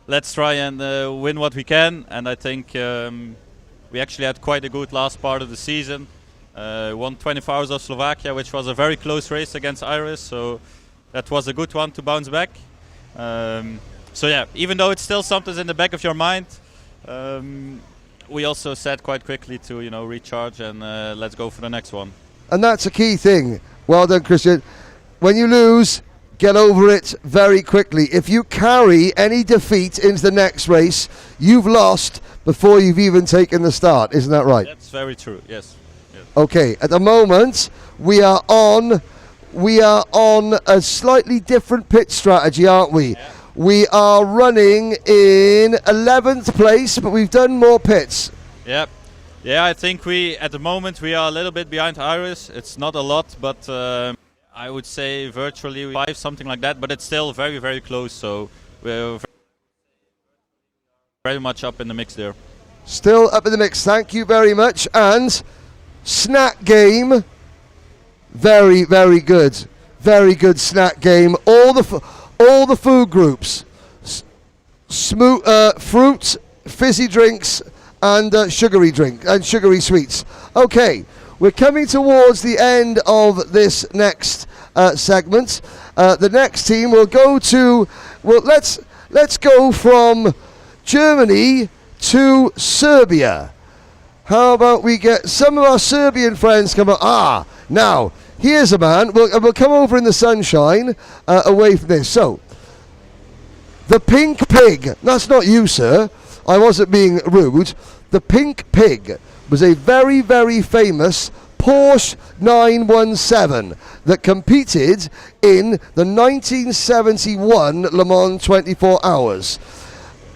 let's try and win what we can. And I think we actually had quite a good last part of the season. Won 24 Hours of Slovakia, which was a very close race against Iris, so that was a good one to bounce back. So yeah, even though it's still something in the back of your mind, we also said quite quickly to recharge and let's go for the next one. And that's a key thing. Well done, Christian. When you lose, get over it very quickly. If you carry any defeat into the next race, you've lost before you've even taken the start. Isn't that right? That's very true, yes. Okay, at the moment we are on a slightly different pit strategy, aren't we? Yeah. We are running in 11th place, but we've done more pits. Yep. Yeah, I think at the moment we are a little bit behind Iris. It's not a lot, but I would say virtually 5, something like that, but it's still very, very close, so we're very much up in the mix there. Still up in the mix, thank you very much. And snack game, very, very good. Very good snack game. All the food groups, fruit, fizzy drinks, and sugary sweets. Okay, we're coming towards the end of this next segment. The next team will go to. Well, let's go from Germany to Serbia. How about we get some of our Serbian friends come up? Now. Here's a man. We'll come over in the sunshine away from this. So, the Pink Pig. That's not you, sir. I wasn't being rude. The Pink Pig was a very, very famous Porsche 917 that competed in the 1971 Le Mans 24 Hours.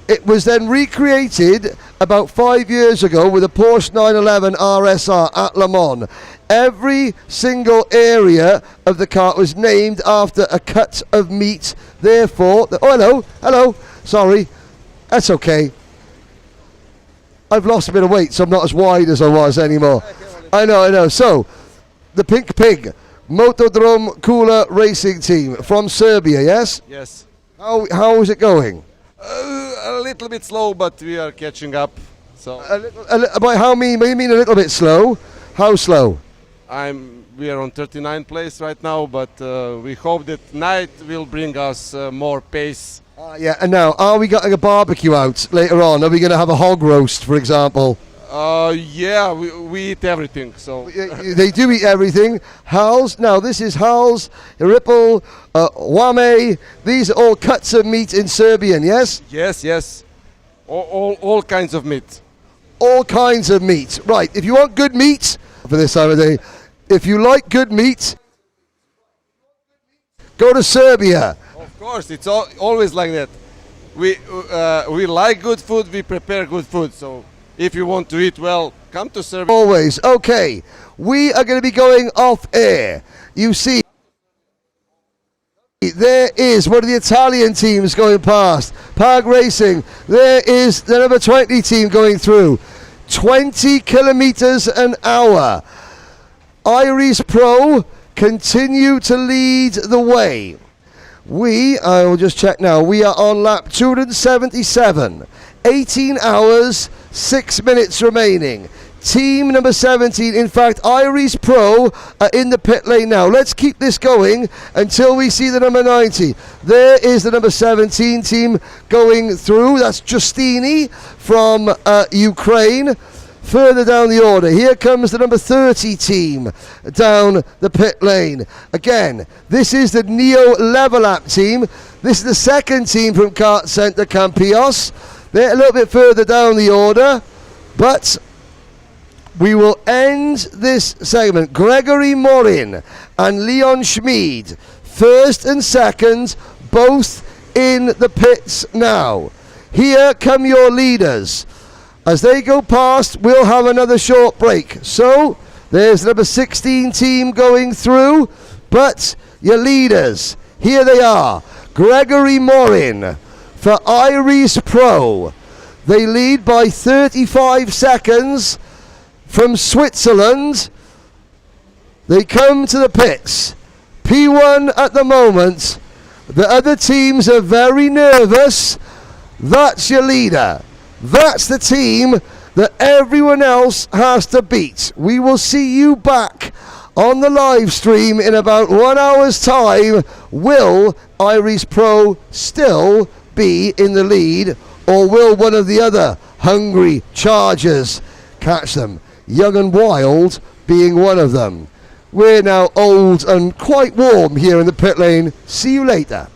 It was then recreated about 5 years ago with a Porsche 911 RSR at Le Mans. Every single area of the car was named after a cut of meat. Therefore, hello, sorry, that's okay. I've lost a bit of weight, so I'm not as wide as I was anymore. I know. So, the Pink Pig, Motodrom Kula Racing Team from Serbia, yes? Yes. How is it going? A little bit slow, but we are catching up. So. By how mean? You mean a little bit slow? How slow? We are on 39th place right now, but we hope that night will bring us more pace. Yeah, and now, are we getting a barbecue out later on? Are we going to have a hog roast, for example? Yeah, we eat everything. So they do eat everything. Hals. Now this is Hals, Ripple, Wame. These are all cuts of meat in Serbian. Yes. Yes. All kinds of meat. All kinds of meat. Right. If you want good meat for this time of day, if you like good meat, go to Serbia. Of course, it's always like that. We like good food. We prepare good food. So. If you want to eat well, come to Serbia. Always. Okay, we are going to be going off air. You see, there is one of the Italian teams going past. Pag Racing. There is the number 20 team going through. 20 kilometers an hour. Iris Pro continue to lead the way. I will just check now. We are on lap 277. 18 hours, 6 minutes remaining. team number 17. In fact, Iris Pro are in the pit lane now. Let's keep this going until we see the number 90. There is the number 17 team going through. That's Justini from Ukraine. Further down the order, here comes the number 30 team down the pit lane. Again, this is the Neo Level Up team. This is the second team from Kart Center Campillos. They're a little bit further down the order, but we will end this segment. Gregory Morin and Leon Schmid, first and second, both in the pits now. Here come your leaders. As they go past, we'll have another short break. So, there's number 16 team going through, but your leaders, here they are. Gregory Morin for Iris Pro. They lead by 35 seconds from Switzerland. They come to the pits. P1 at the moment. The other teams are very nervous. That's your leader. That's the team that everyone else has to beat. We will see you back on the live stream in about 1 hour's time. Will Iris Pro still be in the lead, or will one of the other hungry chargers catch them? Young and Wild being one of them. We're now old and quite warm here in the pit lane. See you later.